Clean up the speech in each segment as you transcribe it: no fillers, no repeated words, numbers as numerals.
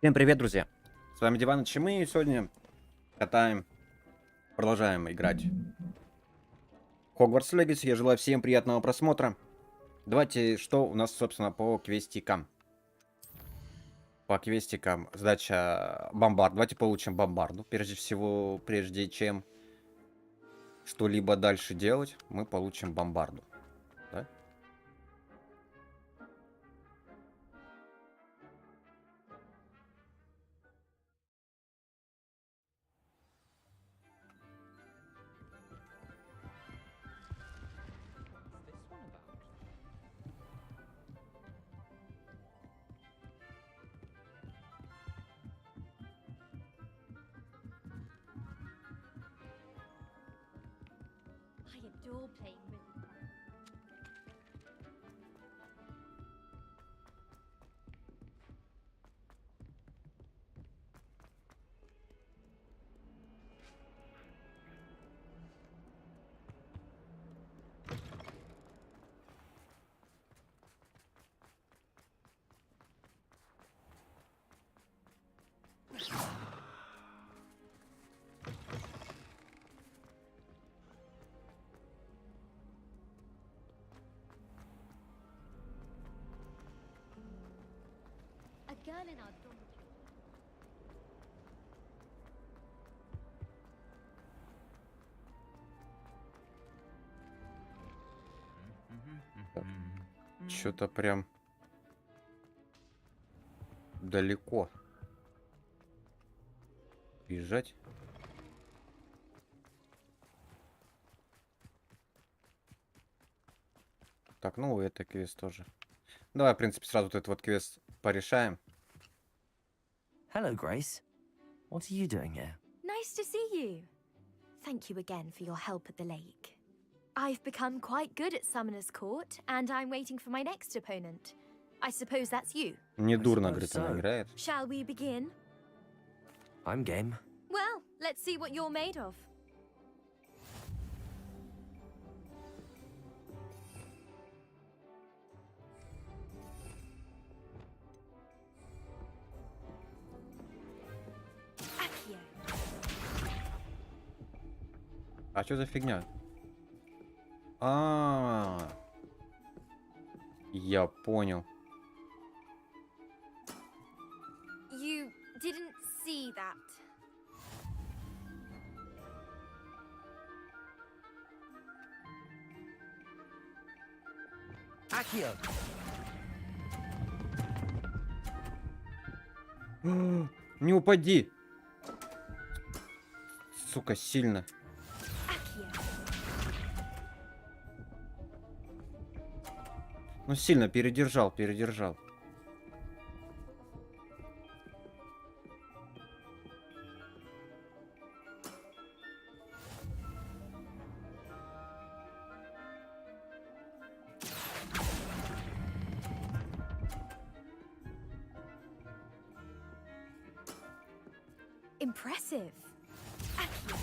Всем привет, друзья! С вами Диваныч, и мы сегодня продолжаем играть в Hogwarts Legacy. Я желаю всем приятного просмотра. Давайте, что у нас, собственно, по квестикам? По квестикам задача бомбард. Давайте получим бомбарду. Прежде всего, прежде чем что-либо дальше делать, мы получим бомбарду. Да? I adore playing with. A girl in our dormitory. Что-то прям далеко. Бежать. Так, ну это квест тоже. Давай, в принципе, сразу вот этот вот квест порешаем. Hello, Grace. What are you doing here? Nice to see you. Thank you again for your help at the lake. I've become quite good at Summoner's Court, and I'm waiting for my next opponent. I suppose that's you. Недурно, suppose говорит, она so. играет. Shall we begin? I'm game. Well, let's see what you're made of. Accio. А что за фигня? А, я понял. You didn't see that. Accio! Не упади! Сука, сильно. Accio. Ну, сильно передержал. Impressive. Accio.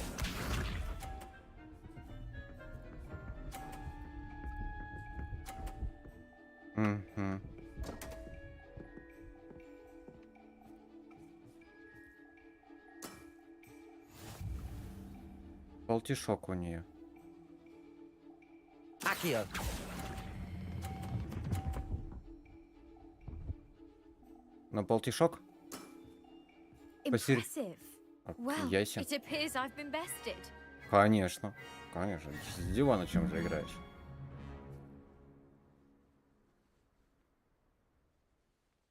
Угу. Полтишок у нее. Accio! На полтишок? Impressive. Well, Ясен. it appears I've been bested. Конечно. С дивана чем же играешь?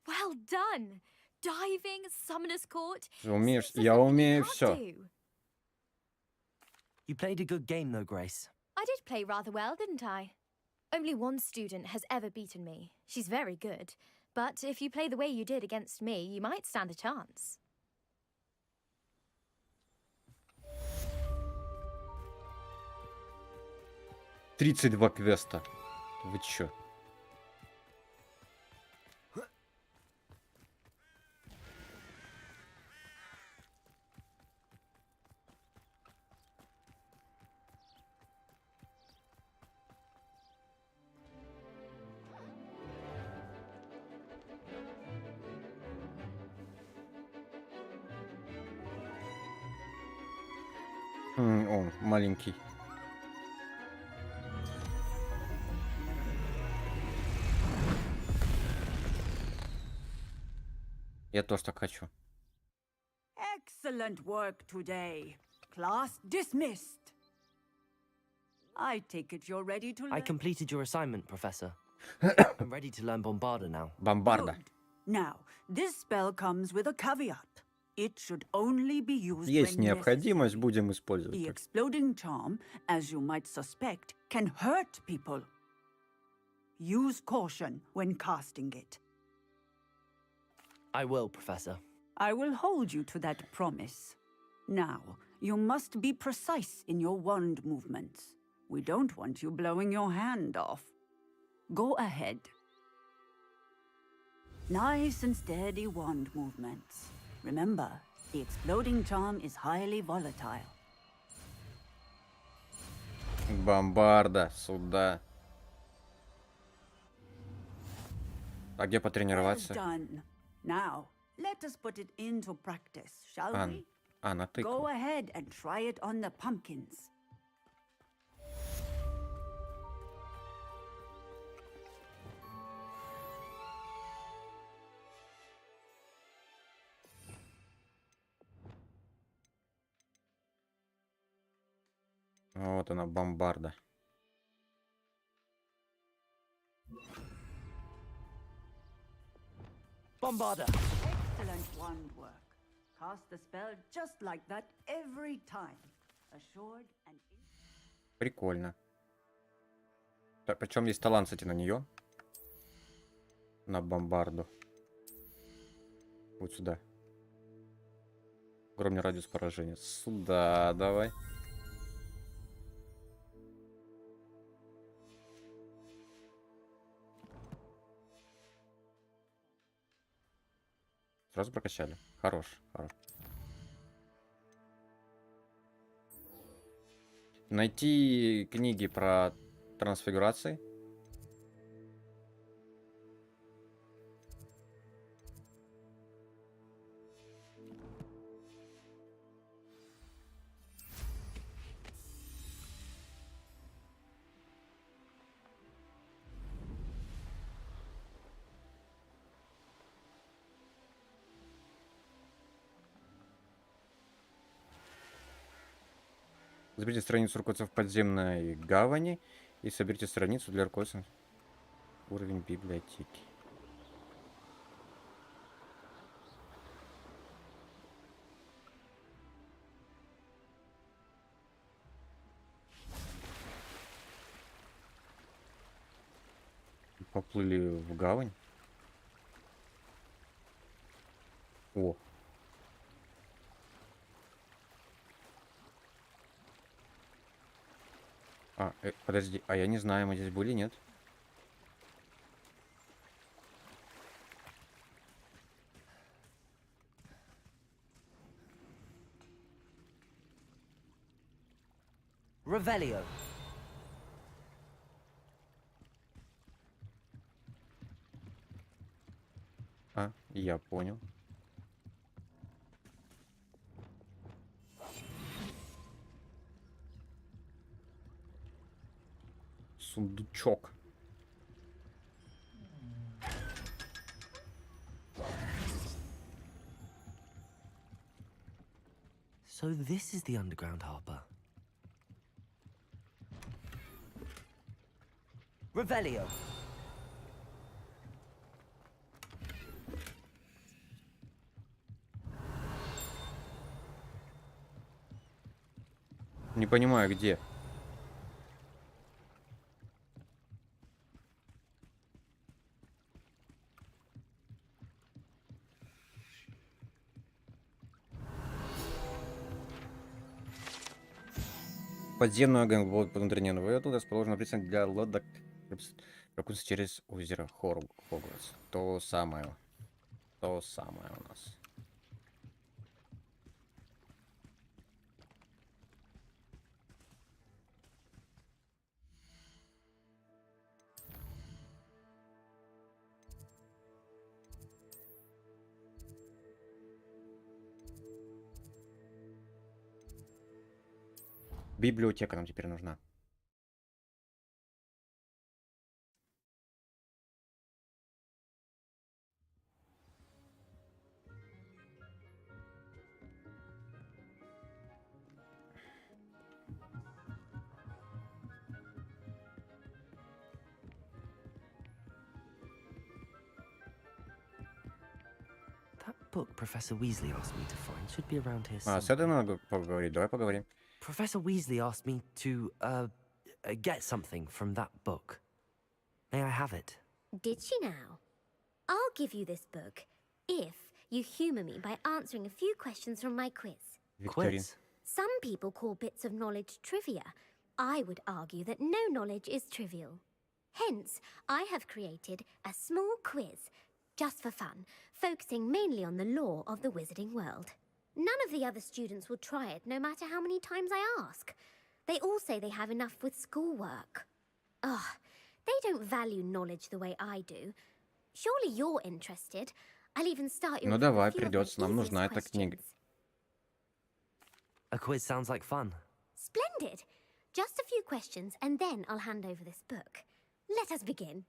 Well done. Diving, Summoner's Court. Умеешь? Seems Я there's nothing you умею can't все. do. You played a good game, though, Grace. I did play rather well, didn't I? Only one student has ever beaten me. She's very good. But if you play the way you did against me, you might stand a chance. $32 квеста. Вы чё? Он маленький. Я тоже так хочу. Excellent work today. Class dismissed. I take it you're ready to learn. I completed your assignment, Professor. I'm ready to learn Bombarda now. Бомбарда. Good. Now, this spell comes with a caveat. It should only be used Есть when необходимость, necessary. будем The использовать. exploding charm, as you might suspect, can hurt people. Use caution when casting it. I will, Professor. I will hold you to that promise. Now, you must be precise in your wand movements. We don't want you blowing your hand off. Go ahead. Nice and steady wand movements. Remember, the exploding charm is highly volatile. Бомбарда, сюда. А где Well потренироваться? done. Now, let us put it into practice, shall А, we? на Go тыкву. ahead and try it on the pumpkins. Вот она, бомбарда. Bombarda! Excellent wand work. Cast the spell just like that every time. Assured and... Прикольно. Причем есть талант, кстати, на нее. На бомбарду. Вот сюда. Огромный радиус поражения. Сюда давай. Сразу прокачали. Хорош, хорош. Найти книги про трансфигурации. Заберите страницу руководства в подземной гавани и соберите страницу для руководства. Уровень библиотеки. Поплыли в гавань. О. Подожди, а я не знаю, мы здесь были, нет? Revelio. Я понял. Сундучок. So this is the underground harbor. Revelio. Не понимаю, где. Подземную гэнг внутреннего воду расположено пристань для лодок через озеро Хогвартс. То самое у нас. Библиотека нам теперь нужна. That book Professor Weasley asked me to find should be around here А, с somewhere. этой надо поговорить. Давай поговорим. Professor Weasley asked me to, get something from that book. May I have it? Did she now? I'll give you this book if you humour me by answering a few questions from my quiz. Викторин. Quiz? Some people call bits of knowledge trivia. I would argue that no knowledge is trivial. Hence, I have created a small quiz, just for fun, focusing mainly on the lore of the wizarding world. None of the other students will try it, no matter how many times I ask. They all say they have enough with schoolwork. Ugh, they don't value knowledge the way I do. Surely you're interested. I'll even start you Ну off with a давай, few of my придется. Нам easiest нужна эта книга. questions. A quiz sounds like fun. Splendid! Just a few questions, and then I'll hand over this book. Let us begin.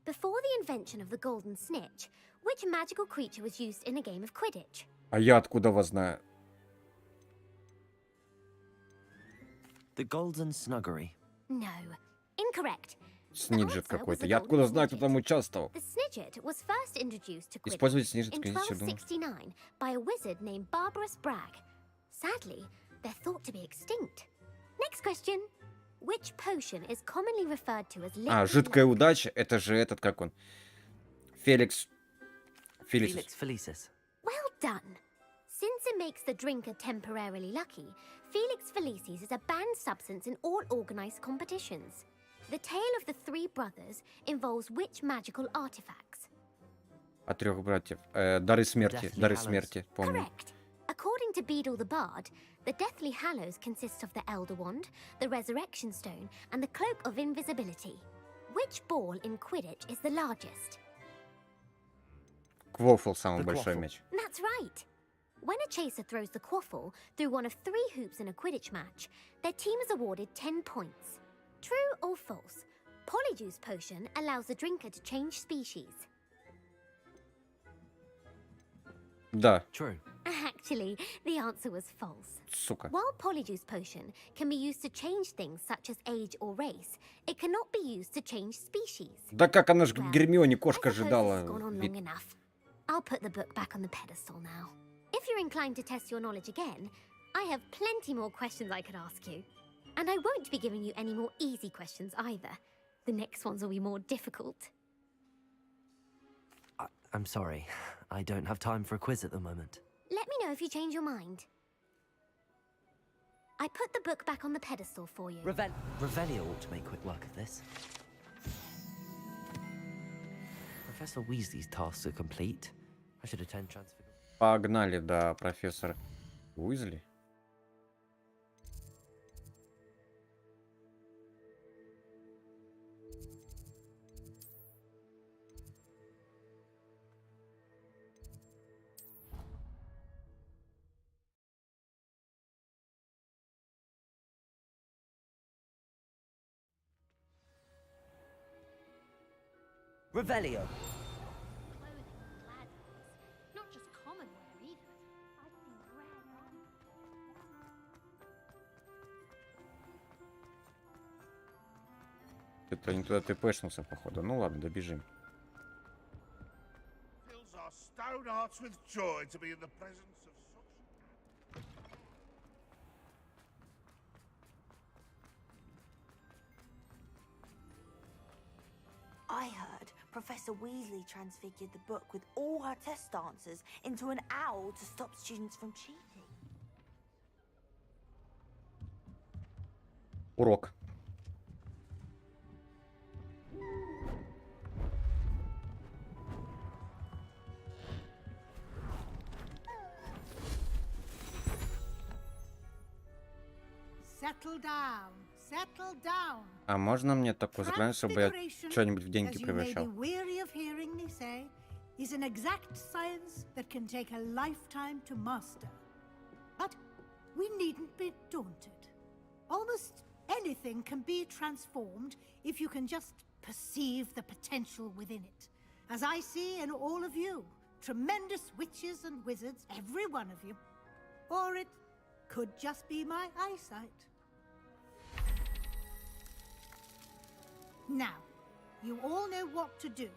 Before the invention of the golden snitch, which magical creature was used in a game of Quidditch? А я откуда вас знаю? The Golden Snuggery. No. Incorrect. Сниджет answer was какой-то. the Я откуда golden знаю, кто snidget. там участвовал? The snidget was first introduced to Quidditch Использовать снижет, in скорее всего. 1269 by a wizard named Barbarous Bragg. Sadly, they're thought to be extinct. Next question. Which potion is commonly referred to as А, liquid жидкая luck? удача. Это же этот, как он? Феликс. Феликс. Felix Felicis. Well done. Since it makes the drinker temporarily lucky, Felix Felicis is a banned substance in all organized competitions. The tale of the three brothers involves which magical artifacts? От трех братьев. Дары смерти. Deathly Дары Hallows. смерти. Помню. Correct. According to Beedle the Bard, the Deathly Hallows consists of the Elder Wand, the Resurrection Stone, and the Cloak of Invisibility. Which ball in Quidditch is the largest? Квофл самый The большой Quaffle. мяч. That's right. When a chaser throws the quaffle through one of 3 hoops in a Quidditch match, their team is awarded 10 points. True or false? Polyjuice potion allows the drinker to change species. Да, True. Actually, the answer was false. сука. While Polyjuice potion can be used to change things such as age or race, it cannot be used to change species. Да как она ж Well, Гермионе I кошка suppose this ожидала. has gone on long enough. I'll put the book back on the pedestal now. If you're inclined to test your knowledge again, I have plenty more questions I could ask you. And I won't be giving you any more easy questions either. The next ones will be more difficult. I'm sorry. I don't have time for a quiz at the moment. Let me know if you change your mind. I put the book back on the pedestal for you. Revelio ought to make quick work of this. Professor Weasley's tasks are complete. I should attend transfer. Погнали, да, профессор Уизли. Revelio. Clothing and glad not just common wear either. I've seen rare Это не туда ты пэшнулся, походу. Ну ладно, добежим. Fills our stout hearts with joy to be in the presence of such. I heard Professor Weasley transfigured the book with all her test answers into an owl to stop students from cheating. Урок. Settle down. Settle down. А можно мне такое заклинание, чтобы я Transfiguration, что-нибудь в деньги as you may be превращал? weary of hearing me say, is an exact science that can take a lifetime to master. But we needn't be daunted. Almost anything can be transformed if you can just perceive the potential within it. As I see in all of you, tremendous witches and wizards, every one of you. Or it could just be my eyesight. Now, you all know what to do.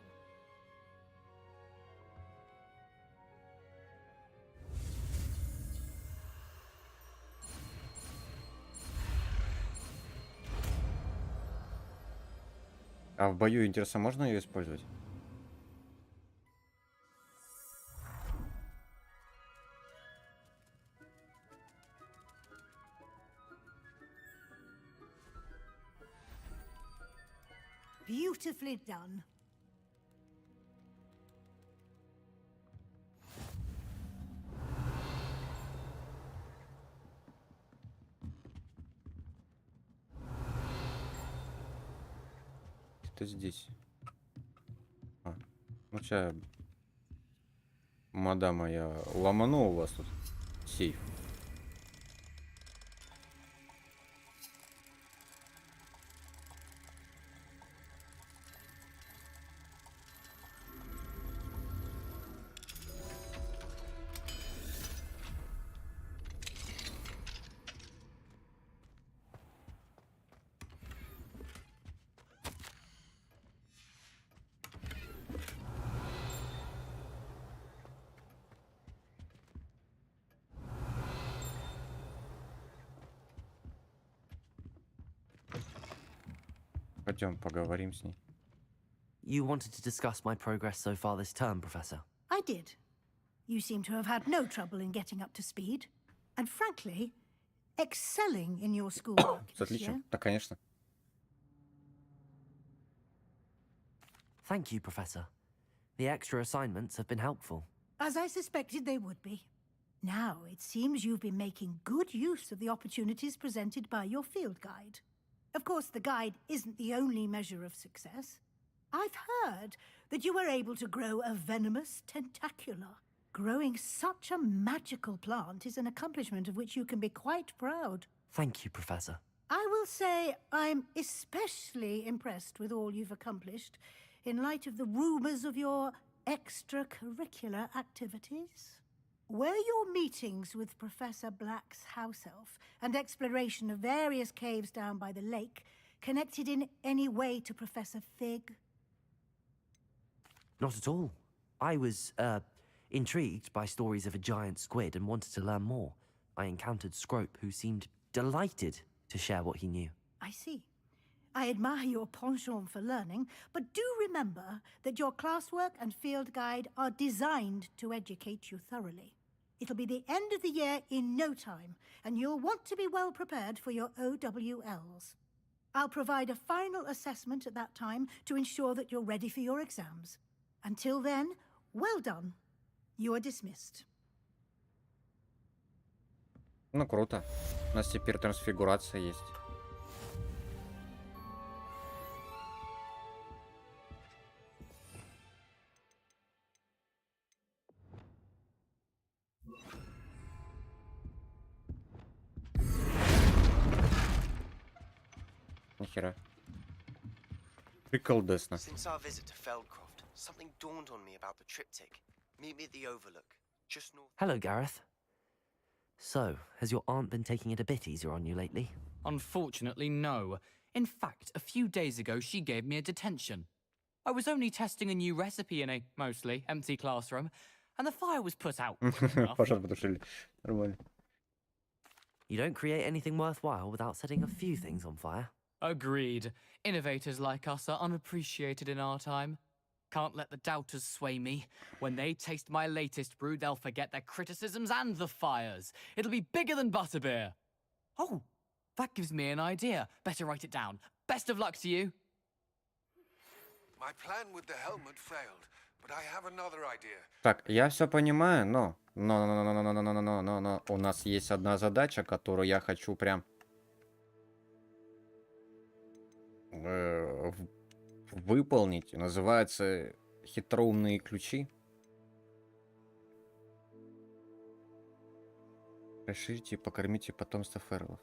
А в бою, интересно, можно ее использовать? Beautifully done. Это здесь. Ну, сейчас, мадама, я ломану у вас тут сейф. Пойдем поговорим с ней. You wanted to discuss my progress so far this term, Professor. I did. You seem to have had no trouble in getting up to speed. And frankly, excelling in your schoolwork this Отлично. year. Да, конечно. Thank you, Professor. The extra assignments have been helpful. As I suspected they would be. Now, it seems you've been making good use of the opportunities presented by your field guide. Of course, the guide isn't the only measure of success. I've heard that you were able to grow a venomous tentacula. Growing such a magical plant is an accomplishment of which you can be quite proud. Thank you, Professor. I will say I'm especially impressed with all you've accomplished in light of the rumors of your extracurricular activities. Were your meetings with Professor Black's house elf and exploration of various caves down by the lake connected in any way to Professor Fig? Not at all. I was, intrigued by stories of a giant squid and wanted to learn more. I encountered Scrope, who seemed delighted to share what he knew. I see. I admire your penchant for learning, but do remember that your classwork and field guide are designed to educate you thoroughly. It'll be the end of the year in no time, and you'll want to be well prepared for your OWLs. I'll provide a final assessment at that time to ensure that you're ready for your exams. Until then, well done. You are dismissed. Ну, круто. У нас теперь трансфигурация есть. Нихера. Приколдесно. Since our visit to Feldcroft, something dawned on me about the triptych. Meet me at the Overlook, just north. Hello, Gareth. So, has your aunt been taking it a bit easier on you lately? Unfortunately, no. In fact, a few days ago, she gave me a detention. I was only testing a new recipe in a mostly empty classroom, and the fire was put out quick enough. Пожар потушили. Нормально. You don't create anything worthwhile without setting a few things on fire. Agreed. Innovators like us are unappreciated in our time. Can't let the doubters sway me. When they taste my latest brew, they'll forget their criticisms and the fires. It'll be bigger than butterbeer. Oh, that gives me an idea. Better write it down. Best of luck to you. My plan with the helmet failed, but I have another idea. Так, я все понимаю, но у нас есть одна задача, которую я хочу прям выполнить. Называется хитроумные ключи. Расширите и покормите потомство ферлов.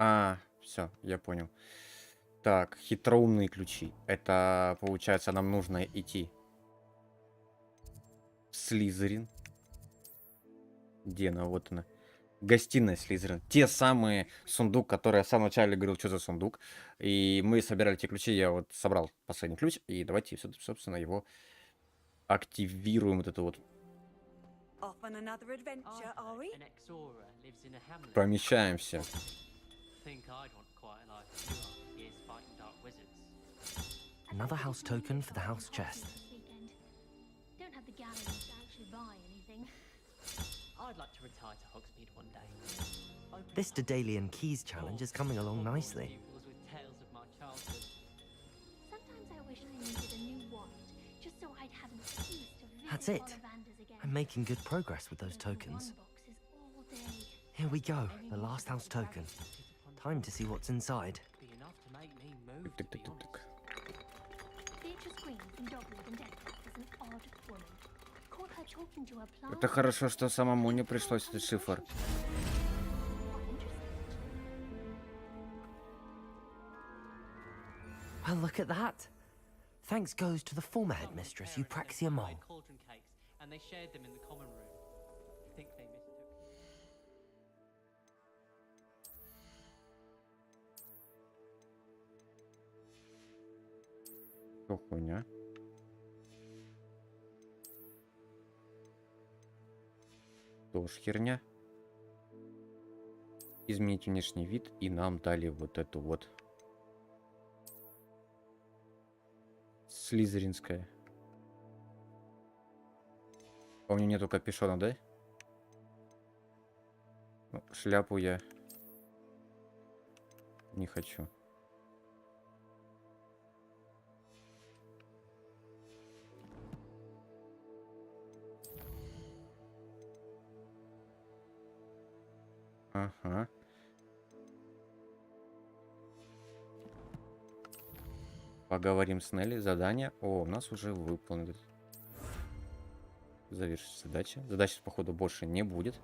А, все, я понял. Так, хитроумные ключи. Это, получается, нам нужно идти в Слизерин. Где она? Вот она. Гостиная Слизерин. Те самые сундук, который я в самом начале говорил, что за сундук. И мы собирали те ключи. Я вот собрал последний ключ. И давайте, собственно, его активируем. Вот это вот. Off on another adventure, are we? An ex-aura lives in a hamlet. Помещаемся. Think I'd want quite a life too after years fighting dark wizards. Another house token for the house chest. This weekend. Don't have the galleries to actually buy anything. I'd like to retire to Hogsmeade one day. Open This up Daedalian Keys challenge is coming along Hogwarts nicely. pupils with tales of my childhood. Sometimes I wish I needed a new wand, just so I'd have an excuse to visit That's it. Ollivanders again. I'm making good progress with those tokens. Wand boxes all day. Here we go, the last house token. Time to see what's inside. Be enough to make me move, Так, to так, be так, так, honest. так. Beatrice Green from Dogwood and Deathcraft is an odd woman. Caught her talking to a plant. Это хорошо, что самому не пришлось этот шифр. Quite interesting. Well, look at that. Thanks goes to the former headmistress, Eupraxia Mole. Cauldron cakes, and they shared them in the common room. Think they mistook. Что хуйня? Тоже херня. Изменить внешний вид, и нам дали вот эту вот слизеринская. Помню, нету капюшона, да? Ну, шляпу я не хочу. Ага. Поговорим с Нелли. Задание. О, у нас уже выполнено. Завершить задачи. Задачи, походу, больше не будет.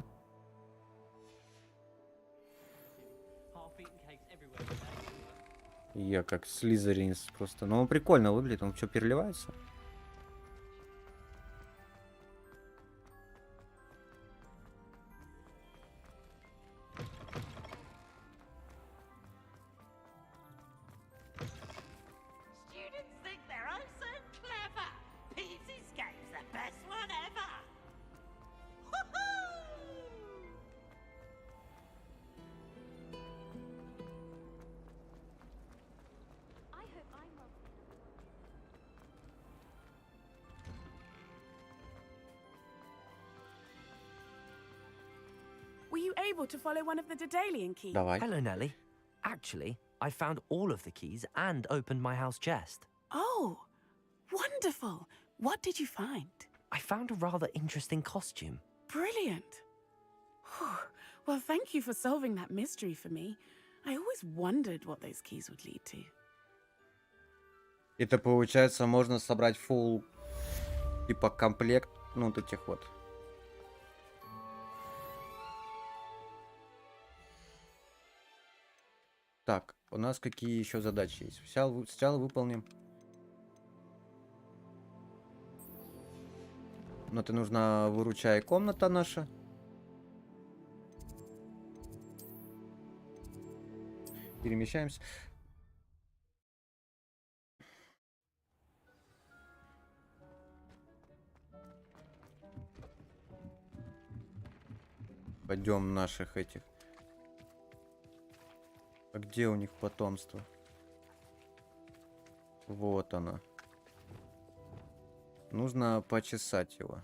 Half-eaten cakes everywhere today. Я как слизеринец просто. Ну, он прикольно выглядит. Он что, переливается? Students think they're oh so clever. Peasy's game's the best one ever. Woohoo! I hope I'm well. Were you able to follow one of the Daedalian keys? Давай. Hello, Nellie. Actually, I found all of the keys and opened my house chest. Oh, wonderful. What did you find? I found a rather interesting costume. Brilliant. Whew. Well, thank you for solving that mystery for me. I always wondered what those keys would lead to. Это получается, можно собрать full типа комплект, ну, вот этих вот. Так, у нас какие еще задачи есть? Сначала выполним. Но это нужна выручай комната наша. Перемещаемся. Пойдем наших этих. А где у них потомство? Вот оно. Нужно почесать его.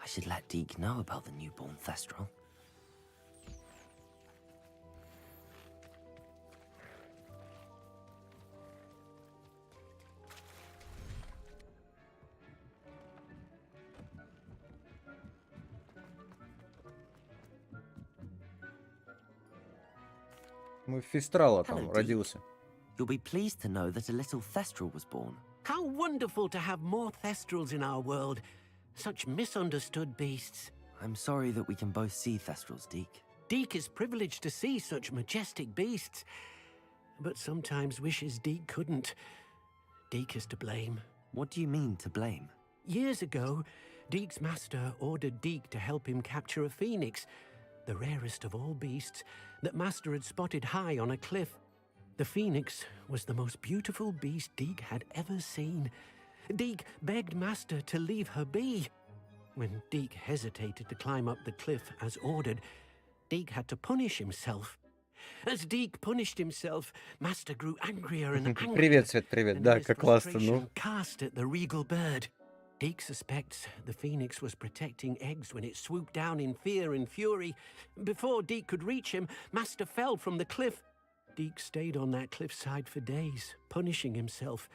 I should let Deke know about the newborn Thestral. Мы Фистрала там Hello, Deke. родился. You'll be pleased to know that a little Thestral was born. How wonderful to have more Thestrals in our world. Such misunderstood beasts. I'm sorry that we can both see Thestrals, Deke. Deke is privileged to see such majestic beasts, but sometimes wishes Deke couldn't. Deke is to blame. What do you mean, to blame? Years ago, Deke's master ordered Deke to help him capture a phoenix, the rarest of all beasts, that master had spotted high on a cliff. The phoenix was the most beautiful beast Deke had ever seen. Deke begged master to leave her be. When Deke hesitated to climb up the cliff as ordered, Deke had to punish himself. As Deke punished himself, master grew angrier and angrier. Привет, Свет, привет. And Да, his как классно, ну. frustration cast at the regal bird. Deke suspects the phoenix was protecting eggs when it swooped down in fear and fury. Before Deke could reach him, master fell from the cliff. Deke stayed on that cliffside for days, punishing himself,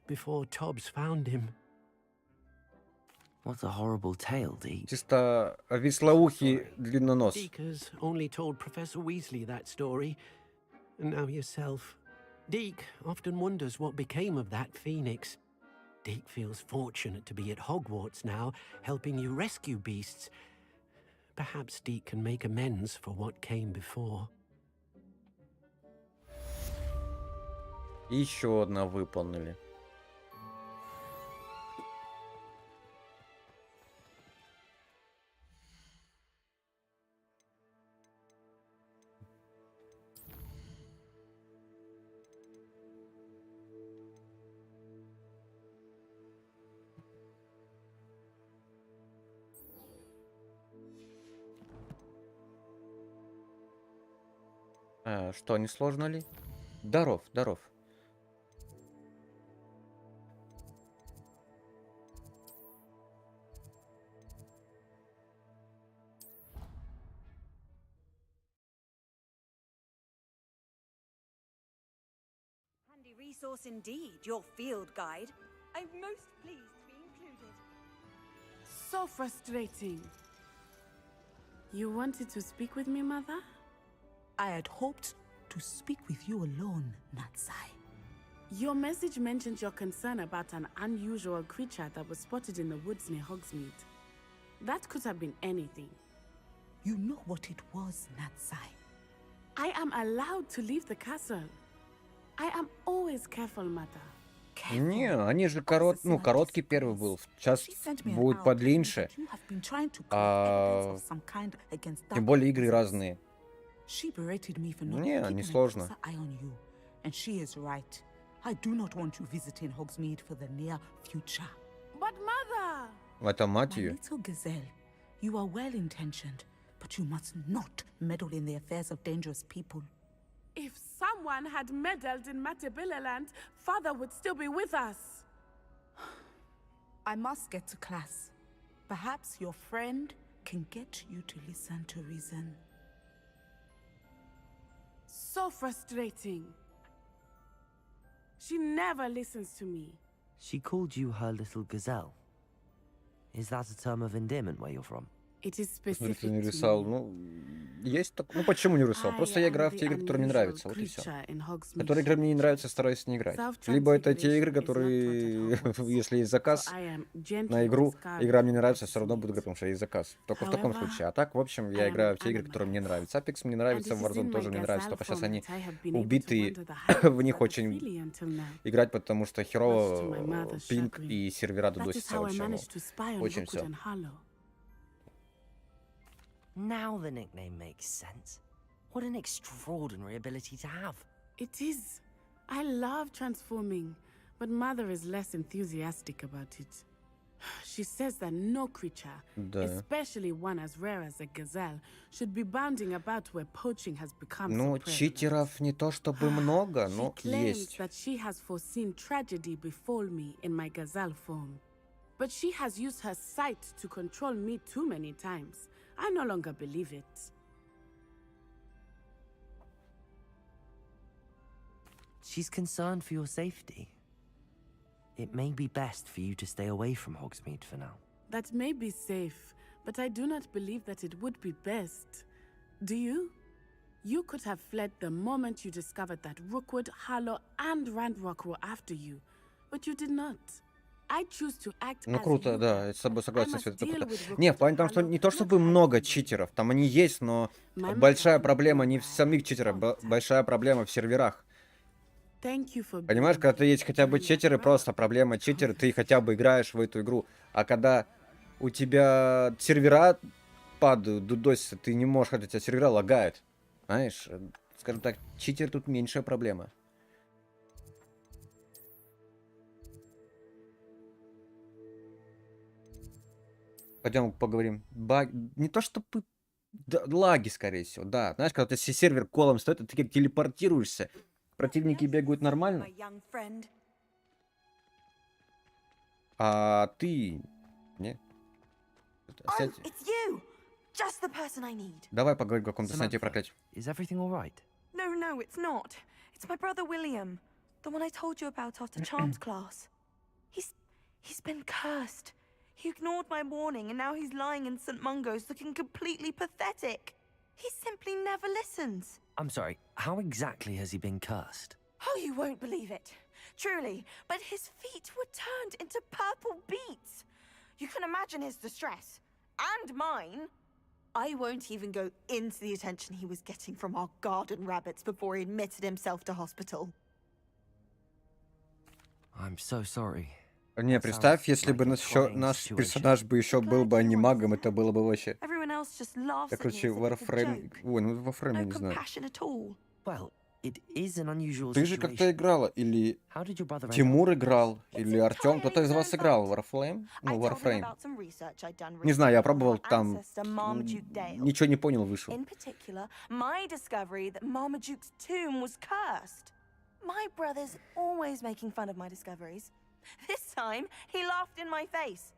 before Tobbs found him. What a horrible tale, Deke. Чисто вислоухий длиннонос. Deke has only told Professor Weasley that story, and now yourself. Deke often wonders what became of that phoenix. Deke feels fortunate to be at Hogwarts now, helping you rescue beasts. Perhaps Deke can make amends for what came before. Еще одна выполнили. Что, не сложно ли? Здоров, здоров. Handy resource indeed, your field guide. I'm most pleased to be included. So frustrating. You wanted to speak with me, Mother? I had hoped to speak with you alone, Natsai. Your message mentioned your concern about an unusual creature that was spotted in the woods near Hogsmeade. That could have been anything. You know what it was, Natsai. I am allowed to leave the castle. I am always careful, Mother. Не, они же короткий первый был. Сейчас будет подлиннее. Тем более игры разные. She berated me for not Не, keeping не a сложно. closer eye on you, and she is right. I do not want you visiting Hogsmeade for the near future. But Mother! Это мать My ее. little gazelle, you are well-intentioned, but you must not meddle in the affairs of dangerous people. If someone had meddled in Matabeleland, Father would still be with us. I must get to class. Perhaps your friend can get you to listen to reason. So frustrating. She never listens to me. She called you her little gazelle. Is that a term of endearment where you're from? It is Смотри, specific ты не to рисовал. me. Ну, есть так. Ну, почему не рисовал? Просто я играю в те игры, которые мне нравятся. Вот и все. Которые игры мне не нравятся, стараюсь не играть. Либо это те игры, которые, если есть заказ на игру, игра мне не нравится, все равно буду играть, потому что есть заказ. Только в таком случае. А так, в общем, я играю в те игры, которые мне нравятся. Apex мне нравится, Warzone тоже мне нравится. Только сейчас они убитые, в них очень играть, потому что херово пинг и сервера додосятся вообще. Очень все. Now the nickname makes sense. What an extraordinary ability to have. It is. I love transforming, but Mother is less enthusiastic about it. She says that no creature, especially one as rare as a gazelle, should be bounding about where poaching has become Ну, so prevalent. читеров не то чтобы много, но She claims есть. that she has foreseen tragedy befall me in my gazelle form. But she has used her sight to control me too many times. I no longer believe it. She's concerned for your safety. It may be best for you to stay away from Hogsmeade for now. That may be safe, but I do not believe that it would be best. Do you? You could have fled the moment you discovered that Rookwood, Harlow, and Randrock were after you, but you did not. I choose to act Ну as круто, you да, have. я с тобой согласен, I Свет, must это deal круто. with Не, в Rookwood, плане том, что Harlow, не то not чтобы hide много from you. читеров, там они есть, но My большая mother проблема knew не в why самих I читерах, fought. большая проблема в серверах. Thank you for Понимаешь, being когда here, есть хотя бы doing that читеры, right. просто проблема читеры, ты хотя бы играешь в эту игру. А когда у тебя сервера падают, дудосятся, ты не можешь, хотя у тебя сервера лагают. Знаешь, скажем так, читер тут меньшая проблема. Пойдем поговорим. Не то чтобы... Да, лаги, скорее всего, да. Знаешь, когда у тебя сервер колом стоит, ты как телепортируешься. Противники бегают нормально, а ты... Не. Сядь. It's you! Just the person I need. Давай поговорим о каком-то снятии проклятия. Is everything all right? No, it's not. It's my brother William, the one I told you about after charms class. He's been cursed. He ignored my warning, and now he's lying in St. Mungo's looking completely pathetic. He simply never listens. I'm sorry, how exactly has he been cursed? Oh, you won't believe it. Truly, but his feet were turned into purple beets. You can imagine his distress. And mine. I won't even go into the attention he was getting from our garden rabbits before he admitted himself to hospital. I'm so sorry. Не, представь, если бы наш персонаж бы еще был бы анимагом, это было бы вообще... Everyone else just laughs Я, at me короче, as if it's a Warframe... joke. Ой, ну Warframe я No не знаю. compassion at all. Well, it is an unusual Ты же как-то situation. играла, или How did your brother end Тимур up? играл, или Артем, кто-то из вас играл в Warframe? I Ну, told him Warframe. about some research I'd done Не знаю, я recently on пробовал our там, ancestor Marmaduke Dale. ничего не понял, вышел. In particular, my discovery that Marmaduke's tomb was cursed. My brother's always making fun of my discoveries. This time, he laughed in my face.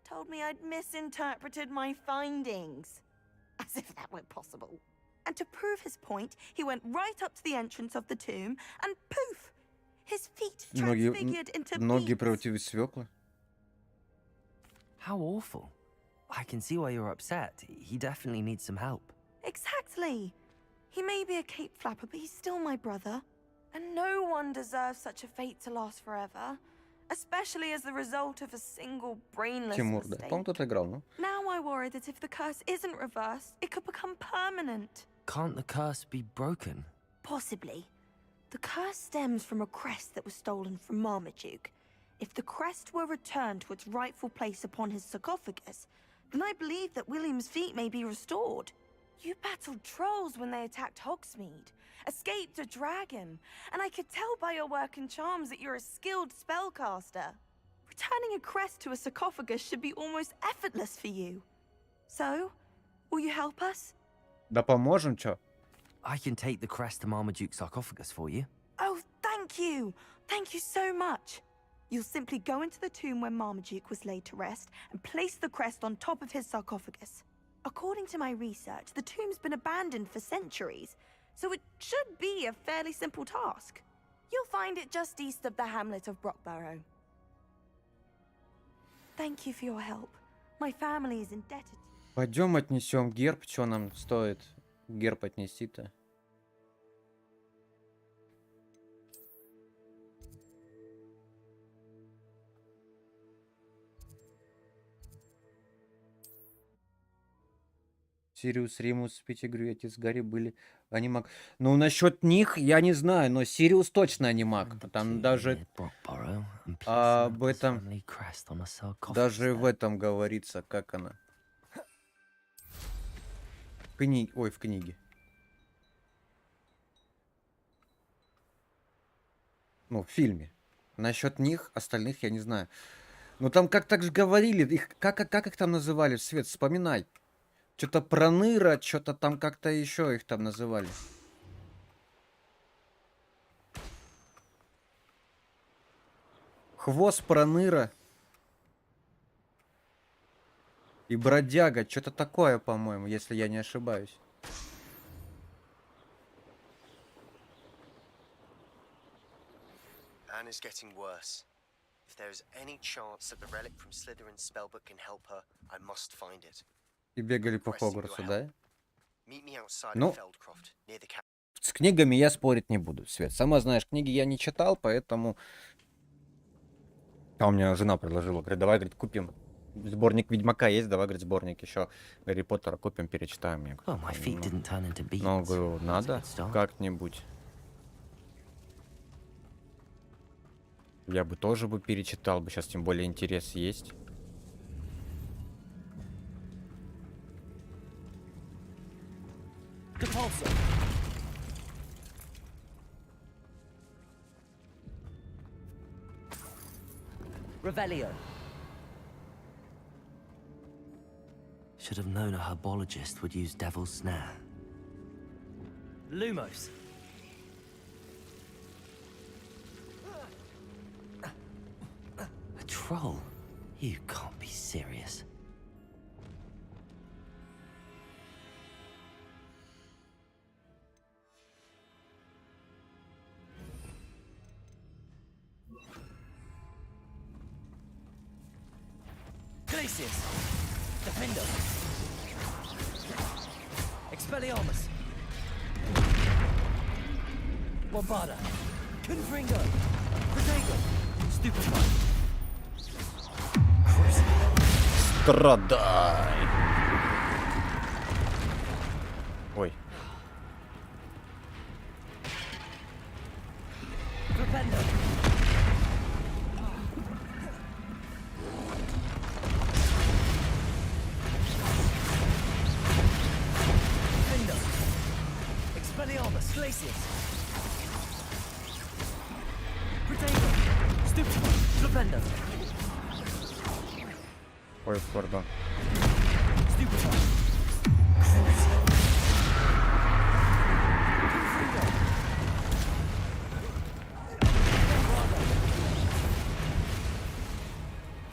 Told me I'd misinterpreted my findings. As if that were possible. And to prove his point, he went right up to the entrance of the tomb and poof! His feet transfigured into Ноги beets. превратились в свекла. How awful. I can see why you're upset. He definitely needs some help. Exactly. He may be a cape flapper, but he's still my brother. And no one deserves such a fate to last forever. Especially as the result of a single brainless Тимур, да. mistake. По-моему, кто-то играл, ну? Now I worry that if the curse isn't reversed, it could become permanent. Can't the curse be broken? Possibly. The curse stems from a crest that was stolen from Marmaduke. If the crest were returned to its rightful place upon his sarcophagus, then I believe that William's feet may be restored. You battled trolls when they attacked Hogsmeade, escaped a dragon, and I could tell by your work and charms that you're a skilled spellcaster. Returning a crest to a sarcophagus should be almost effortless for you. So, will you help us? Да поможем, чё? I can take the crest to Marmaduke's sarcophagus for you. Oh, thank you! Thank you so much! You'll simply go into the tomb where Marmaduke was laid to rest and place the crest on top of his sarcophagus. According to my research, the tomb's been abandoned for centuries, so it should be a fairly simple task. You'll find it just east of the hamlet of Brockborough. Thank you for your help. My family is indebted to you. Пойдем отнесем герб, что нам стоит герб отнести-то? Сириус, Римус, Пятигрю, отец Гарри были анимак. Ну, насчет них я не знаю, но Сириус точно анимак. Там даже об этом... Даже в этом говорится, как она. Ой, в книге. Ну, в фильме. Насчет них, остальных я не знаю. Ну, там как так же говорили, их, как их там называли, Свет, вспоминай. Что-то проныра, что-то там как-то еще их там называли. Хвост проныра. И бродяга, что-то такое, по-моему, если я не ошибаюсь. Anna's getting worse. If there is any chance that the relic from Slytherin's spellbook can help her, I must find it. И бегали по Хогвартсу, да? Meet me outside Ну, of Feldcroft, near the с книгами я спорить не буду, Свет. Сама знаешь, книги я не читал, поэтому... А у меня жена предложила, говорит, давай, говорит, купим. Сборник Ведьмака есть, давай, говорит, сборник еще Гарри Поттера купим, перечитаем. Я говорю, надо как-нибудь. Я бы тоже бы перечитал, бы сейчас тем более интерес есть. Revelio. Should have known a herbologist would use devil's snare. Lumos. A troll? You can't be serious. Glacius. Defender. Expelliarmus. Bombarda. Confringo. Protego. Stupefy. Страдай. Ой. Propendo. Defender. Expelliarmus. Glacius. Protego. Stupefy. Propendo. Ой, пардон.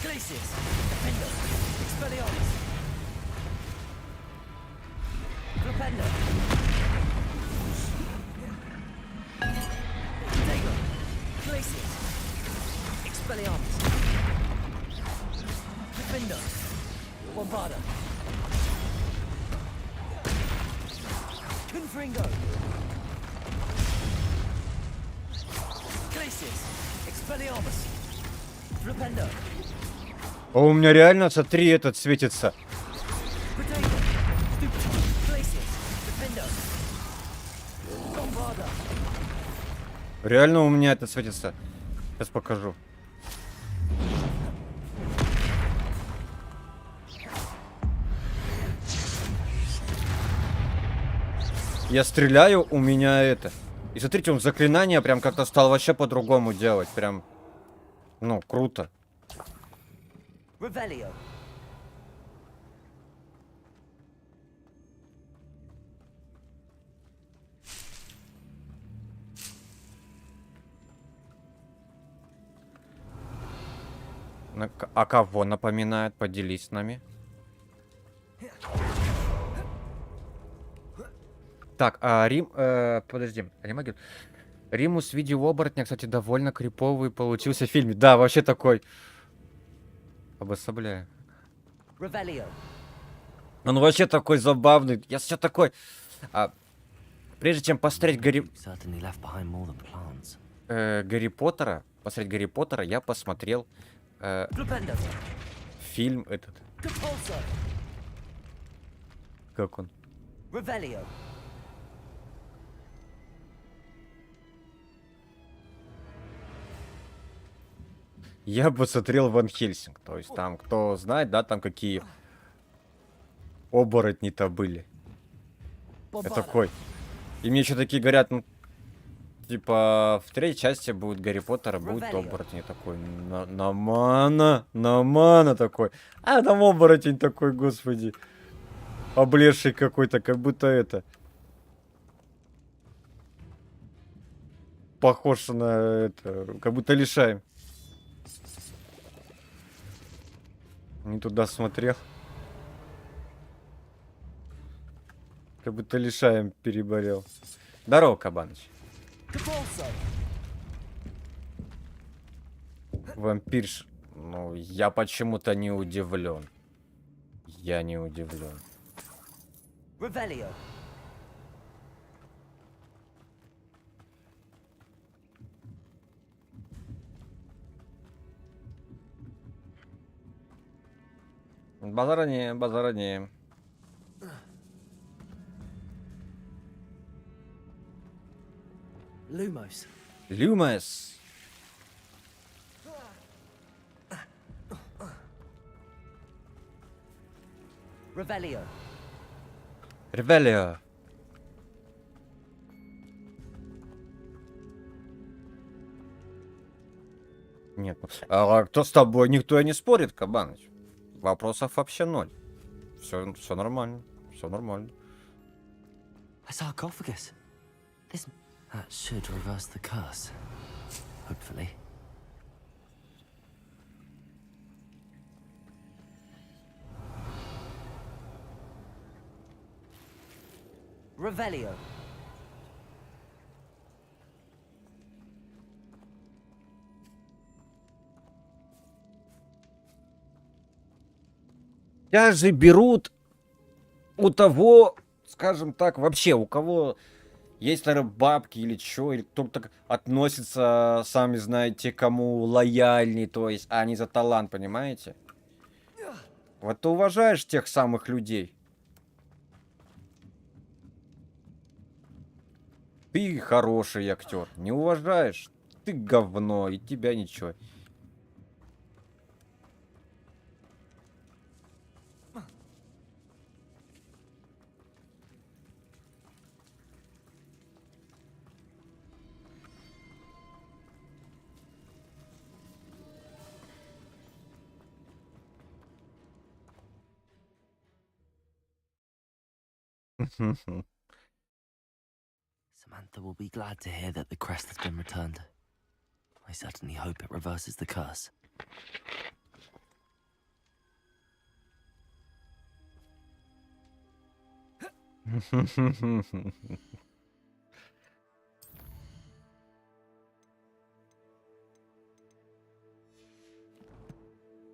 Glacius. Defender. Expelliarmus. Propendo. Protego. Glacius. Expelliarmus. Defender. Bombarda. Confringo. Glacius. Expelliarmus. Flipendo. О, у меня реально, смотри, этот светится. Protego. Stupefy. Glacius. Defender. Bombarda. Реально у меня это светится. Сейчас покажу. Я стреляю, у меня это. И смотрите, он заклинание прям как-то стал вообще по-другому делать. Прям, ну, круто. Revelio. А кого напоминает? Поделись с нами. Так, Рим... подожди, Римаген. Римус в виде оборотня, кстати, довольно криповый получился в фильме. Да, вообще такой... Обособляю. Revelio. Он вообще такой забавный. Я сейчас такой... прежде чем посмотреть Гарри Поттера, я посмотрел фильм этот. Как он? Revelio. Я посмотрел Ван Хельсинг. То есть там, кто знает, да, там какие оборотни-то были. Это такой. И мне еще такие говорят, ну, типа, в третьей части будет Гарри Поттера, будет оборотень такой. На мана такой. А там оборотень такой, господи. Облезший какой-то, как будто это. Похож на это, как будто лишаем. Не туда смотрел. Как будто лишаем переболел. Здорово, Кабаныч. Вампирш. Ну, я почему-то не удивлен. Я не удивлен. Revelio. Базара не, базара не. Lumos. Люмес. Revelio. Ревелио. Нет, а кто с тобой? Никто и не спорит, Кабаныч. Вопросов вообще ноль. Все нормально. Все нормально. A sarcophagus. This that should reverse the curse. Hopefully. Revelio. Тяжи берут у того, скажем так, вообще, у кого есть, наверное, бабки или что, или кто-то так относится, сами знаете, кому лояльней, то есть, а не за талант, понимаете? Вот ты уважаешь тех самых людей. Ты хороший актер. Не уважаешь? Ты говно, и тебя ничего. Samantha will be glad to hear that the crest has been returned. I certainly hope it reverses the curse.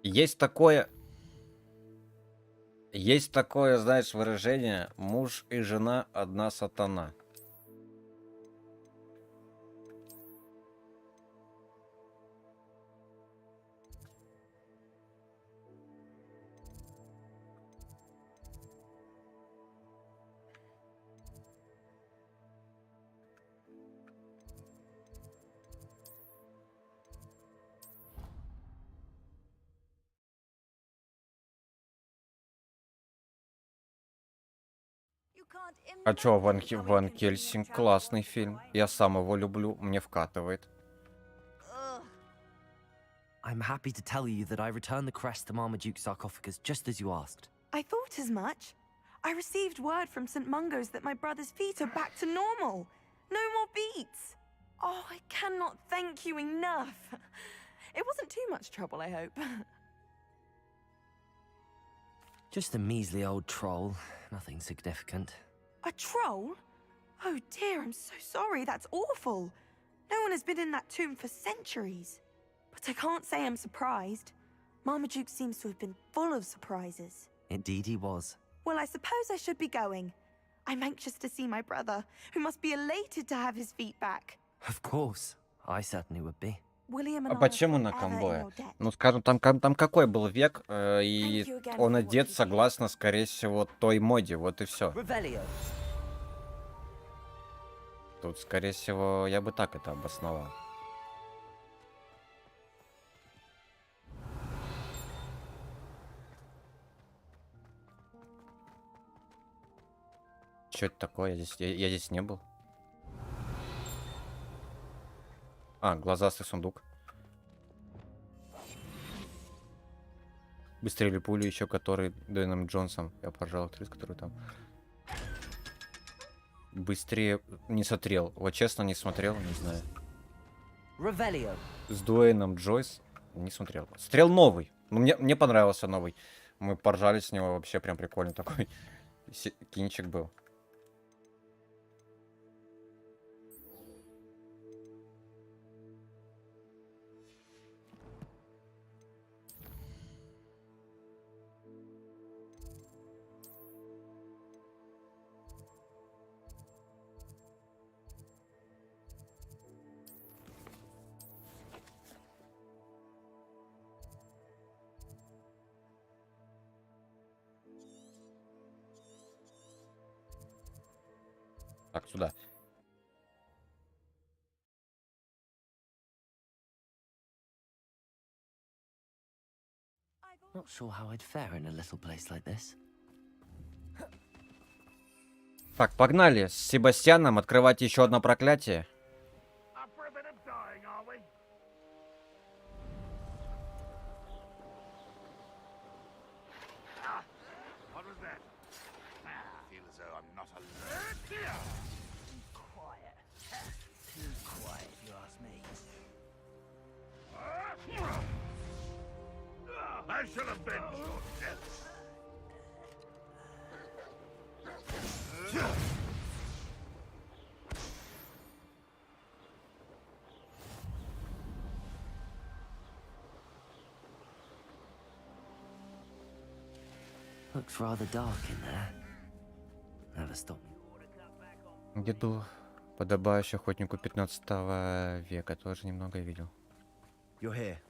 Есть такое, знаешь, выражение: муж и жена одна сатана. А чё, Ван Хельсинг классный фильм. Я сам его люблю, мне вкатывает. I'm happy to tell you that I returned the crest to Marmaduke's sarcophagus just as you asked. I thought as much. I received word from St. Mungo's that my brother's feet are back to normal. No more beats. Oh, I cannot thank you enough. It wasn't too much trouble, I hope. Just a measly old troll, nothing significant. A troll? Oh dear, I'm so sorry. That's awful. No one has been in that tomb for centuries. But I can't say I'm surprised. Marmaduke seems to have been full of surprises. Indeed he was. Well, I suppose I should be going. I'm anxious to see my brother, who must be elated to have his feet back. Of course, I certainly would be. William А and I are почему на forever in комбое? your debt. Ну, скажем, там какой был век, и Thank you again он for одет what you did. согласно, скорее всего, той моде, вот и все. Revelio. Тут, скорее всего, я бы так это обосновал. Что это такое? Я здесь не был. А, глазастый сундук. Быстрее пули еще, который Дэном Джонсом. Я пожал актрис, который там. Быстрее не смотрел. Вот честно, не смотрел, не знаю. Revelio. С Дуэйном Джойс не смотрел. Смотрел новый. Ну, мне понравился новый. Мы поржали с него, вообще прям прикольный такой кинчик был. сюда. Not sure how I'd fare in a little place like this. Так, погнали с Себастьяном открывать еще одно проклятие. I shall avenge your death. Looks rather dark in there. Never stop me. Деду, подобающий охотнику 15 века, тоже немного видел.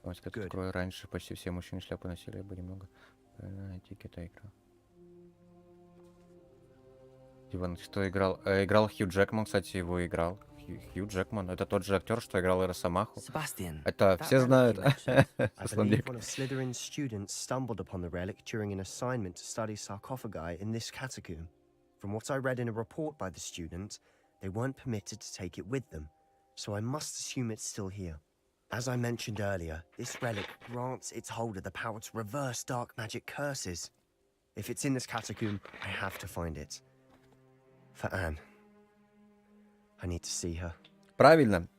Вот это такое раньше почти все мужчины шляпы носили, бы немного. Этикета игра. Иван, что играл? Играл Хью Джекман, кстати, его играл. Хью Джекман. Это тот же актер, что играл и Росомаху. Это все знают. I believe one of Slytherin's students stumbled upon the relic during an assignment to study sarcophagi in this catacomb. From what I read in a report by the student, they weren't permitted to take it with them, so I must assume it's still here. As I mentioned earlier, this relic grants its holder the power to reverse dark magic curses. If it's in this catacomb, I have to find it. For Anne. I need to see her. Правильно.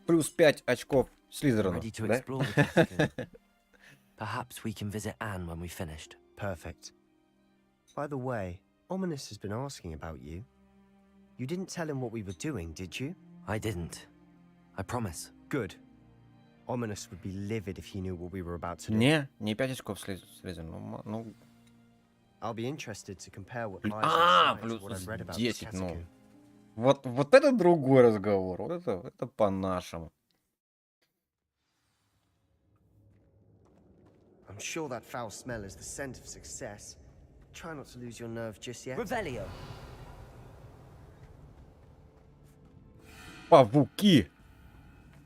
Плюс 5 очков Слизерину. Ready to Да? explore the catacomb. Perhaps we can visit Anne when we finished. Perfect. By the way, Ominous has been asking about you. You didn't tell him what we were doing, did you? I didn't. I promise. Good. Ominous would be livid if he knew what we were about to do. Не 5 очков Слизерину. Ну... I'll be interested to compare what lies inside плюс to what I've read about this 10, ну. catacomb. Вот это другой разговор. Вот это по-нашему. I'm sure that foul smell is the scent of success. Try not to lose your nerve just yet. Revelio. Павуки.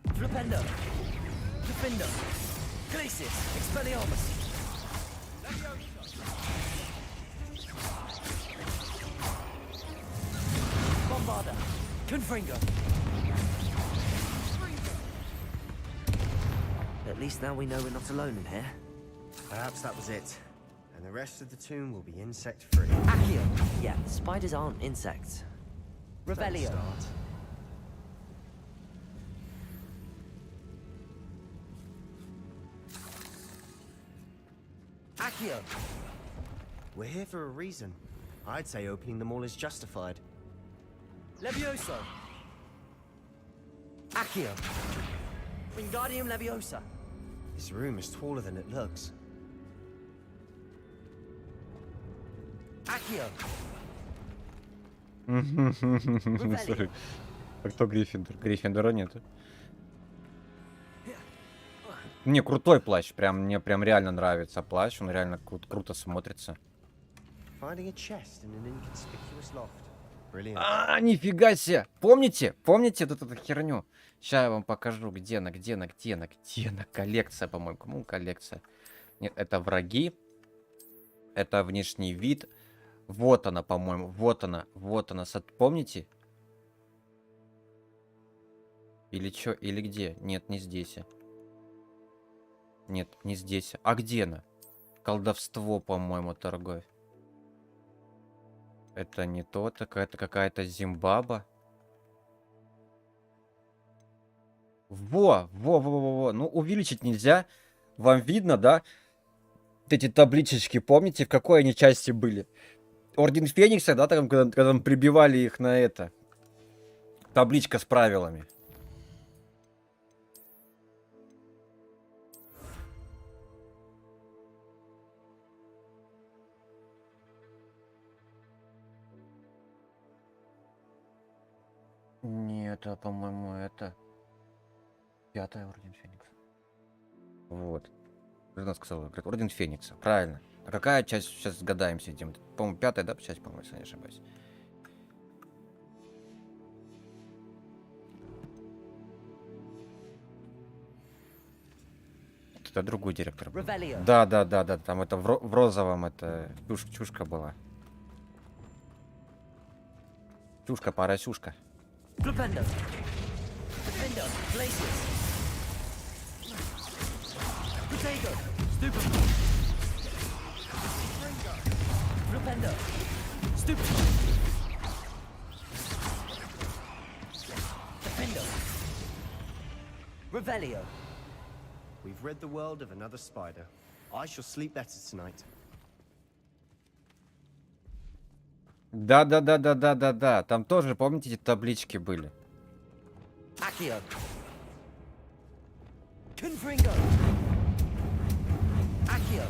Flipendo. Defendo. Glacis. Expelliarmus. Bombarda. Confringo. At least now we know we're not alone in here. Perhaps that was it. And the rest of the tomb will be insect-free. Accio. Yeah, spiders aren't insects. Revelio. Accio. We're here for a reason. I'd say opening them all is justified. Levioso. Accio. Wingardium Leviosa. This room is taller than it looks. Accio. Слушай, а кто Гриффиндор? Гриффиндора нет. Не, крутой плащ. Мне прям реально нравится плащ. Он реально круто смотрится. Finding a chest in an inconspicuous loft. Brilliant. Нифига себе! Помните вот эту херню? Сейчас я вам покажу, где она, коллекция, по-моему. Кому коллекция? Нет, это враги. Это внешний вид. Вот она, по-моему. Вот она. Помните? Или чё? Или где? Нет, не здесь. Нет, не здесь. А где она? Колдовство, по-моему, торговь. Это не то, это какая-то Зимбаба. Во. Ну, увеличить нельзя. Вам видно, да? Вот эти табличечки, помните, в какой они части были? Орден Феникса, да, там, когда там прибивали их на это. Табличка с правилами. Нет, это, по-моему, это 5-й Орден Феникса. Вот. Жена сказала, говорит, Орден Феникса. Правильно. А какая часть сейчас с годами сидим? По-моему, 5-я, да, часть, по-моему, если не ошибаюсь. Что другой директор был? Ревелио. Да, там это в розовом, это чушка была. Чушка, поросюшка. Flipendo. Flipendo. Places. Potato. Stupid. Flipendo. Stupid. Flipendo. Revelio. We've rid the world of another spider. I shall sleep better tonight. Да. Там тоже, помните, эти таблички были? Accio. Confringo. Accio.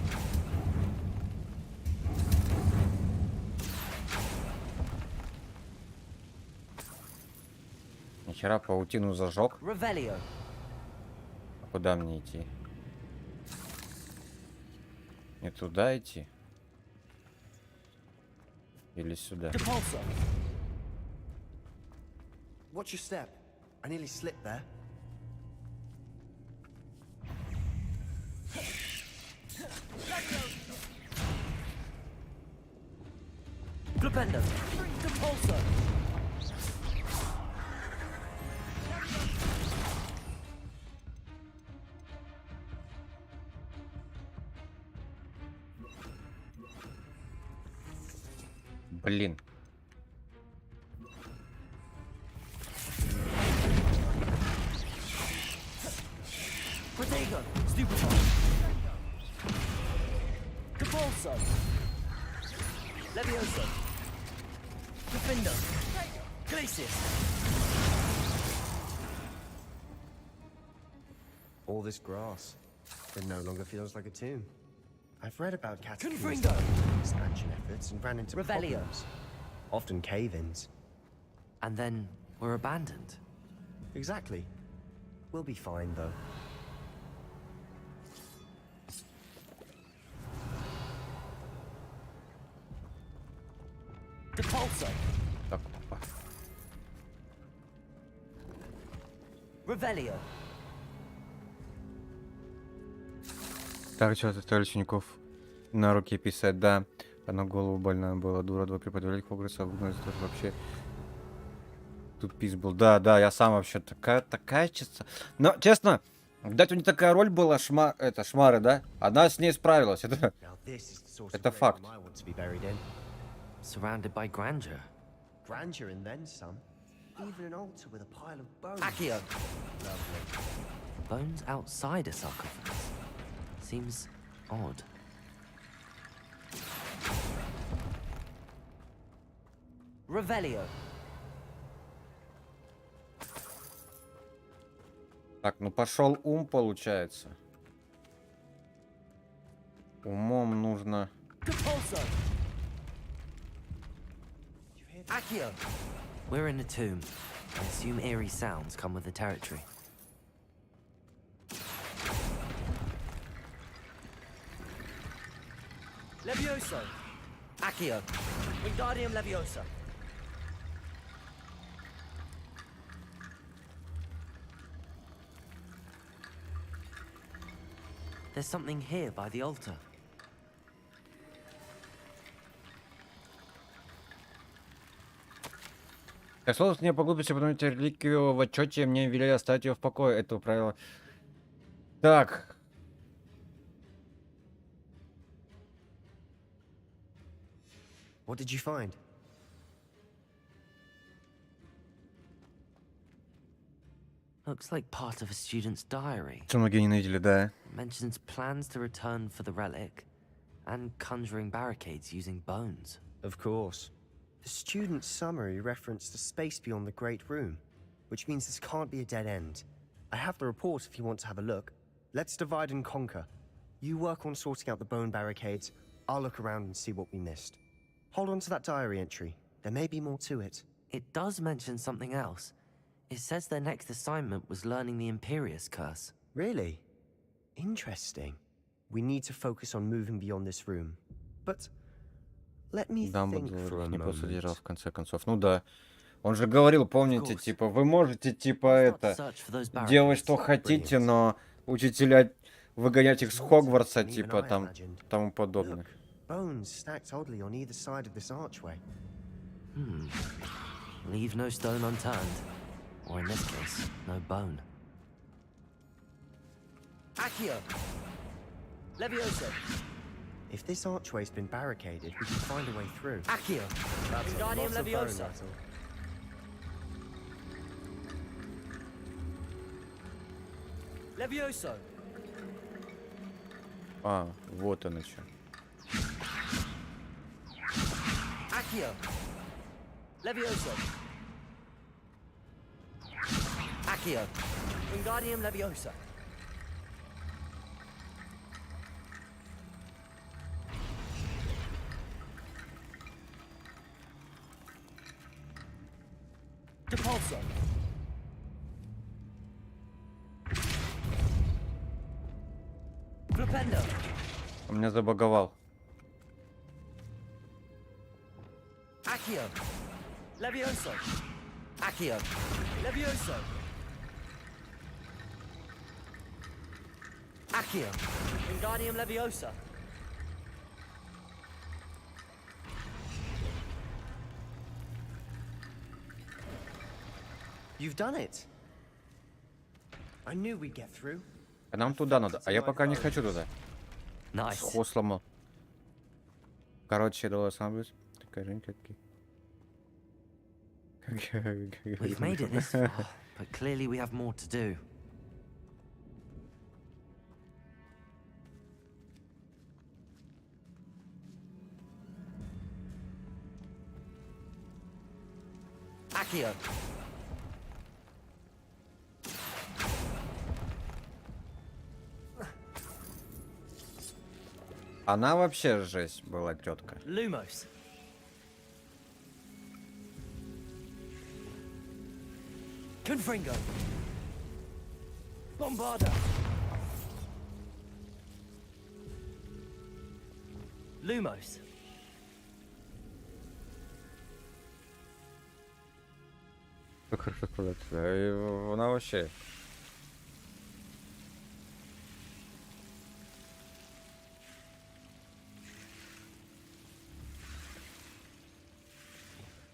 Вчера паутину зажег. Revelio. А куда мне идти? Не туда идти? Или сюда? Depulso. Watch your step. I nearly slipped there. Flipendo. Depulso. Блин. Protego. Stupefy. Depulso. Levioso. Defendo. Glacis. All this grass. It no longer feels like a tomb. I've read about catacombs Confringo. expansion efforts and ran into Revelio. problems. Often cave-ins. And then we're abandoned. Exactly. We'll be fine, though. Depulso. Так, опа. Revelio. Так, что заставили учеников на руки писать, да. Одна голову больная была, дура, два преподавателя Хогвартса, выгнали тоже вообще. Тут пиз был. Да, я сам вообще такая честно. Но, честно, дать у нее такая роль была, шмары, да? Она с ней справилась. Это факт. Surrounded by grandeur. Grandeur and then some. Even an altar with a pile of bones. Accio. Lovely. Bones outside a sarcophagus. Seems odd. Revelio. Так, ну пошел ум, получается. Умом нужно... Depulso. Accio. We're in a tomb. I assume eerie sounds come with the territory. Levioso. Accio. Wingardium Leviosa. There's something here by the altar. Как слово не по глупости подумать реликвию в отчете, мне велели оставить ее в покое. Это правило. Так. What did you find? Looks like part of a student's diary. Что многие ненавидели, да. Mentions plans to return for the relic and conjuring barricades using bones. Of course. The student's summary referenced a space beyond the Great Room, which means this can't be a dead end. I have the report if you want to have a look. Let's divide and conquer. You work on sorting out the bone barricades. I'll look around and see what we missed. Hold on to that diary entry. There may be more to it. It does mention something else. It says their next assignment was learning the Imperius Curse. Really? Interesting. We need to focus on moving beyond this room. But let me think for a не moment. посодержал в конце концов. Ну да. Он же говорил, помните, типа, вы можете, типа, это, делать, что хотите, но учителя выгонять их с Хогвартса, типа там, тому подобное. Bones stacked oddly on either side of this archway. Leave no stone unturned. Or in this case, no bone. Accio! Levioso! If this archway's been barricaded, we can find a way through. Accio! That's a lot of bone, Leviosa! that's all. Levioso! А, вот оно что. Accio! Levioso! Accio! Wingardium Leviosa! Depulso! Flipendo! Он меня забаговал. Accio! Levioso! Accio! Levioso! Accio! Wingardium Leviosa! You've done it. I knew we'd get through. А нам туда надо. А я пока не хочу туда. Nice. Схо сломал. Короче, давай сам быть. Такая какие. We've made it this far, but clearly we have more to do. Accio! Она вообще жесть была, тетка. Lumos! Confringo! Bombarda! Lumos! Как хорошо справляется. Она вообще...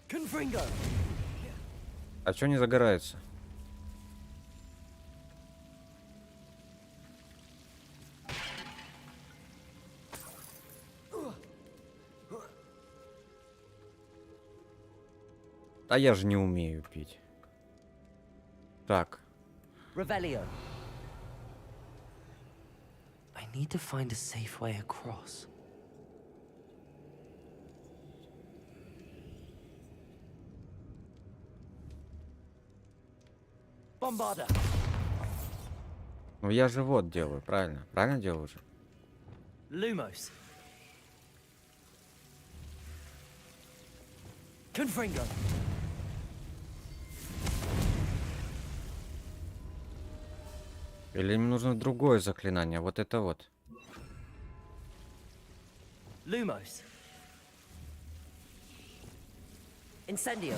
Confringo! А чё не загорается? А я же не умею пить. Так. Revelio. I need to find a safe way across. Bombarda. Ну я же вот делаю, правильно? Правильно делаю же? Lumos. Confringo. Или им нужно другое заклинание? Вот это вот. Lumos. Incendio.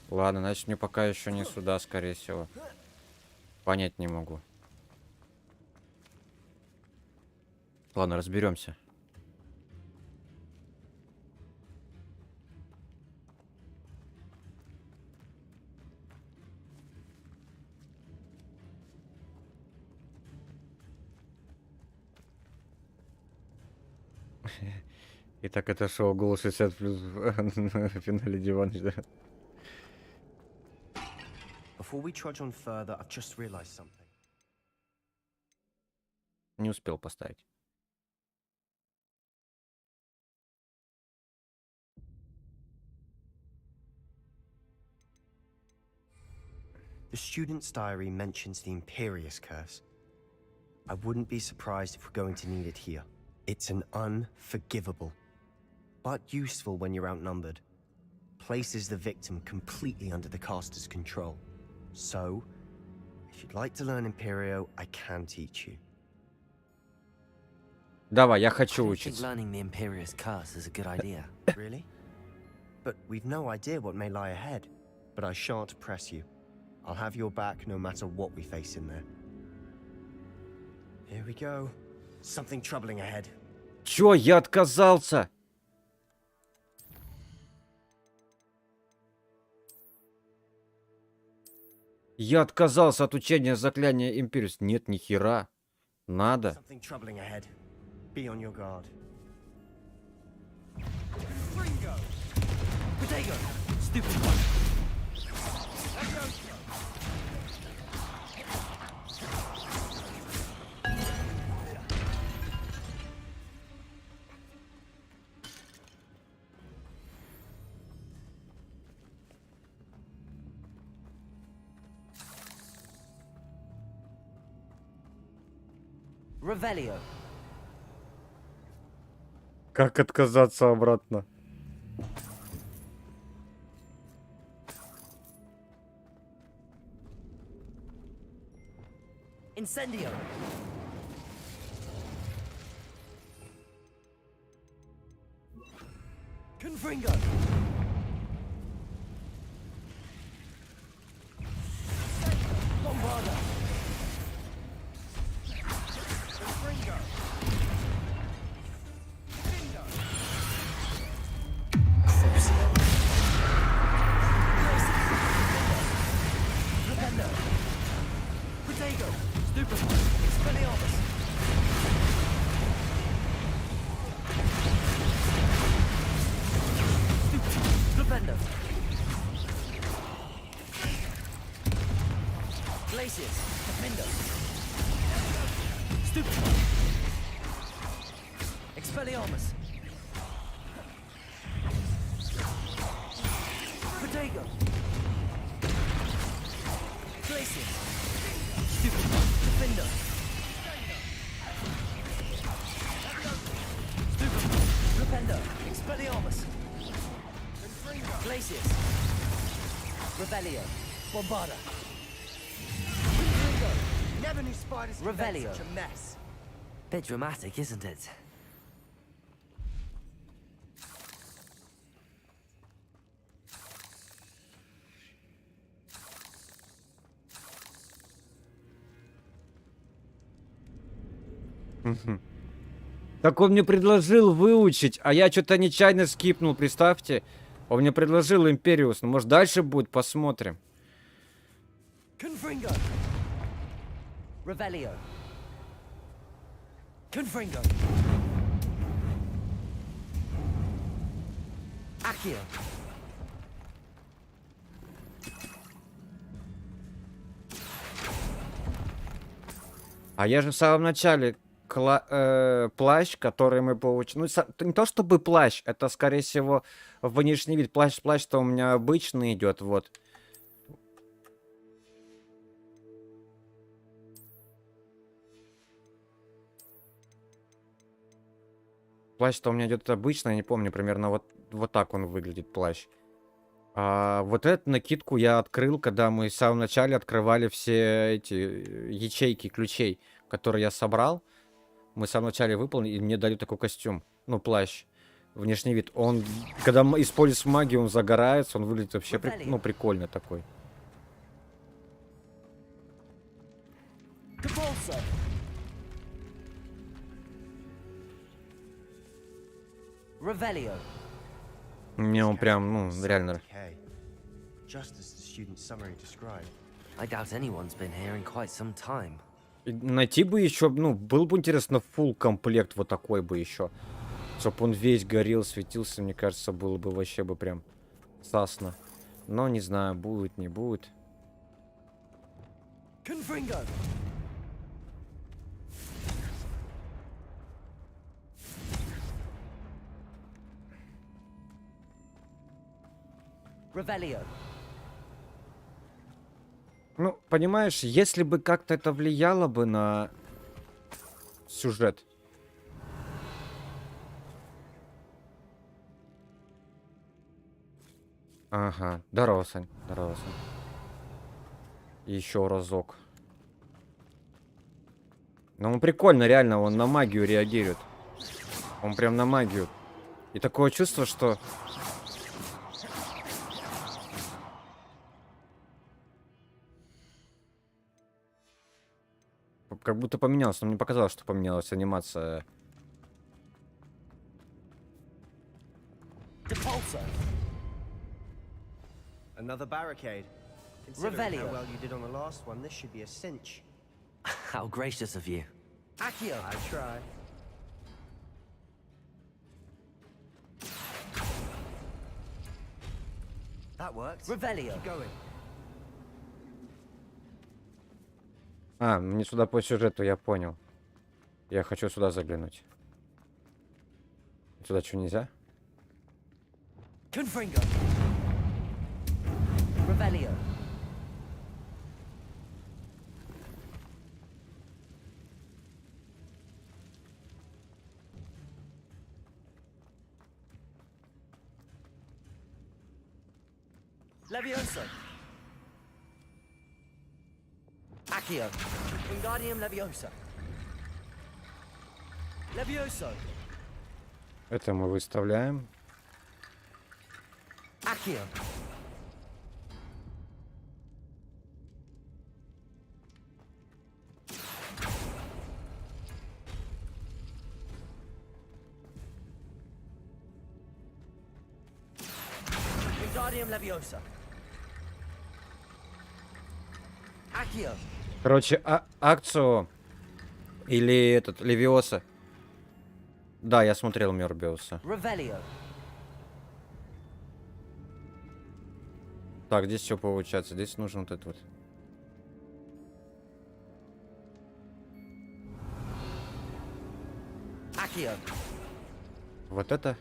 Ладно, значит мне пока еще не сюда, скорее всего. Понять не могу. Ладно, разберемся. Итак, это шоу «Голос 60 плюс» в финале дивана. Before we trudge on further, I've just realized something. Не успел поставить. The student's diary mentions the Imperious Curse. I wouldn't be surprised if we're going to need it here. It's an unforgivable, but useful when you're outnumbered. Places the victim completely under the caster's control. So, if you'd like to learn Imperio, I can teach you. Давай, я хочу I think учиться. learning the Imperious Curse is a good idea. Really? But we've no idea what may lie ahead. but I shan't press you. I'll have your back no matter what we face in there. Here we go. Something troubling ahead. Чё, я отказался? Я отказался от учения заклятия Империус. Нет, ни хера. Надо. Something troubling ahead. Be on your guard. Potato! Stupid one! Revelio. Как отказаться обратно? Incendio. Confringo. Lombardo. Confringo. Rependo. Potato. Stupid. Expelliarmus. Rependo. Glacius. Defendo. Stupid. Expelliarmus. Potato. Glacius. Stupid. Defender. Stupid. Rependo. Expelliarmus. Glacius. Revelio. Bombarda. Never knew spiders could make Revelio. such a mess. Bit dramatic, isn't it? Так он мне предложил выучить, а я что-то нечаянно скипнул, представьте. Он мне предложил Империус. Ну, может, дальше будет, посмотрим. Confringo. Revelio. Confringo. Accio. А я же в самом начале плащ, который мы получили. Ну, не то чтобы плащ, это, скорее всего, внешний вид. Плащ-то у меня обычный идет, вот. Плащ-то у меня идет обычно, я не помню, примерно вот так он выглядит, плащ. А вот эту накидку я открыл, когда мы в самом начале открывали все эти ячейки ключей, которые я собрал. Мы в самом начале выполнили, и мне дали такой костюм. Ну, плащ. Внешний вид. Он, когда используешь магию, он загорается, он выглядит вообще ну, прикольно такой. Revelio. Мне он прям, ну, реально. Just as the student summary described. I doubt anyone's been here in quite some time. И найти бы еще, ну, был бы интересно, фулл комплект вот такой бы еще. Чтоб он весь горел, светился, мне кажется, было бы вообще бы прям сасно. Но не знаю, будет, не будет. Confringo. Revelio. Ну, понимаешь, если бы как-то это влияло бы на сюжет. Ага, здорово, Сань, здорово, Сань. Еще разок. Ну, он прикольно, реально, он на магию реагирует. Он прям на магию. И такое чувство, что... как будто поменялось, но мне показалось, что поменялась анимация. Another barricade. Considering how Revelio. well you did on the last one, this should be a cinch. How gracious of you. Accio. I try. That worked. Revelio. Keep going. А, мне сюда по сюжету, я понял. Я хочу сюда заглянуть. Сюда что, нельзя? Confringo. Revelio. Levioso. Accio. Wingardium Leviosa. Levioso. Это мы выставляем. Accio. Wingardium Leviosa. Accio. Короче, акцию или этот Левиоса. Да, я смотрел Мёрбиуса. Revelio. Так, здесь что получается? Здесь нужен вот этот вот. Accio. Вот это.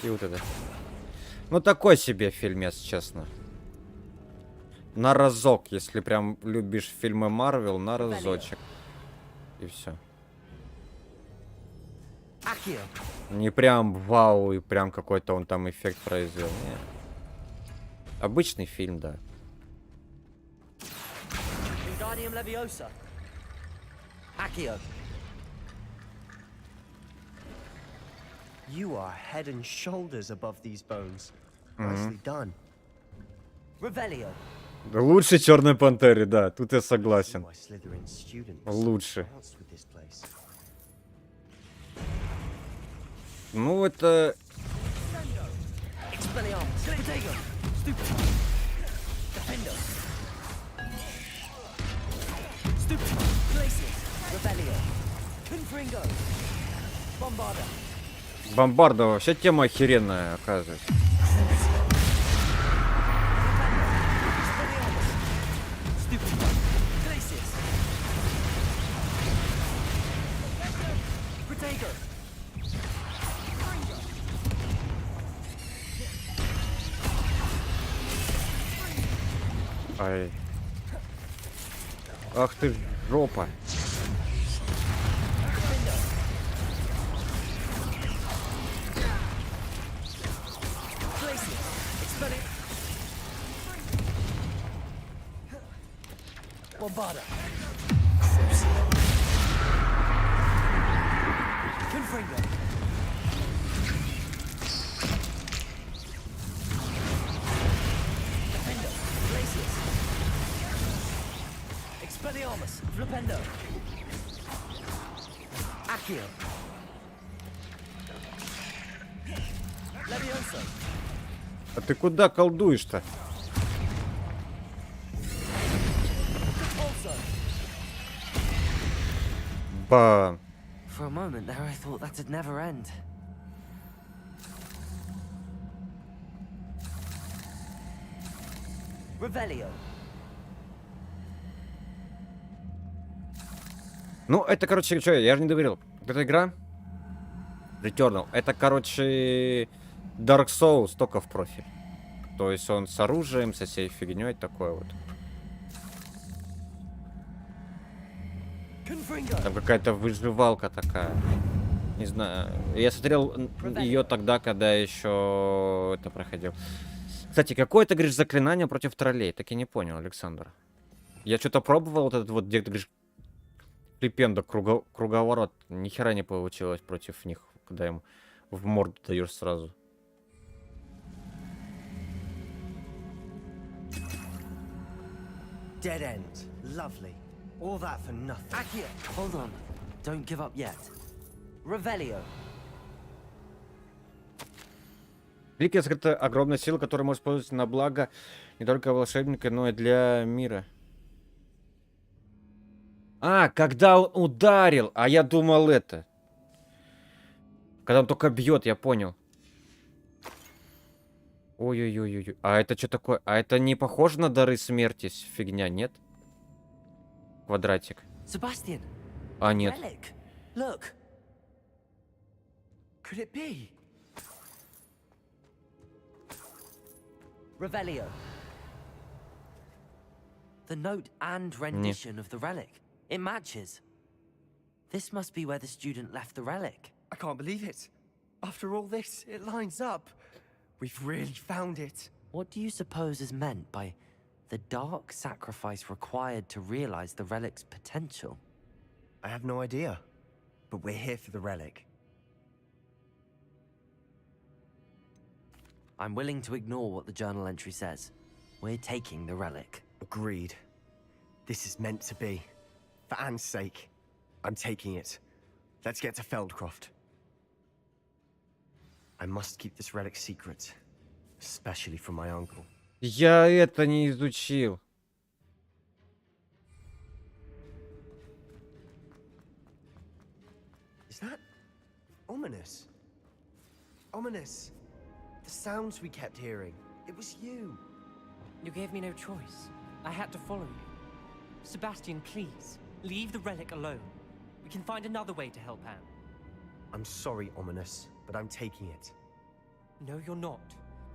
И вот это. Ну, такой себе фильмец, честно. На разок, если прям любишь фильмы Марвел, на разочек. И все. Accio. Не прям вау, и прям какой-то он там эффект произвел. Не. Обычный фильм, да. Wingardium Leviosa. Accio. You are head and shoulders above these bones. Nicely done. Revelio. Да лучше Черной Пантеры, да, тут я согласен. Why Slytherin students Лучше. bounced with this place. Ну, это... Expelliarmus. Protego. Stupid. Defendo. Stupid. Glacius. Revelio. Confringo. Bombarda. Бомбарда вообще тема охеренная, оказывается. Stupid. Glacius. Protego. Ай. Ах ты жопа. Bombarda. Confringo. Defendo. Glacius. Expelliarmus. Flipendo. Accio. Levioso. А ты куда колдуешь-то? Ба. For a moment there, I thought that'd never end. Revelio. Ну, это, короче, что, я же не доверил. Эта игра Returnal, это, короче, Dark Souls, только в профиль. То есть он с оружием, со всей фигней, такое вот. Там какая-то выживалка такая. Не знаю. Я смотрел ее тогда, когда еще это проходил. Кстати, какое ты говоришь заклинание против троллей? Так я не понял, Александр. Я что-то пробовал, вот этот вот, где ты говоришь, флипендо, круговорот. Ни хера не получилось против них, когда им в морду даешь сразу. Dead end. Lovely. All that for nothing. Accio, hold on. Don't give up yet. Revelio. Великая скрыта огромная сила, которая может использоваться на благо не только волшебника, но и для мира. А, когда он ударил, а я думал это. Когда он только бьет, я понял. Ой-ой-ой-ой. А это что такое? А это не похоже на дары смерти? Фигня, нет? Квадратик. Sebastian. А, нет. Relic. Look. Could it be? Revelio. The note and rendition of the relic. It matches. This must be where the student left the relic. I can't believe it. After all this, it lines up. We've really found it. What do you suppose is meant by the dark sacrifice required to realize the relic's potential? I have no idea. But we're here for the relic. I'm willing to ignore what the journal entry says. We're taking the relic. Agreed. This is meant to be. For Anne's sake, I'm taking it. Let's get to Feldcroft. I must keep this relic secret, especially from my uncle. Я это не изучил. Is that ominous? Ominous. The sounds we kept hearing. It was you. You gave me no choice. I had to follow you. Sebastian, please, leave the relic alone. We can find another way to help Anne. I'm sorry, Ominous, but I'm taking it. No, you're not.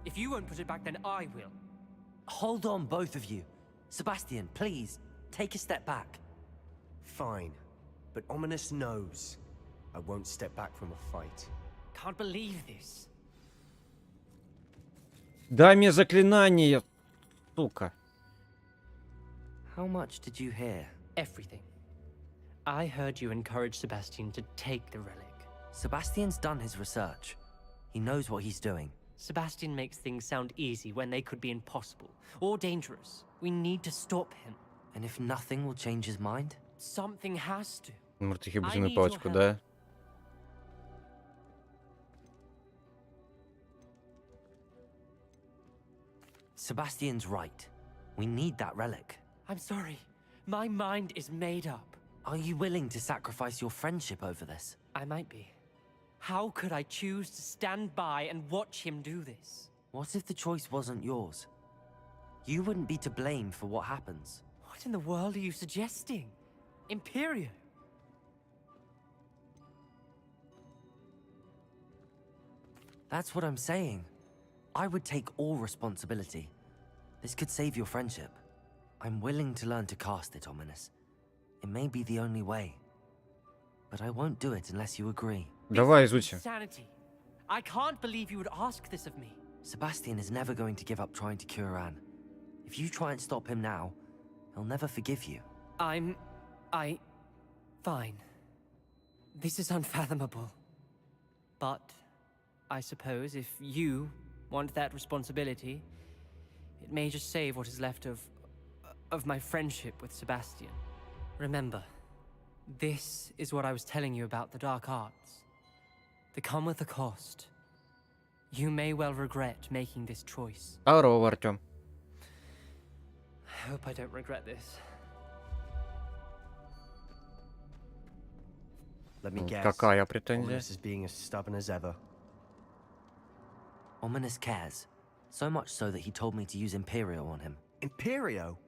If you won't put it back, then I will. Hold on, both of you. Sebastian, please, take a step back. Fine, but Ominous knows I won't step back from a fight. Can't believe this. Дай мне заклинание, сука. How much did you hear? Everything. I heard you encourage Sebastian to take the relic. Sebastian's done his research. He knows what he's doing. Sebastian makes things sound easy when they could be impossible or dangerous. We need to stop him. And if nothing will change his mind? Something has to. Может, их безумную палочку, да? Sebastian's right. We need that relic. I'm sorry. My mind is made up. Are you willing to sacrifice your friendship over this? I might be. How could I choose to stand by and watch him do this? What if the choice wasn't yours? You wouldn't be to blame for what happens. What in the world are you suggesting? Imperio? That's what I'm saying. I would take all responsibility. This could save your friendship. I'm willing to learn to cast it, Ominous. It may be the only way. But I won't do it unless you agree. Давай изучим. Insanity. I can't believe you would ask this of me. Sebastian is never going to give up trying to cure Anne. If you try and stop him now, he'll never forgive you. Fine. This is unfathomable. But I suppose if you want that responsibility, it may just save what is left of my friendship with Sebastian. Remember, this is what I was telling you about the dark arts. They come with a cost. You may well regret making this choice. Здорово, Артём. I hope I don't regret this. Let me guess. Какая претензия? Ominous is being as stubborn as ever. Ominous cares. So much so that he told me to use Imperio on him. Imperio?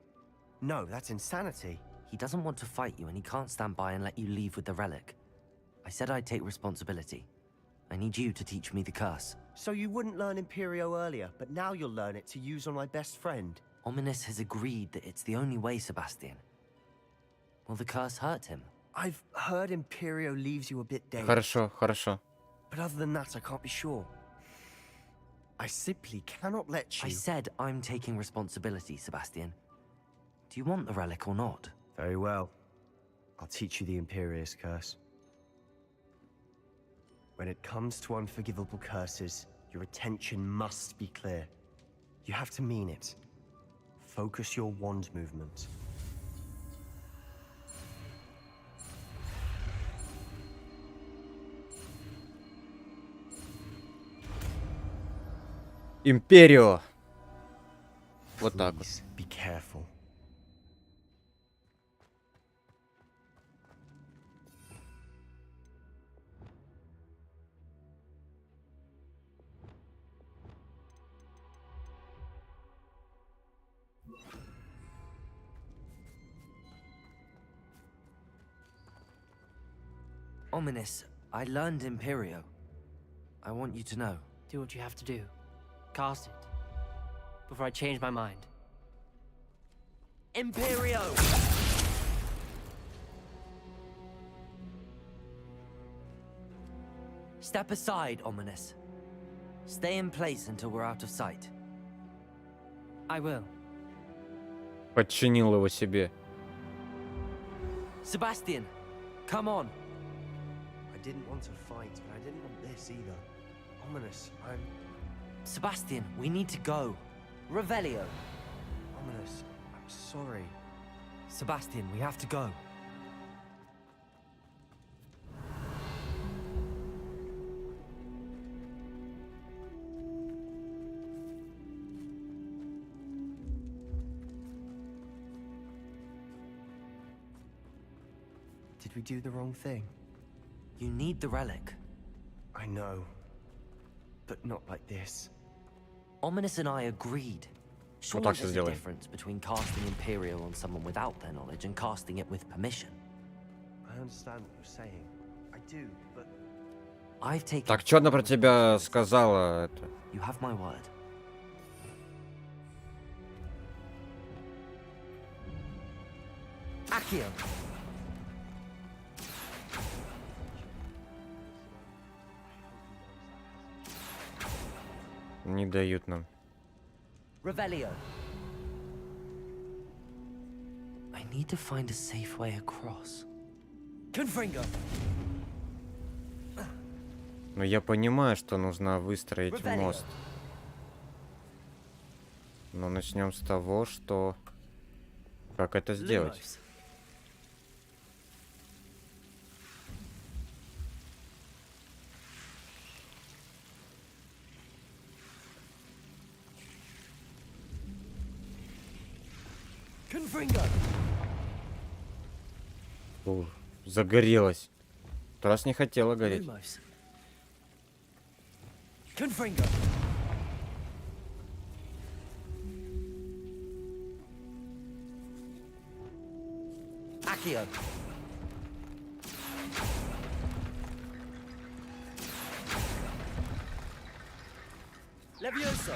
No, that's insanity. He doesn't want to fight you and he can't stand by and let you leave with the relic. I said I'd take responsibility. I need you to teach me the curse. So you wouldn't learn Imperio earlier, but now you'll learn it to use on my best friend. Ominous has agreed that it's the only way, Sebastian. Will the curse hurt him? I've heard Imperio leaves you a bit dazed. Хорошо, хорошо. But other than that, I can't be sure. I simply cannot let you... I said I'm taking responsibility, Sebastian. Do you want the relic or not? Very well. I'll teach you the Imperious curse. When it comes to unforgivable curses, your attention must be clear. You have to mean it. Focus your wand movement. Империо. Вот так вот. Be careful. Ominous, I learned Imperio. I want you to know. Do what you have to do. Cast it. Before I change my mind. Imperio! Step aside, Ominous. Stay in place until we're out of sight. I will. Подчинил его себе. Sebastian, come on. I didn't want to fight, but I didn't want this either. Ominous, Sebastian, we need to go. Revelio. Ominous, I'm sorry. Sebastian, we have to go. Did we do the wrong thing? You need the relic. I know. But not like this. Ominous and I agreed. Surely так всё there's a сделаем. difference between casting Imperial on someone without their knowledge and casting it with permission. I understand what you're saying. I do, but... I've taken... Так, что она про тебя сказала? Это? You have my word. Accio. Не дают нам. Revelio. I need to find a safe way across. Confringo. Но я понимаю, что нужно выстроить мост. Но начнем с того, что... Как это сделать? Загорелась. В тот раз не хотела гореть. Confringo. Accio. Levioso.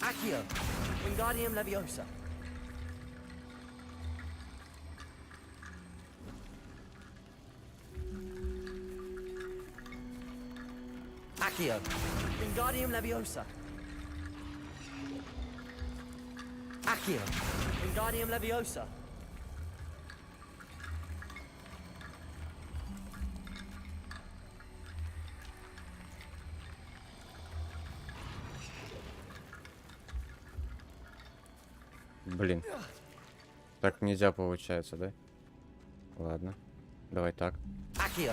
Accio. Wingardium Leviosa. Accio. Wingardium Leviosa. Accio. Wingardium Leviosa. Блин. Так нельзя получается, да? Ладно. Давай так. Accio.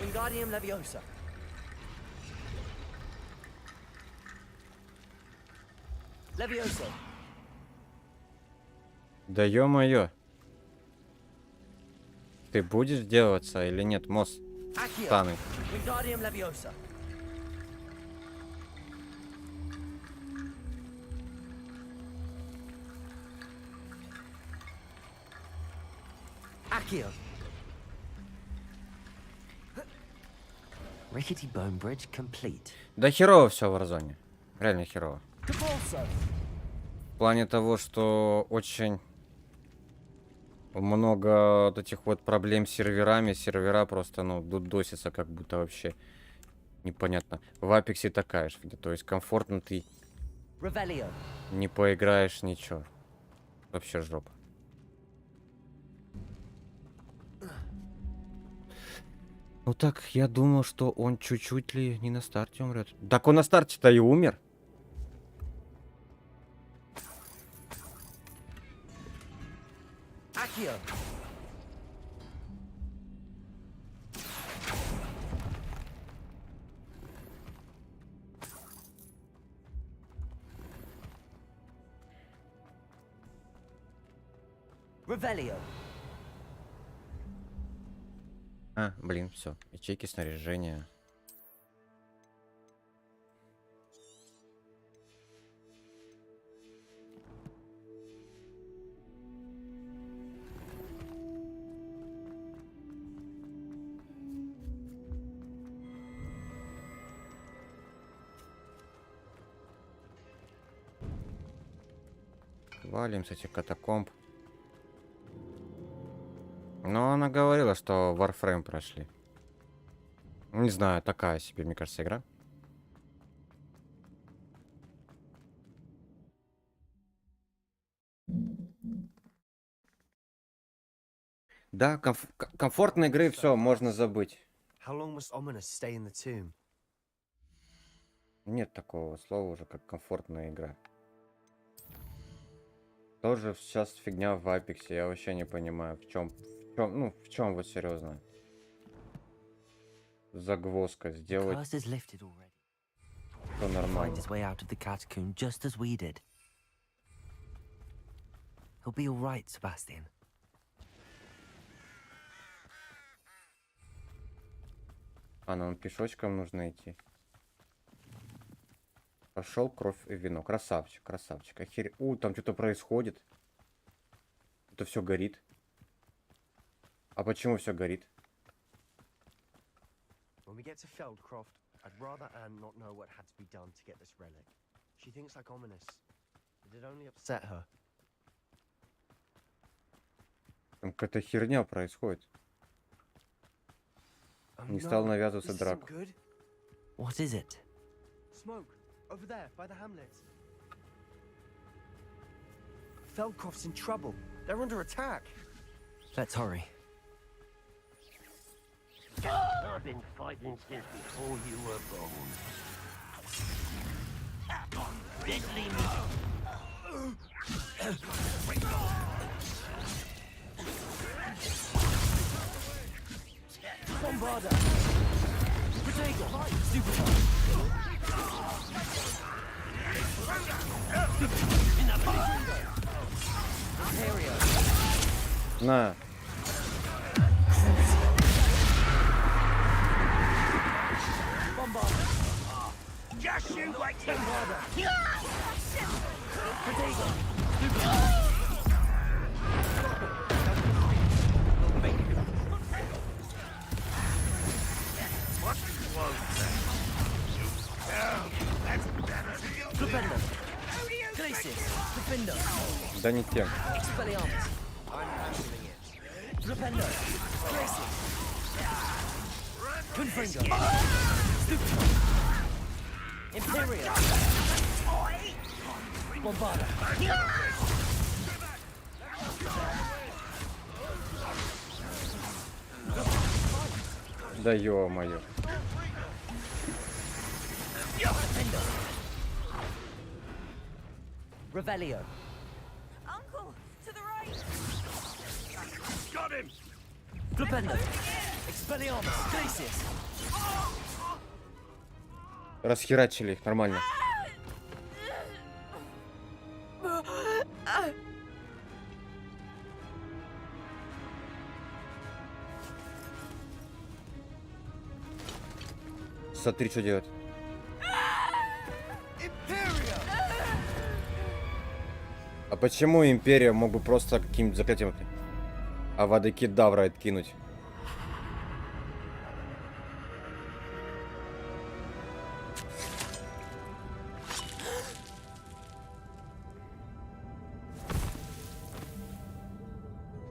Wingardium Leviosa. Levioso. Да ё-моё. Ты будешь делаться или нет, мост? Таны. Wingardium Leviosa. Accio. Rickety Bone Bridge complete. Да херово все в Warzone. Реально херово. Capulso. В плане того, что очень много вот этих вот проблем с серверами. Сервера просто, ну, дудосятся как будто вообще непонятно. В Апексе такая же фигня. То есть комфортно ты Revelio. не поиграешь ничего. Вообще жопа. Ну так, я думал, что он чуть-чуть ли не на старте умрет. Так он на старте-то и умер. Accio. Revelio. А, блин, все. Ячейки снаряжения. Валим с этих катакомб. Но она говорила, что Warframe прошли. Не знаю, такая себе, мне кажется, игра. Да, комфортной игры все, можно забыть. How long must Ominous stay in the tomb? Нет такого слова уже, как комфортная игра. Тоже сейчас фигня в Апексе, я вообще не понимаю, в чем вот серьезно. Загвоздка сделать. Все нормально. А, нам пешочком нужно идти. Пошел кровь и вино. Красавчик, красавчик. Там что-то происходит. Это все горит. А почему все горит? When we get to Feldcroft, I'd rather Anne not know what had to be done to get this relic. She thinks like Ominous. Did it only upset her? Там какая-то херня происходит. Не стал навязываться драку. What is it? Smoke. Over there, by the hamlet. Feldcroft's in trouble. They're under attack. Let's hurry. I've been fighting since before you were born. Deadly Bombarda! Protego! Stupid! На. Just you wait till Да не тем. Imperial! Bombarda! Да ё-моё. Revelio. Uncle, to the right. Got him! Flipendo. Expelliarmus. Glacius. Расхерачили их нормально. Смотри, что делать. А почему Империя мог бы просто каким-нибудь заклятием Авада-Кедавра откинуть?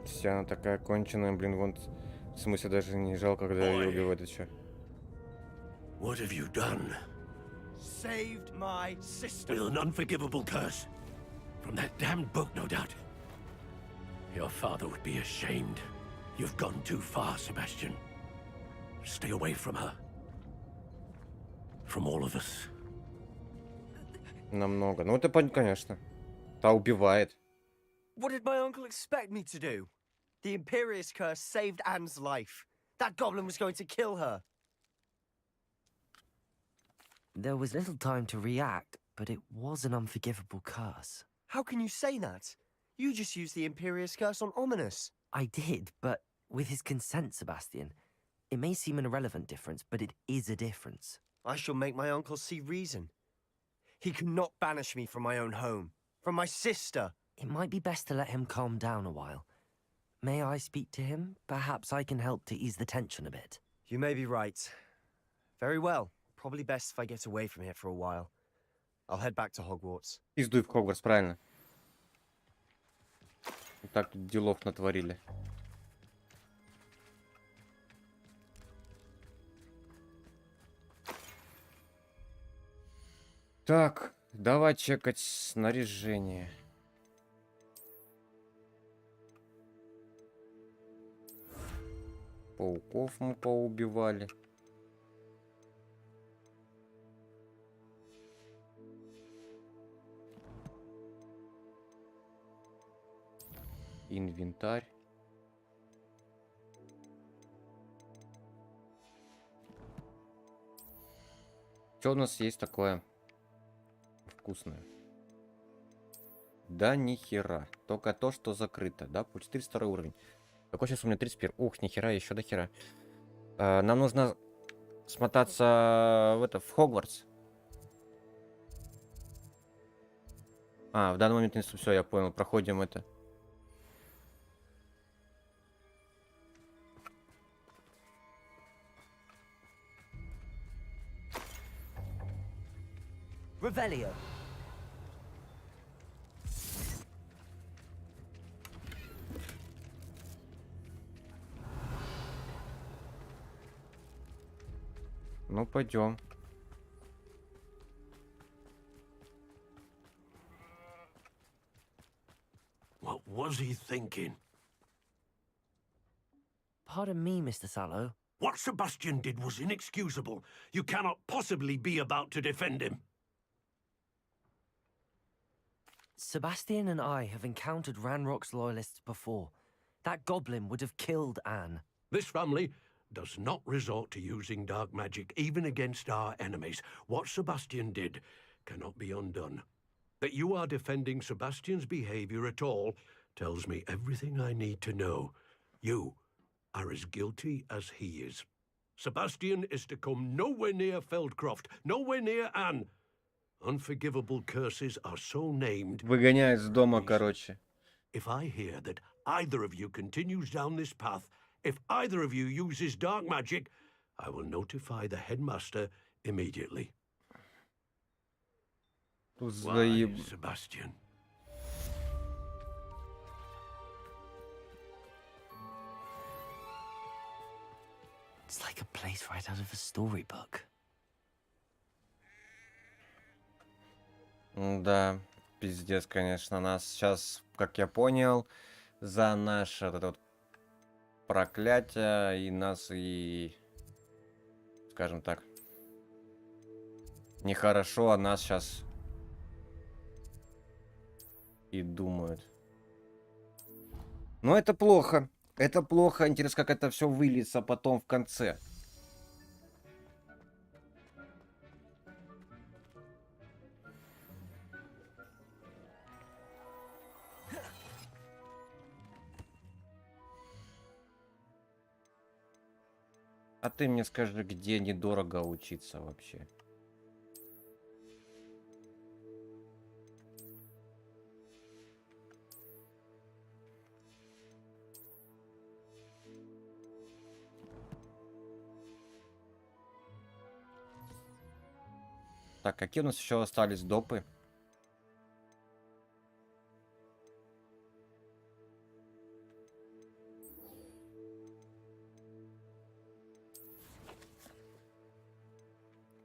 Вся она такая конченая, блин, вон в смысле даже не жалко, когда ее убивают, это что? What have you done? Saved my sister. With an unforgivable curse. From that damned book, no doubt. Your father would be ashamed. You've gone too far, Sebastian. Stay away from her. From all of us. Намного. Ну это понятно, конечно. Та убивает. What did my uncle expect me to do? The Imperious curse saved Anne's life. That goblin was going to kill her. There was little time to react, but it was an unforgivable curse. How can you say that? You just used the Imperious Curse on Ominous. I did, but with his consent, Sebastian. It may seem an irrelevant difference, but it is a difference. I shall make my uncle see reason. He cannot banish me from my own home, from my sister. It might be best to let him calm down a while. May I speak to him? Perhaps I can help to ease the tension a bit. You may be right. Very well. Probably best if I get away from here for a while. I'll head back to Hogwarts. Издуй в Хогвартс, правильно. Так тут делов натворили. Так, давай чекать снаряжение. Пауков мы поубивали. Инвентарь. Что у нас есть такое вкусное? Да ни хера. Только то, что закрыто. Да, путь 402 уровень. Какой сейчас у меня 31? Ух, ни хера, еще до хера. Нам нужно смотаться в Хогвартс. В данный момент все, я понял. Проходим это. Revelio. Ну, пойдем. What was he thinking? Pardon me, Mr. Sallow. What Sebastian did was inexcusable. You cannot possibly be about to defend him. Sebastian and I have encountered Ranrock's loyalists before. That goblin would have killed Anne. This family does not resort to using dark magic, even against our enemies. What Sebastian did cannot be undone. That you are defending Sebastian's behavior at all tells me everything I need to know. You are as guilty as he is. Sebastian is to come nowhere near Feldcroft, nowhere near Anne. Unforgivable curses are so named. Выгоняют с дома, короче. If I hear that either of you continues down this path, if either of you uses dark magic, I will notify the headmaster immediately. Why, Sebastian? It's like a place right out of a storybook. Да, пиздец, конечно. Нас сейчас, как я понял, за наше это вот проклятие и нас и, скажем так, нехорошо о нас сейчас и думают. Но это плохо. Это плохо. Интересно, как это все выльется потом в конце. А ты мне скажи, где недорого учиться вообще? Так, какие у нас еще остались допы?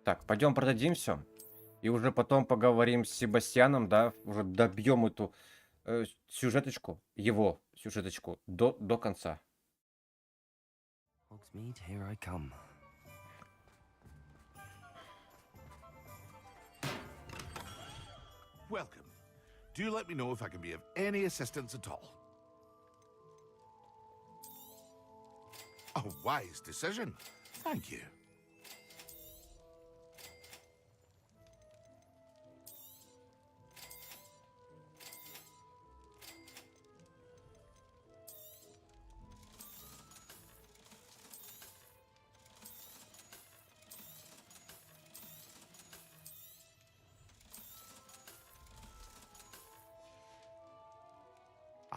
Так, пойдем продадим все. И уже потом поговорим с Себастьяном, да, уже добьем эту сюжеточку, его сюжеточку до конца. Hogsmeade, here I come. Welcome. Do let me know if I can be of any assistance at all. A wise decision. Thank you.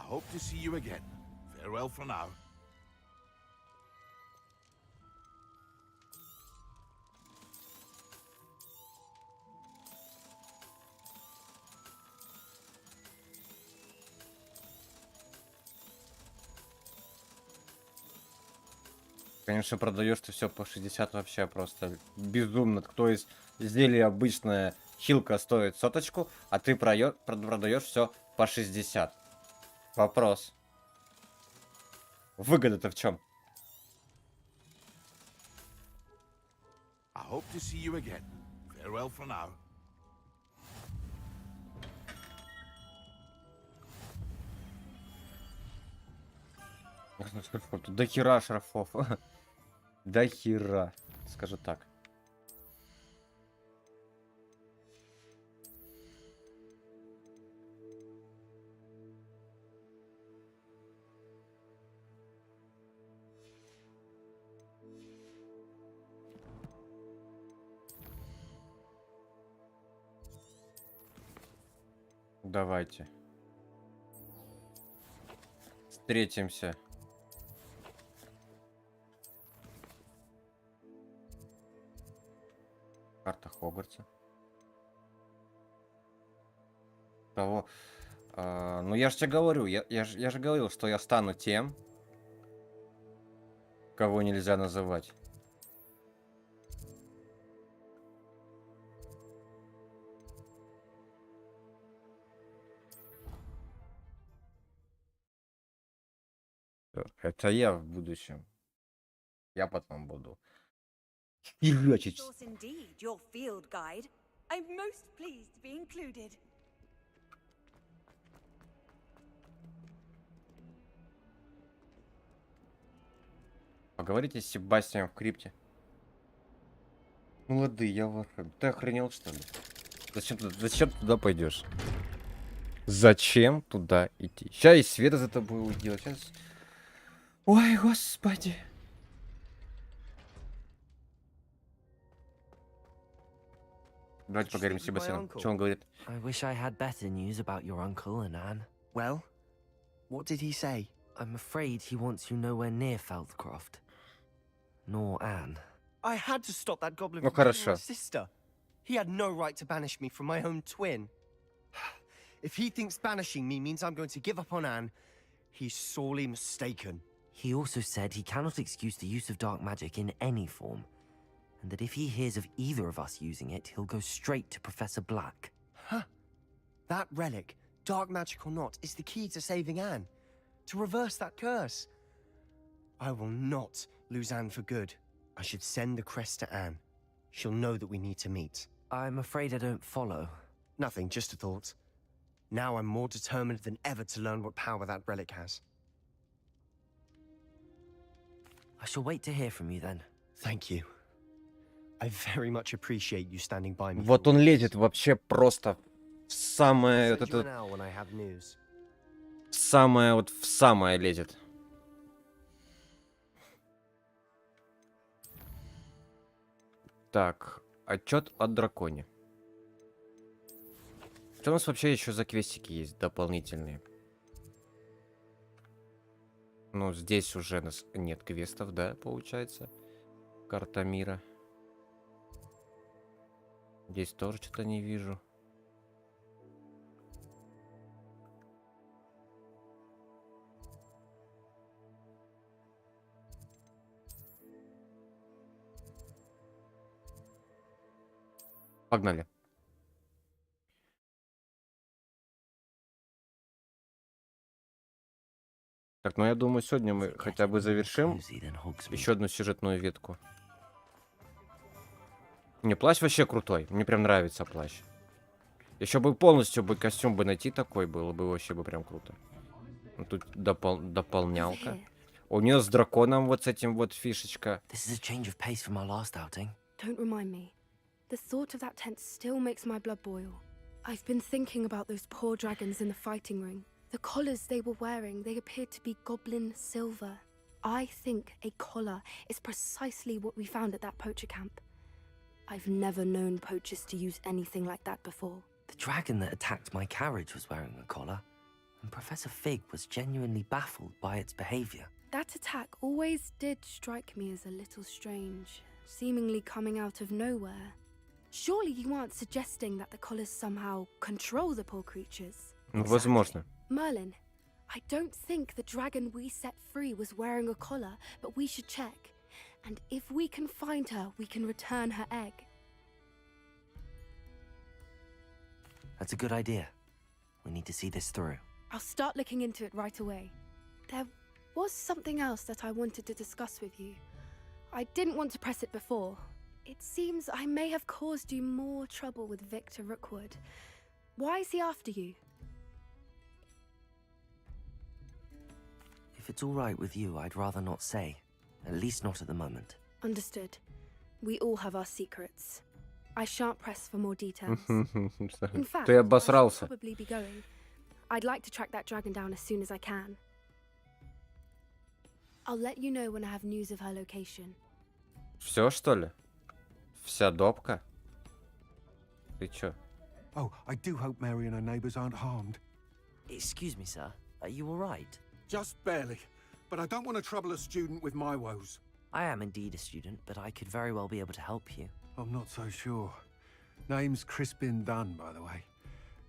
hope to see you again. Farewell for now. Конечно, продаешь ты все по 60 вообще просто безумно. Кто из изделий обычная хилка стоит соточку, а ты продаешь все по 60. Вопрос. Выгода-то в чем? I hope to see you again. Farewell for now. До хера шрафов. До хера, скажу так. Давайте. Встретимся. Карта Хогвартса. Того. Ну я же тебе говорю, я же говорил, что я стану тем, кого нельзя называть. Это я в будущем. Я потом буду херачить. Source indeed, your field guide. I'm most pleased to be included. Поговорите с Себастьяном в крипте. Ну лады, я в ахуе. Ты охренел, что ли? Зачем туда пойдешь? Зачем туда идти? Сейчас и Света за тобой уйдет. Сейчас... Ой, господи. Давайте поговорим с Себастьяном. Что он говорит? I wish I had better news about your uncle and Anne. Well, what did he say? I'm afraid he wants you nowhere near Feldcroft. Nor Anne. I had to stop that goblin Ну from killing хорошо. my sister. He had no right to banish me from my own twin. If he thinks banishing me means I'm going to give up on Anne, he's sorely mistaken. He also said he cannot excuse the use of dark magic in any form, and that if he hears of either of us using it, he'll go straight to Professor Black. Huh. That relic, dark magic or not, is the key to saving Anne. To reverse that curse. I will not lose Anne for good. I should send the crest to Anne. She'll know that we need to meet. I'm afraid I don't follow. Nothing, just a thought. Now I'm more determined than ever to learn what power that relic has. I shall wait to hear from you then. Thank you. I very much appreciate you standing by me. Вот он лезет вообще просто в самое... I'll Вот send you это... an hour when I have news. Самое, вот в самое лезет. Так, отчет о драконе. Что у нас вообще еще за квестики есть дополнительные? Ну, здесь уже у нас нет квестов, да, получается? Карта мира. Здесь тоже что-то не вижу. Погнали. Так, ну я думаю, сегодня мы хотя бы завершим еще одну сюжетную ветку. Не, плащ вообще крутой. Мне прям нравится плащ. Еще бы полностью бы костюм бы найти такой, было бы вообще бы прям круто. Ну, тут дополнялка. У нее с драконом вот с этим вот фишечка. Don't remind me. The thought of that tent still makes my blood boil. I've been thinking about those poor dragons in the fighting ring. The collars they were wearing, they appeared to be goblin silver. I think a collar is precisely what we found at that poacher camp. I've never known poachers to use anything like that before. The dragon that attacked my carriage was wearing a collar. and Professor Fig was genuinely baffled by its behavior. That attack always did strike me as a little strange, seemingly coming out of nowhere. Surely you aren't suggesting that the collars somehow control the poor creatures? Возможно. Merlin, I don't think the dragon we set free was wearing a collar, but we should check. And if we can find her, we can return her egg. That's a good idea. We need to see this through. I'll start looking into it right away. There was something else that I wanted to discuss with you. I didn't want to press it before. It seems I may have caused you more trouble with Victor Rookwood. Why is he after you? If it's all right with you, I'd rather not say. At least not at the moment. Understood. We all have our secrets. I shan't press for more details. In fact, Ты I обосрался. should probably be going. I'd like to track that dragon down as soon as I can. I'll let you know when I have news of her location. Все, что ли? Вся допка? Ты чё? Oh, I do hope Mary and her neighbours aren't harmed. Excuse me, sir. Are you all right? Just barely. But I don't want to trouble a student with my woes. I am indeed a student, but I could very well be able to help you. I'm not so sure. Name's Crispin Dunn, by the way.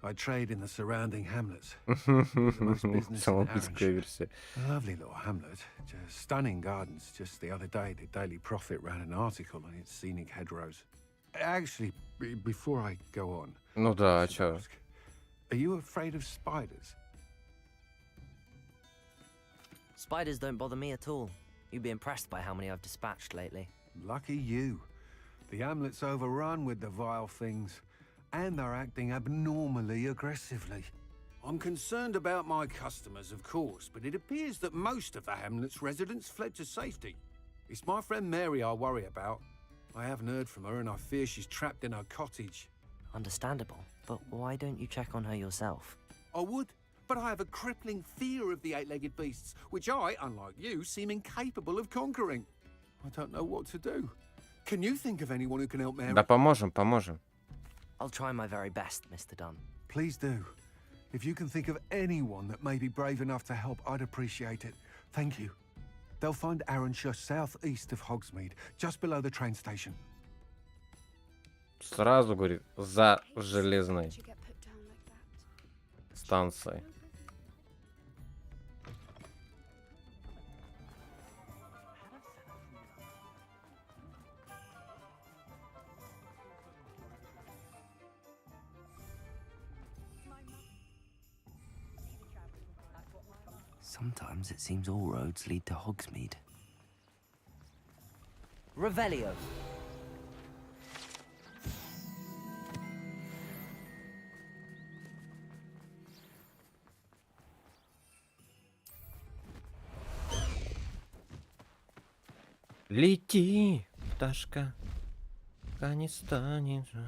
I trade in the surrounding hamlets. The most business in Самописская версия. A lovely little hamlet. Just stunning gardens. Just the other day, the Daily Prophet ran an article on its scenic hedgerows. Actually, before I go on... Ну да, а чё? Are you afraid of spiders? Spiders don't bother me at all. You'd be impressed by how many I've dispatched lately. Lucky you. The hamlet's overrun with the vile things, and they're acting abnormally aggressively. I'm concerned about my customers, of course, but it appears that most of the hamlet's residents fled to safety. It's my friend Mary I worry about. I haven't heard from her, and I fear she's trapped in her cottage. Understandable, but why don't you check on her yourself? I would, but I have a crippling fear of the eight-legged beasts, which I, unlike you, seem incapable of conquering. I don't know what to do. Can you think of anyone who can help Mary? Да поможем, поможем. I'll try my very best, Mr. Dunn. Please do. If you can think of anyone that may be brave enough to help, I'd appreciate it. Thank you. They'll find Arranshire southeast of Hogsmeade, just below the train station. Сразу, говорит, за железной станцией. Sometimes it seems all roads lead to Hogsmeade. Revelio. Лети, пташка, пока не станет же.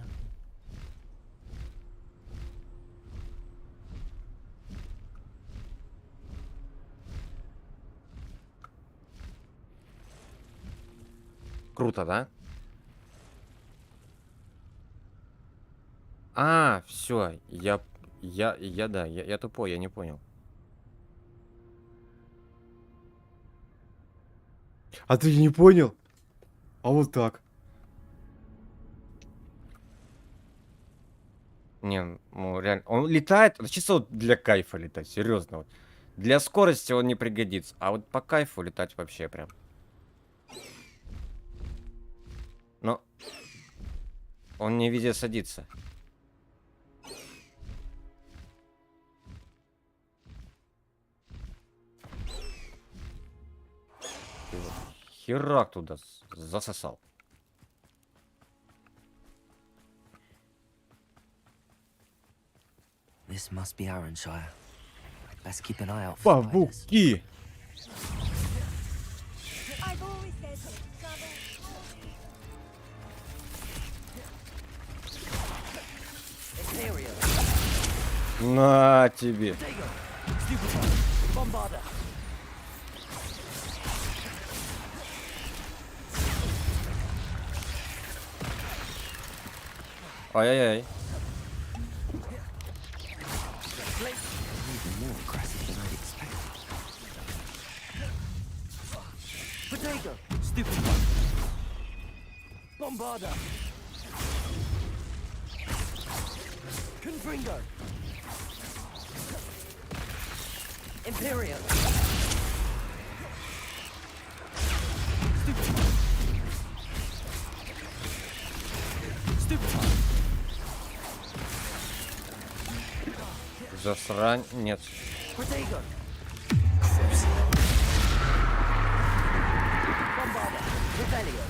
Круто, да? А, все, я тупой, я не понял. А ты не понял? А вот так. Не, ну реально, он летает, это чисто вот для кайфа летать, серьезно. Вот. Для скорости он не пригодится, а вот по кайфу летать вообще прям. Но он не везде садится. Херак туда засосал. This must be Arranshire. Let's keep an eye out for Павуки! На тебе. Ай-яй-яй. Protego! Stupid one! Bombarda! Confringo! Imperial! Stupid one! Stupid one! Засранец. Protego! Bombarda! Rebellio!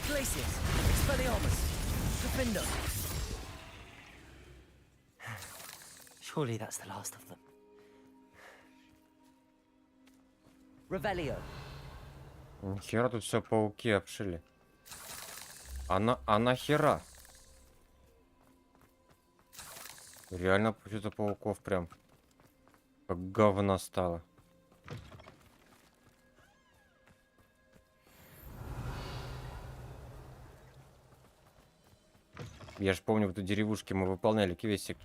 Glacius! Expelliarmus! Defender! Surely that's the last of them. Revelio. Нихера тут все пауки обшили. А нахера? Реально что-то пауков прям как говна стало. Я же помню, в этой деревушке мы выполняли квестик.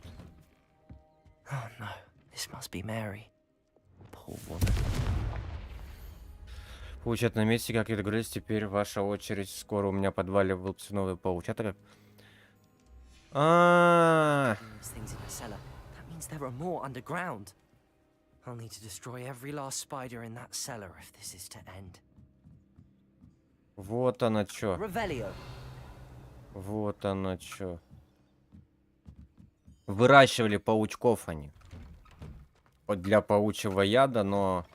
Oh no, this must be Mary. Poor woman. Получать на месте, как и договорились, теперь ваша очередь. Скоро у меня в подвале был новый пауч. Это как? Things in a cellar. That means there are more underground. I'll need to destroy every last spider in that cellar if this is to end. Вот она чё. Revelio. Вот она чё. Выращивали паучков они. Вот для паучьего яда, но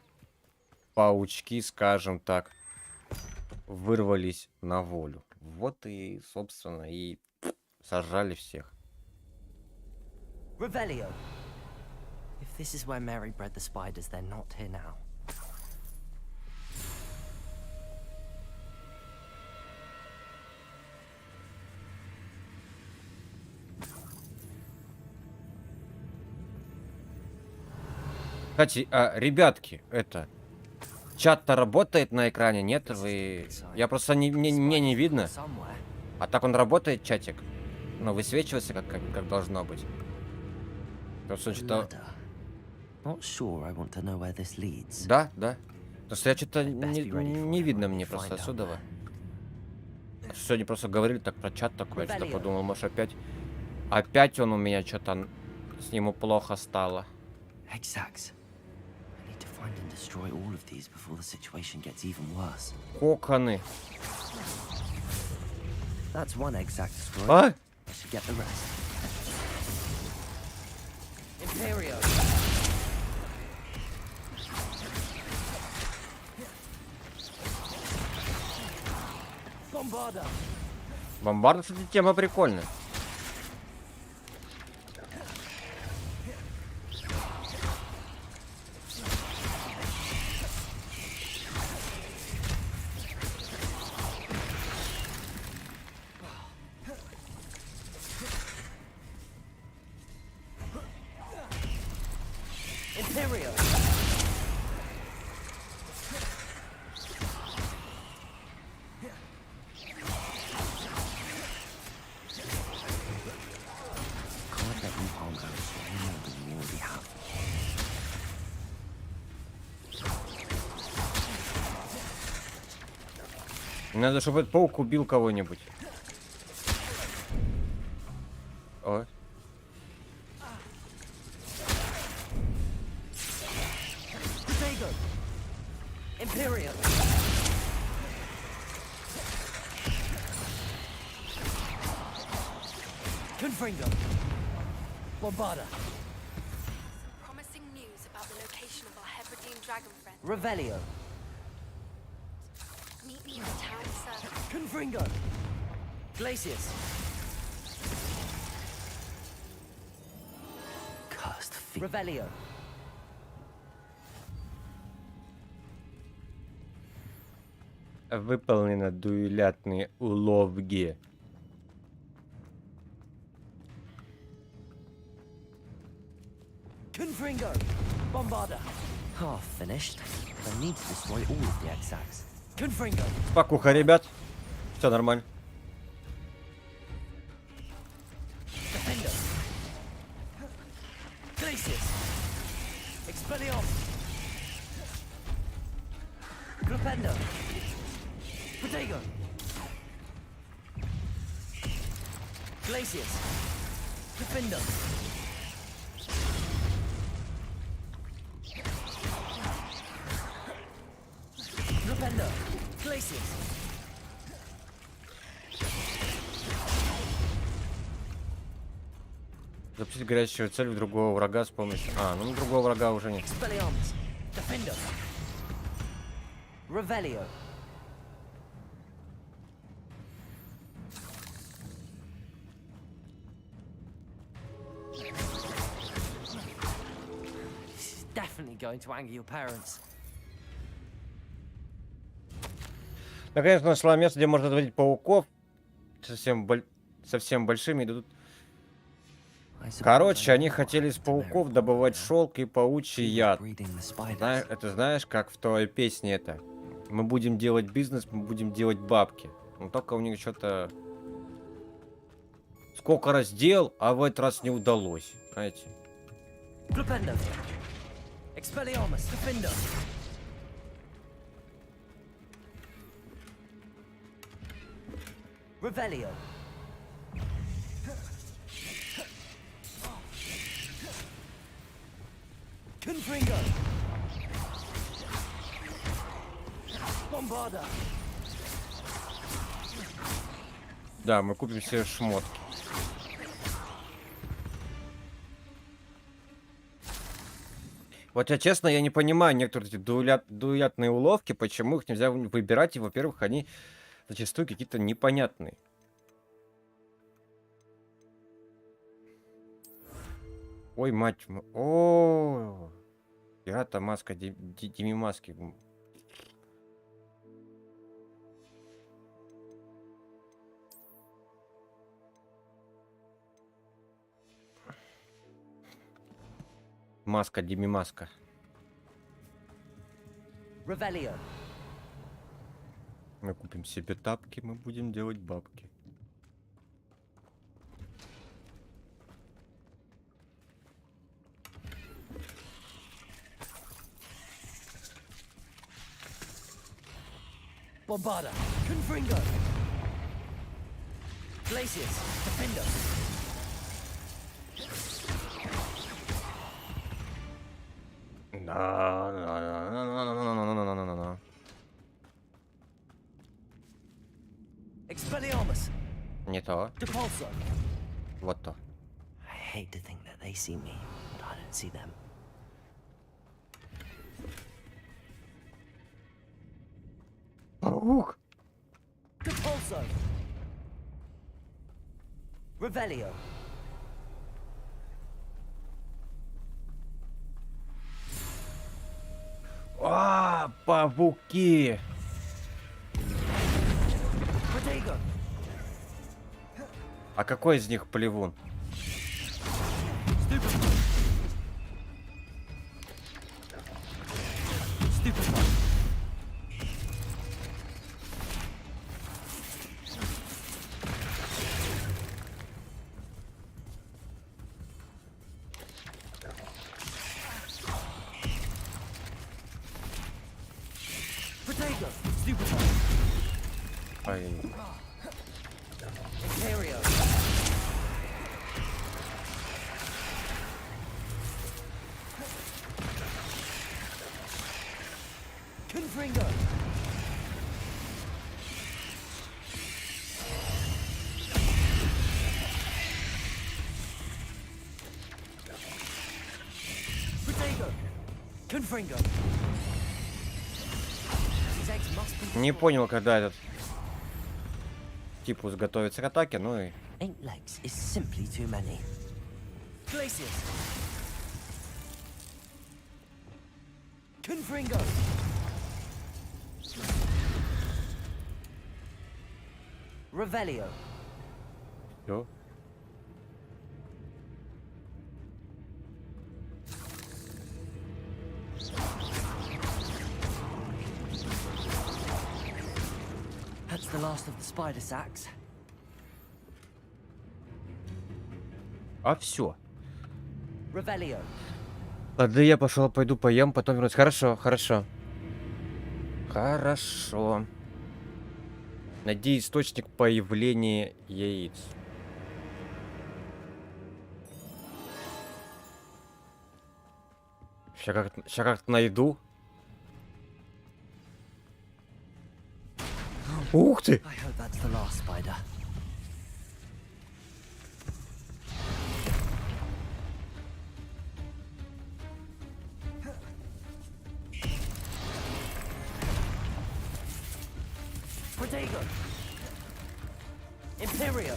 паучки, скажем так, вырвались на волю. Вот и, собственно, и сожрали всех. Revelio. If this is where Mary bred the spiders, they're not here now. Кстати, ребятки, это... Чат-то работает на экране, нет? Вы... Я просто мне не видно. А так он работает, чатик? Ну, высвечивается, как должно быть. Просто что-то... Да, да. Просто я что-то не видно мне просто отсюда. Сегодня просто говорили так про чат такой, что подумал, может опять он у меня что-то с нему плохо стало. Коконы. А? Бомбарда, кстати, тема прикольная. Надо, чтобы этот паук убил кого-нибудь. О. Confringo. Bombarda. Promising news about the location of our Hebridean dragon friend. Revelio. Meet me in the town circle. Confringo. Glacius. Cursed feet. Revelio. Выполнено дуэлятные уловки. Confringo. Bombarda. Half finished. I need to destroy all of the exacts. Confringo. Спокуха, ребят. Все нормально. Defender. Glacius. Expelliarmus. Glupendo. Potato. Glaciers. Defender. Defender. Glaciers. Запустить горящую цель в другого врага с помощью... А, ну другого врага уже нет. Expelliarmus. Defender. Revelio. This is definitely going to anger your parents. Наконец нашла место, где можно заводить пауков. Совсем большими идут. Короче, они хотели из пауков добывать шелк и паучий яд. Это знаешь, как в той песне это? Мы будем делать бизнес, мы будем делать бабки. Но только у них что-то... Сколько раз делал, а в этот раз не удалось. Знаете? Revelio. Confringo. Bombarda. Да, мы купим себе шмотки. Вот я честно, я не понимаю некоторые эти дуэлятные уловки, почему их нельзя выбирать, и, во-первых, они зачастую какие-то непонятные. Ой, мать. О, пирата маска, Дими маски. Маска, Дими маска. Revelio. Мы купим себе тапки, мы будем делать бабки. Bombarda. Confringo. Glaciers. Defender. No. Expelliarmus. Не то. Depulso. Вот то. I hate to think that they see me, but I don't see them. Паук. Depulso. Revelio. А, пауки. Protego. А какой из них плевун? Protego. Stupefy. Ай. Imperio. Confringo. Protego. Confringo. These eggs must be Не понял, когда этот типус готовится к атаке, ну и... 8 legs is simply too many. Glaciers. Confringo. Revelio. Чё? That's the last of the spider sacks. А все. Revelio. Ладно, я пошел, пойду поем, потом вернусь. Хорошо, хорошо. Хорошо. Найди источник появления яиц. Сейчас как-то найду. Ух ты! I hope that's the last spider. Protego. Imperio.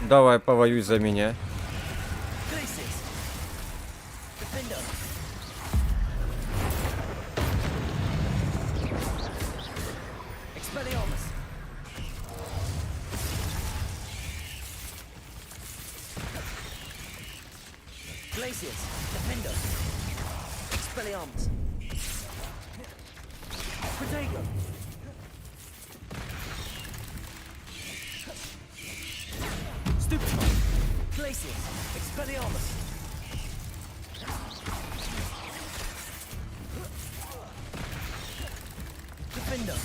Давай, повоюй за меня. Glacius. Defender. Expelliarmus. Glacius. Defender. Expelliarmus. Protego. Stupefy. Glacius. Expelliarmus. Defender.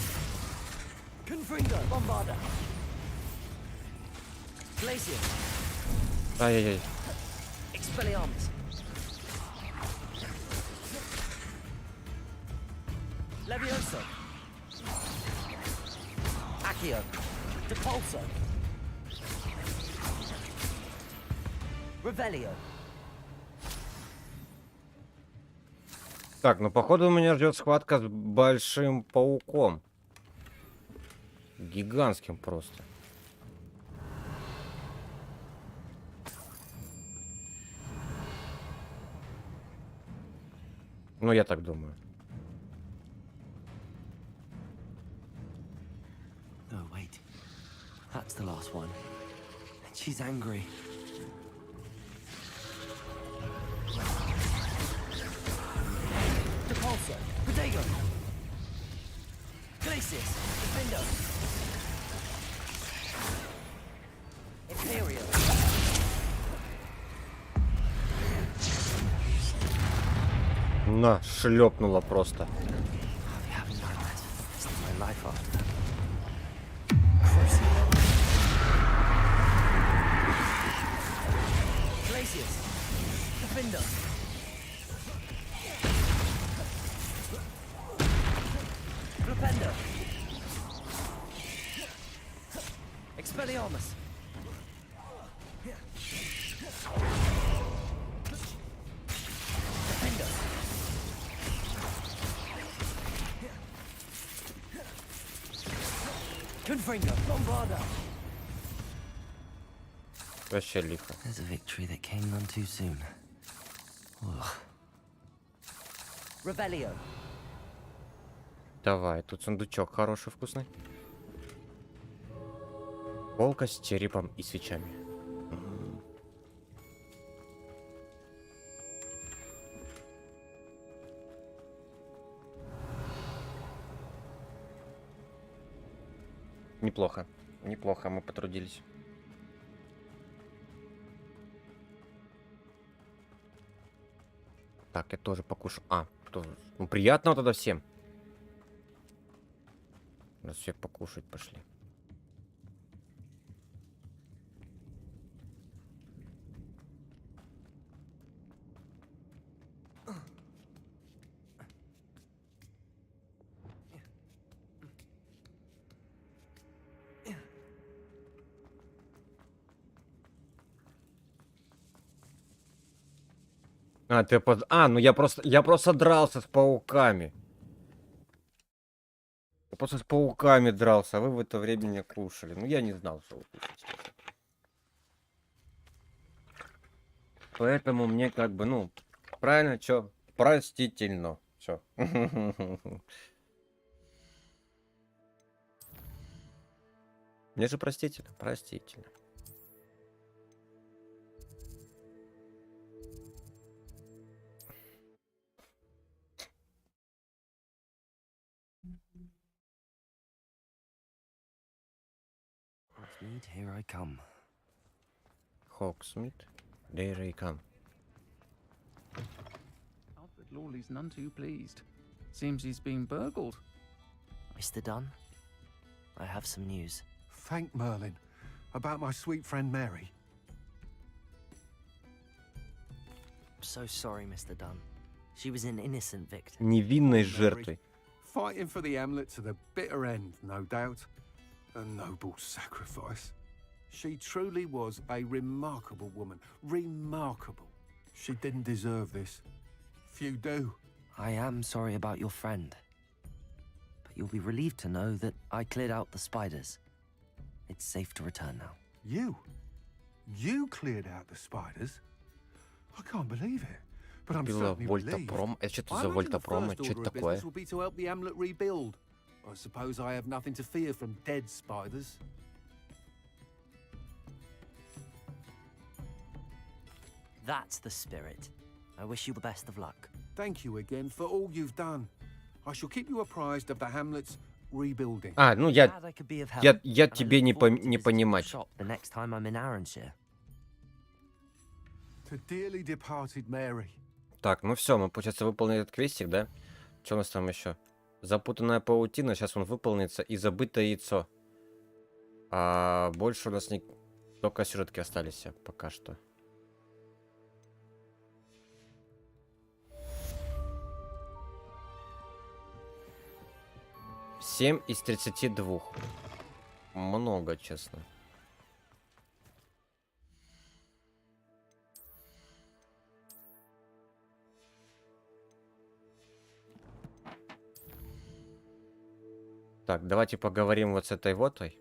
Confringo. Bombarder. Glacius. Ай-яй-яй. Expelliarmus. Levioso. Accio. Depulso. Revelio. Так, ну походу меня ждет схватка с большим пауком. Гигантским просто. Ну, я так думаю. Oh, wait. That's the last one. She's angry. Depulso. Protego. Glacius. Defender. Imperial. На, шлепнула просто. Glacius. Defender. Flipendo. Expelliarmus. Defender. Confringo. Bombarder. Вообще лихо. There's a victory that came none too soon. Ugh. Revelio. Давай, тут сундучок хороший, вкусный. Полка с черепом и свечами. Неплохо. Неплохо, мы потрудились. Так, я тоже покушаю. Тоже. Ну, приятного тогда всем. Раз все покушать пошли. Ну я просто дрался с пауками. Я просто с пауками дрался, а вы в это время меня кушали. Ну я не знал, что вы кушаете. Поэтому мне как бы, ну, правильно, что? Простительно. Все. Мне же простительно, простительно. Hogsmeade, here I come. Hogsmeade, there I come. Alfred Lawley's none too pleased. Seems he's been burgled. Mr. Dunn? I have some news. Thank Merlin. About my sweet friend Mary. I'm so sorry, Mr. Dunn. She was an innocent victim. Невинной жертвой. Fighting for the Hamlet to the bitter end, no doubt. A noble sacrifice. She truly was a remarkable woman. Remarkable. She didn't deserve this. Few do. I am sorry about your friend. But you'll be relieved to know that I cleared out the spiders. It's safe to return now. You? You cleared out the spiders? I can't believe it. But I'm certainly relieved. Это что за вольтопром? Что это такое? Will be to help the Hamlet rebuild. I suppose I have nothing to fear from dead spiders. That's the spirit. I wish you the best of luck. Thank you again for all you've done. I shall keep you apprised of the Hamlet's rebuilding. Ну я тебе не понимать. The next time I'm in Arranshire. To dearly departed Mary. Так, ну все, мы, получается, выполнили этот квестик, да? Что у нас там еще? Запутанная паутина, сейчас он выполнится, и забытое яйцо. А больше у нас только сюжетки остались пока что. Семь из 32. Много, честно. Так, давайте поговорим вот с этой вотой.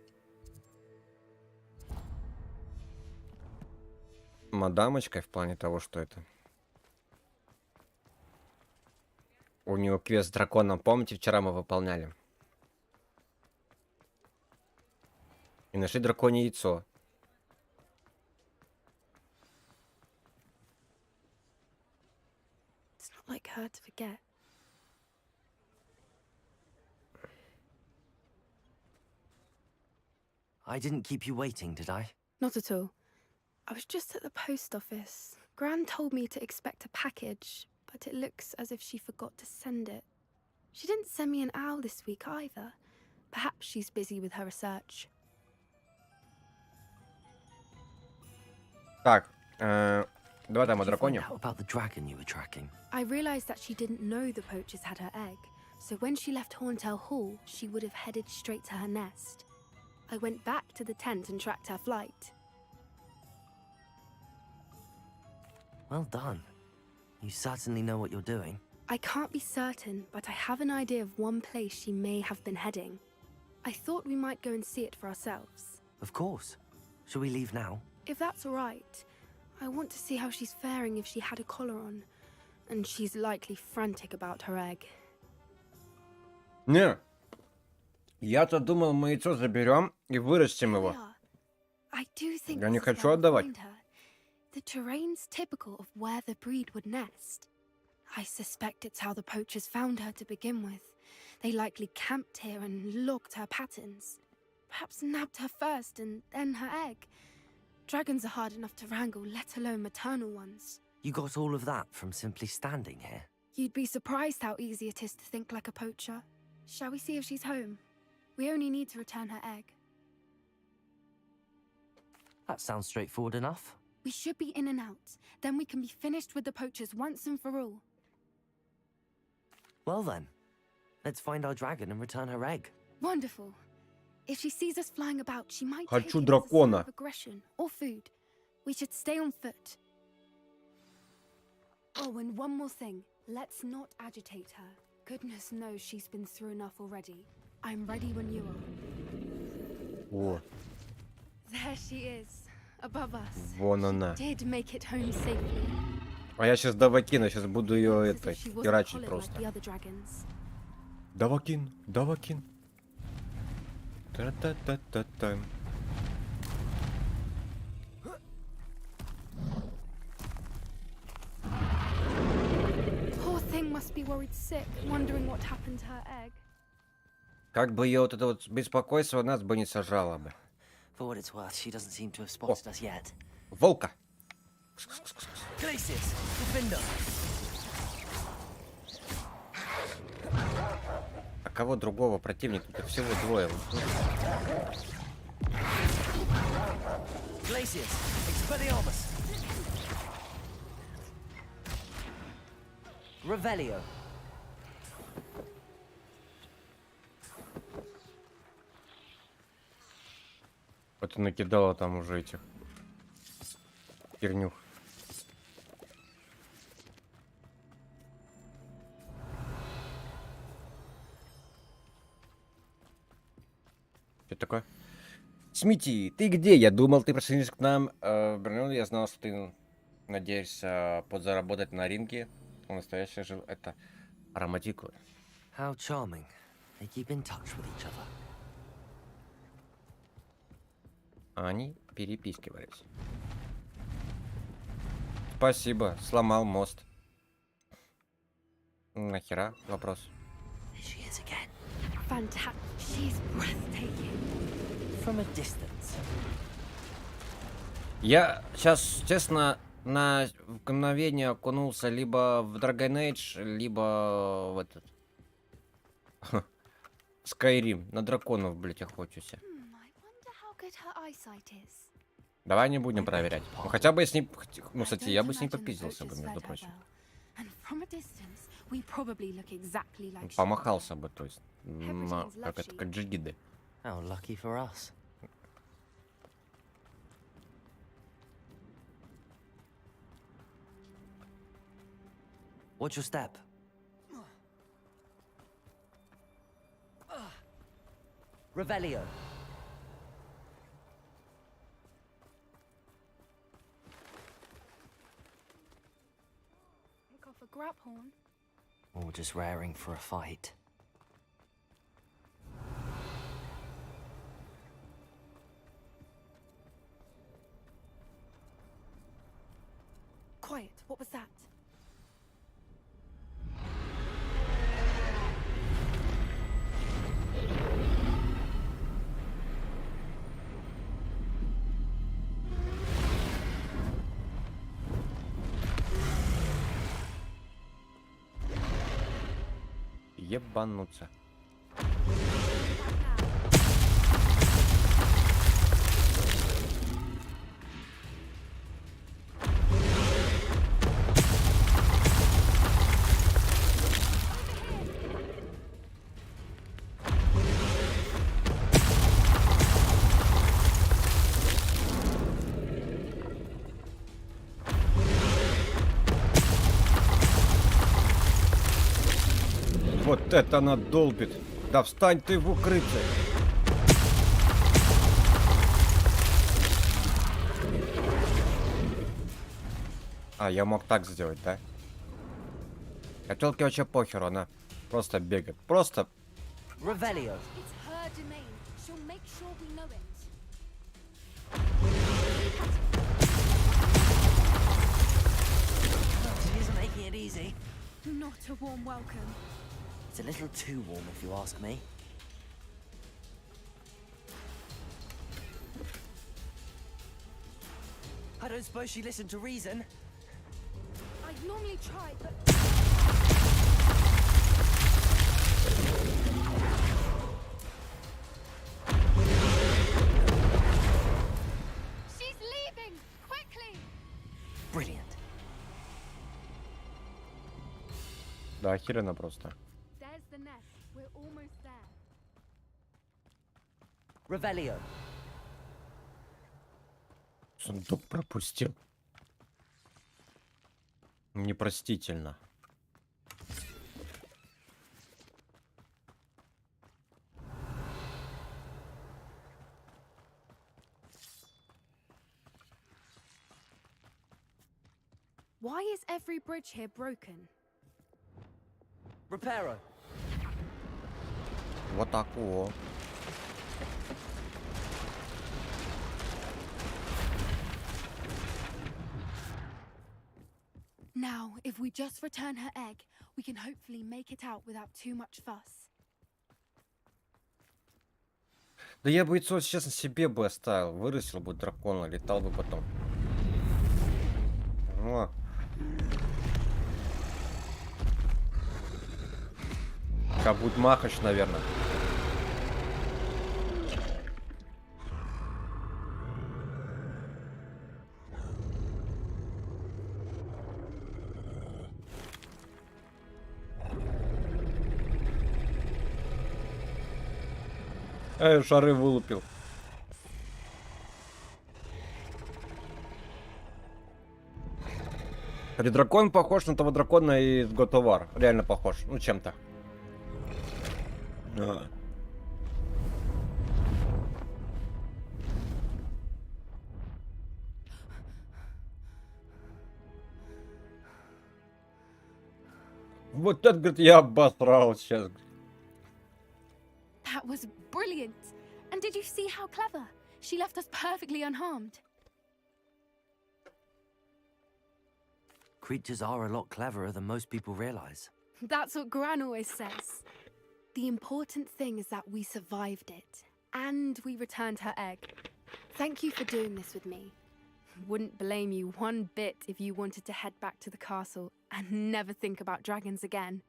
Мадамочкой, в плане того, что это. У нее квест с драконом, помните, вчера мы выполняли? И нашли драконье яйцо. It's not like her to forget. I didn't keep you waiting, did I? Not at all. I was just at the post office. Gran told me to expect a package, but it looks as if she forgot to send it. She didn't send me an owl this week either. Perhaps she's busy with her research. Так, давай там о драконе. About the dragon you were tracking. I realized that she didn't know the poachers had her egg, so when she left Horntail Hall, she would have headed straight to her nest. I went back to the tent and tracked her flight. Well done. You certainly know what you're doing. I can't be certain, but I have an idea of one place she may have been heading. I thought we might go and see it for ourselves. Of course. Shall we leave now? If that's all right. I want to see how she's faring if she had a collar on. And she's likely frantic about her egg. Не. Я-то думал, мы яйцо заберем и вырастим его. Я не хочу отдавать. The terrain's typical of where the breed would nest. I suspect it's how the poachers found her to begin with. They likely camped here and logged her patterns. Perhaps nabbed her first and then her egg. Dragons are hard enough to wrangle, let alone maternal ones. You got all of that from simply standing here? You'd be surprised how easy it is to think like a poacher. Shall we see if she's home? We only need to return her egg. That sounds straightforward enough. We should be in and out. Then we can be finished with the poachers once and for all. Well then, let's find our dragon and return her egg. Wonderful. If she sees us flying about, she might Хочу take it as a sign дракона. of aggression or food. We should stay on foot. Oh, and one more thing. Let's not agitate her. Goodness knows she's been through enough already. I'm ready when you are. О, There she is, above us. вон она. She did make it home safely. А я сейчас Давакина, сейчас буду ее As это if she wasn't херачить collared просто. like the other dragons. Давакин, Давакин. Та-та-та-та-та. Poor thing must be worried sick, wondering what happened to her egg. Как бы ее вот это вот беспокойство нас бы не сажало бы. For what it's worth, she doesn't seem to have spotted us yet. Волка. Glacius, defender. А кого другого противника? Тут всего двое. Revelio. Вот и накидала там уже этих херню. Что такое? Смити, ты где? Я думал, ты присоединишься к нам. Брнул, я знал, что ты надеешься подзаработать на ринге. Настоящий жил это ароматику. How charming. They keep in touch with each other. Они перепискивались. Спасибо, сломал мост. Нахера? Вопрос. Fantastic. She's breathtaking. From a distance. Я сейчас, честно, на мгновение окунулся либо в Dragon Age, либо в этот... Skyrim. На драконов, блять, охочусь. Давай не будем проверять. Ну, хотя бы с ней... Ну, кстати, я бы с ней попиздился бы, между прочим. Помахался бы, то есть. Как это, как джигиды. How lucky for us. What's your step? Revelio. Pick off a grab horn. Or just raring for a fight. Quiet. What was that? Ебануться. Вот это она долбит. Да встань ты в укрытие. А, я мог так сделать, да? А тёлке вообще похеру, она просто бегает. Просто... Revelio. She isn't making it easy. Not a warm welcome. It's a little too warm, if you ask me. I don't suppose she listened to reason. I'd normally try, but... She's leaving! Quickly! Brilliant. Да, охеренно просто. There's the nest. We're almost there. Revelio. Сундук пропустил. Непростительно. Why is every bridge here broken? Reparo. Вот такого. Now, if we just return her egg, we can hopefully make it out without too much fuss. Да я бы яйцо, честно, себе бы оставил. Вырастил бы дракона, летал бы потом. О. Как будет махач, наверное. Шары вылупил. Дракон похож на того дракона из God of War. Реально похож. Ну, чем-то. Вот это, говорит, я обосрал сейчас. That was brilliant. And did you see how clever? She left us perfectly unharmed. Creatures are a lot cleverer than most people realize. That's what Gran always says. The important thing is that we survived it. And we returned her egg. Thank you for doing this with me. Wouldn't blame you one bit if you wanted to head back to the castle and never think about dragons again.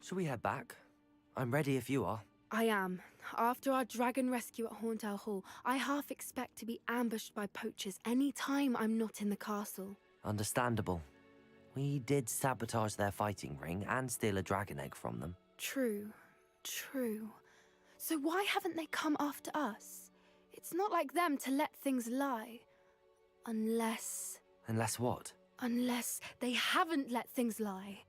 Shall we head back? I'm ready if you are. I am. After our dragon rescue at Hauntow Hall, I half expect to be ambushed by poachers any time I'm not in the castle. Understandable. We did sabotage their fighting ring and steal a dragon egg from them. True. True. So why haven't they come after us? It's not like them to let things lie. Unless... Unless what? Unless they haven't let things lie.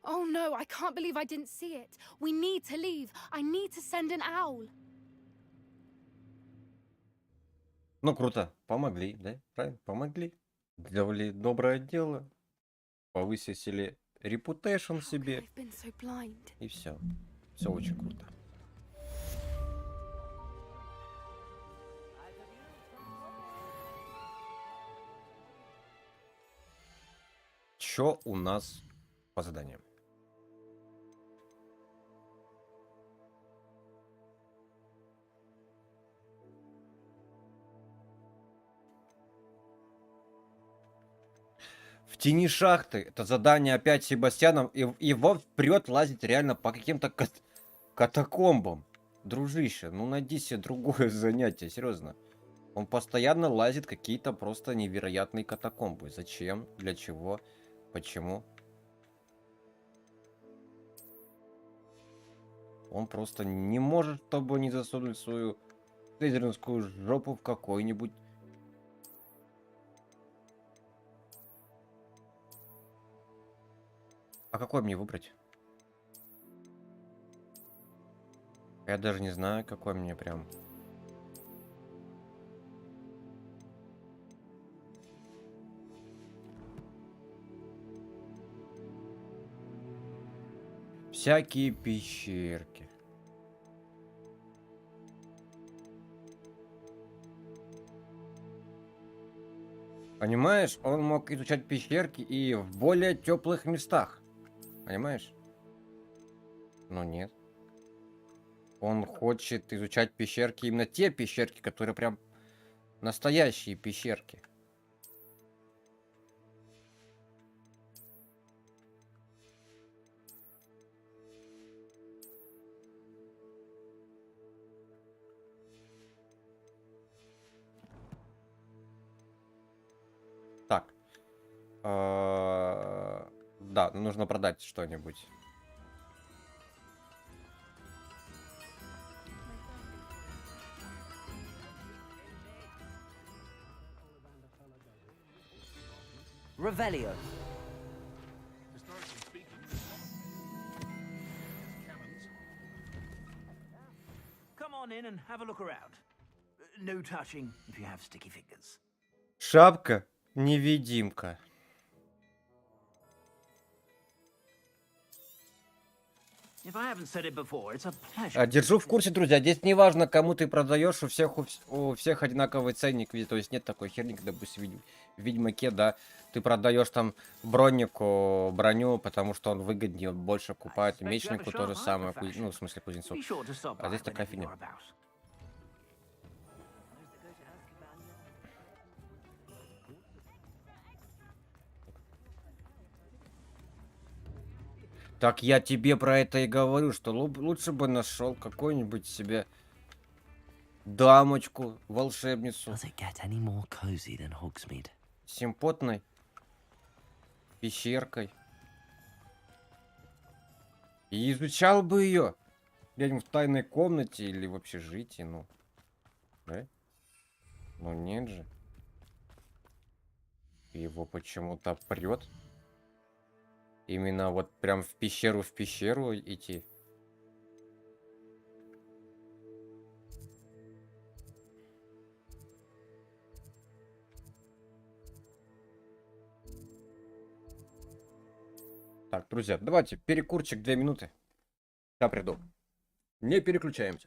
Oh no, I can't believe I didn't see it. We need to leave. I need to send an owl. Ну, круто. Помогли, да? Правильно? Помогли. Сделали доброе дело. Повысили репутейшн себе. И все. Все очень круто. Чё у нас по заданиям? В тени шахты. Это задание опять Себастьяном. И его вперед лазить реально по каким-то катакомбам. Дружище, ну найди себе другое занятие, серьезно. Он постоянно лазит какие-то просто невероятные катакомбы. Зачем? Для чего? Почему? Он просто не может, чтобы не засунуть свою слизеринскую жопу в какой-нибудь... А какой мне выбрать? Я даже не знаю, какой мне прям... Всякие пещерки. Понимаешь, он мог изучать пещерки и в более теплых местах. Понимаешь? Но нет. Он хочет изучать пещерки, именно те пещерки, которые прям настоящие пещерки. Так. Да, нужно продать что-нибудь. Revelio. Come on in and have a look around. No touching if you have sticky fingers. Шапка-невидимка. Держу в курсе, друзья. Здесь не важно, кому ты продаешь, у всех одинаковый ценник. То есть нет такой херни, когда, допустим, в Ведьмаке, да, ты продаешь там броню, потому что он выгоднее, больше купает. Мечнику то же самое, ну, в смысле, кузнецу. А здесь такая фигня. Так я тебе про это и говорю, что лучше бы нашел какую-нибудь себе дамочку, волшебницу. Does it get any more cozy than Hogsmeade? Симпотной пещеркой. И изучал бы ее где-нибудь в тайной комнате или в общежитии, ну. Да? Ну нет же. Его почему-то прет. Именно вот прям в пещеру идти. Так, друзья, давайте перекурчик 2 минуты. Я приду. Не переключаемся.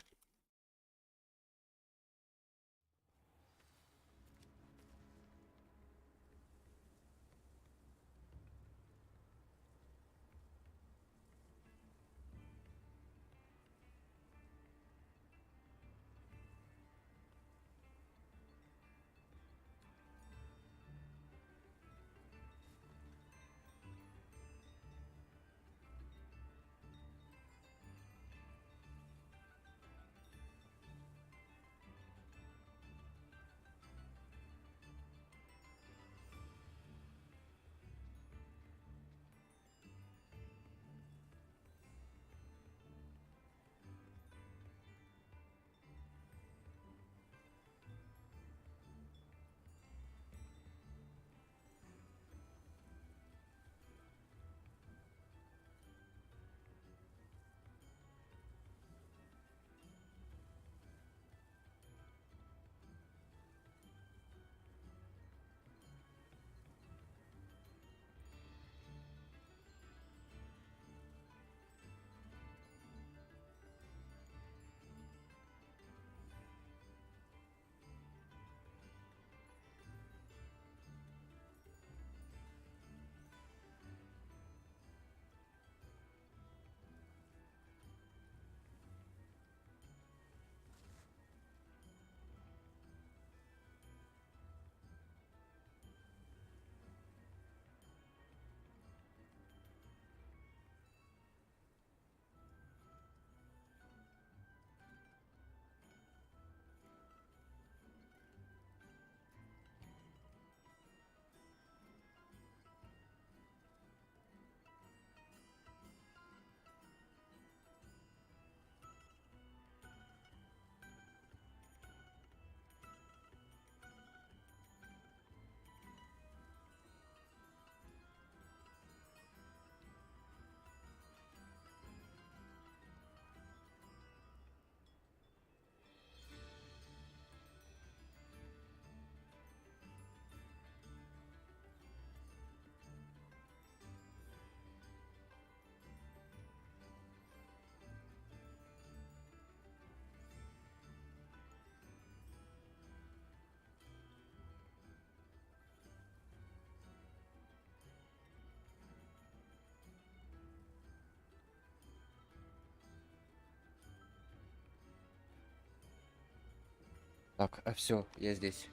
Так, а все, я здесь.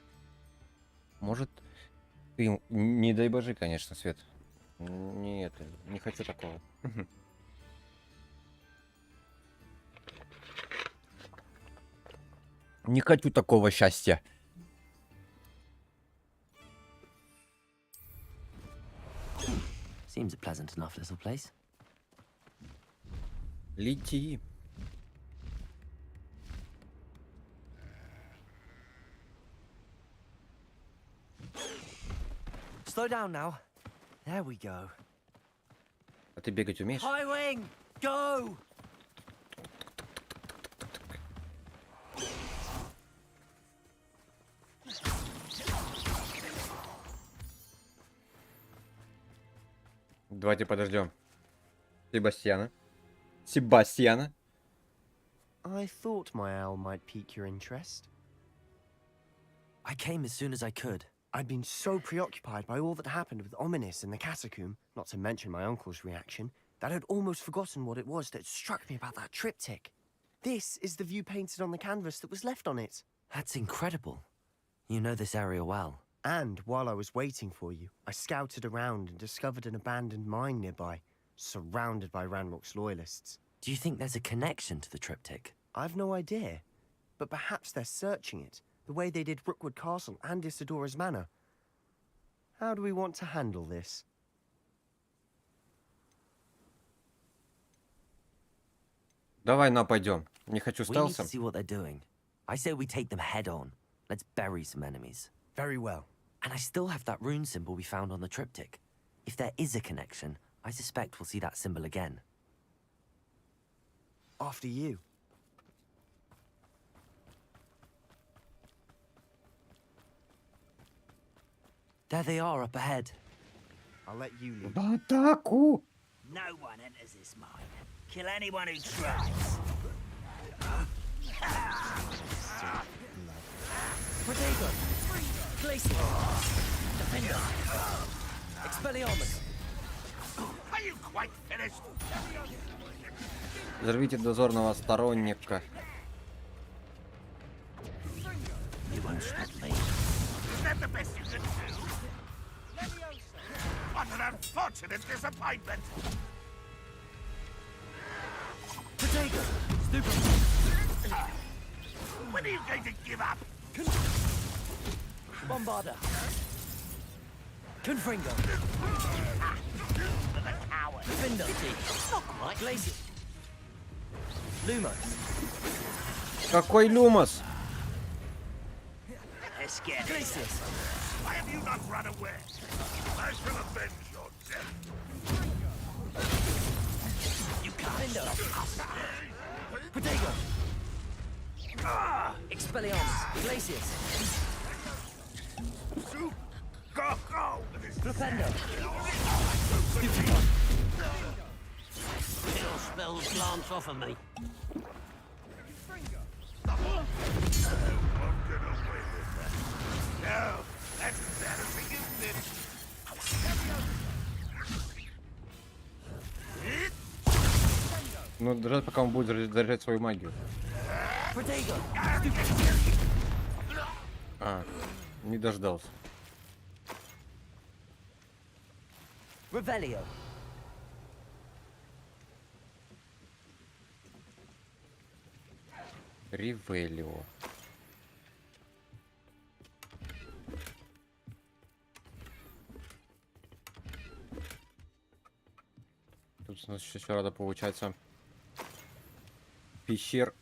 Может, ты не дай боже, конечно, Свет. Нет, не хочу такого. Не хочу такого счастья. Seems a pleasant enough little place. Лети. Slow down now. There we go. А ты бегать умеешь? High wing, go! Давайте подождем. Себастьяна. Себастьяна. I thought my owl might pique your interest. I came as soon as I could. I'd been so preoccupied by all that happened with Ominous in the catacomb, not to mention my uncle's reaction, that I'd almost forgotten what it was that struck me about that triptych. This is the view painted on the canvas that was left on it. That's incredible. You know this area well. And while I was waiting for you, I scouted around and discovered an abandoned mine nearby, surrounded by Ranrock's loyalists. Do you think there's a connection to the triptych? I've no idea, but perhaps they're searching it, the way they did Rookwood Castle and Isidora's Manor. How do we want to handle this? Давай нападем. Не хочу We need стелсом. to see what they're doing. I say we take them head on. Let's bury some enemies. Very well. And I still have that rune symbol we found on the triptych. If there is a connection, I suspect we'll see that symbol again. After you. There they are up ahead. I'll let you lead. В атаку! No one enters this mine. Kill anyone who tries. Protego! Glacier! Defender! Expelliarmus! Are you quite finished? Взорвите дозорного сторонника. You won't stop me. Is that the best you can do? What an unfortunate disappointment! Protego! Stupid! When are you going to give up? Bombarda! Confringo! For the coward. Defender! Not quite. Glacier! Lumos! Какой Люмос? Let's get it. Glacius! Why have you not run away? I shall avenge your death. You can't stop us. Protego! Expelliarmus! Glacius! Go, go! Flipendo! Your spells glance off of me. No, that's embarrassing, isn't it? Ну, даже пока он будет заряжать свою магию. А, не дождался. Revelio. Ривелио. Тут у нас еще надо, получается, пещер.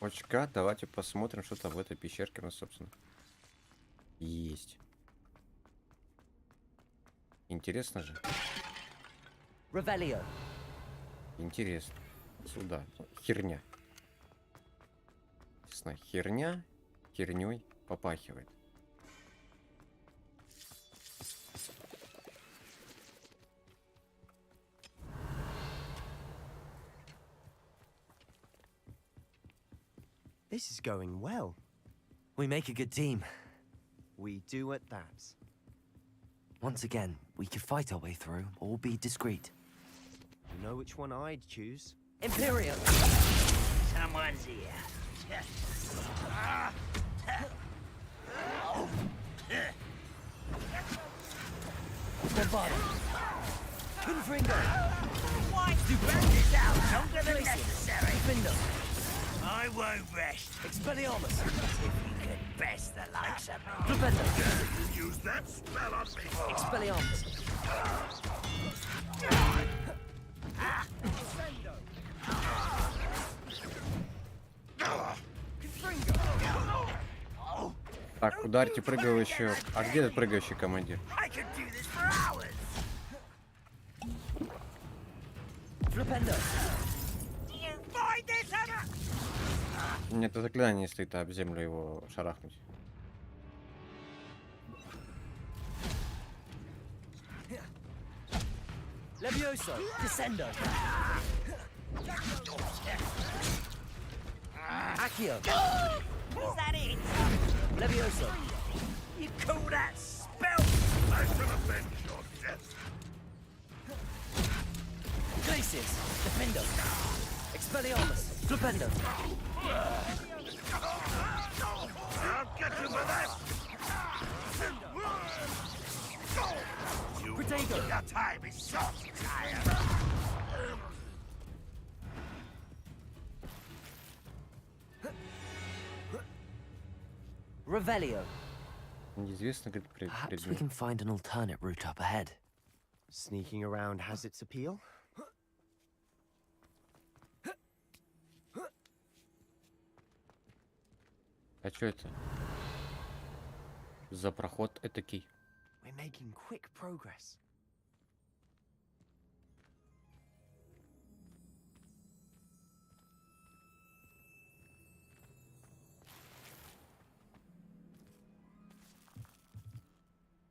Очка. Давайте посмотрим, что там в этой пещерке у нас, собственно, есть. Интересно же. Revelio. Интересно. Сюда. Херня. Честно, херня херней попахивает. This is going well. We make a good team. We do at that. Once again, we could fight our way through or be discreet. You know which one I'd choose? Imperium! Someone's here. Bombarda! Confringo! Why spread this out longer than necessary? Defender! I won't rest. Expelliarmus! If you can best the likes of me. Defender! Use that spell on me. Expelliarmus! Так, ударьте прыгающего. А где этот прыгающий командир? I could do this for hours. Flipendo! Do you find this ever? Нет, это заклинание стоит, об землю его шарахнуть. Levioso! Descendo! Accio! Is that it? Levioso! You call that spell? I shall avenge your death. Glacius! Defendo! Expelliarmus! Flipendo! I'll get you for that. Protego! Your time is short, sire. Revelio. Неизвестный Perhaps we can find an alternate route up ahead. Sneaking around has its appeal. А что это? За проход этакий. We're making quick progress.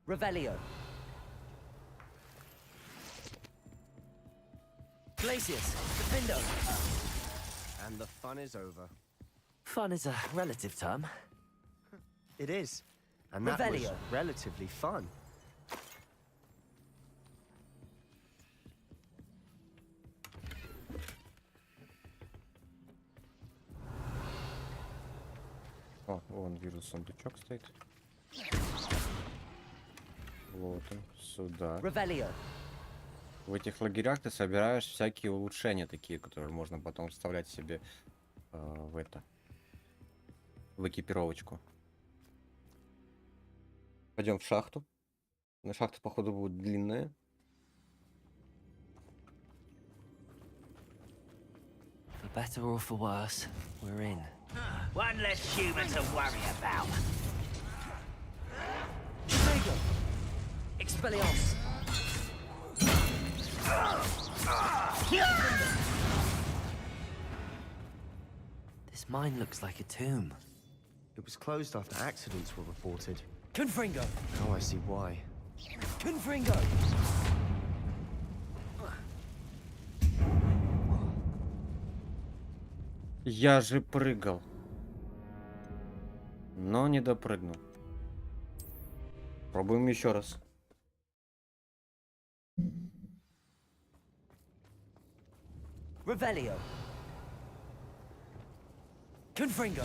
Revelio. Glacius, Defendo. And the fun is over. Fun is a relative term. It is. And that was Revelio. relatively fun. О, вон вижу, сундучок стоит. Вот он, сюда. Revelio. В этих лагерях ты собираешь всякие улучшения такие, которые можно потом вставлять себе в в экипировочку. Пойдем в шахту. На шахта, походу, будет длинная. For better or for worse, we're in. One less human to worry about. Fuego. Expelliarmus. This mine looks like a tomb. It was closed after accidents were reported. Confringo. Now I see why. Confringo. Я же прыгал. Но не допрыгнул. Пробуем еще раз. Revelio. Confringo.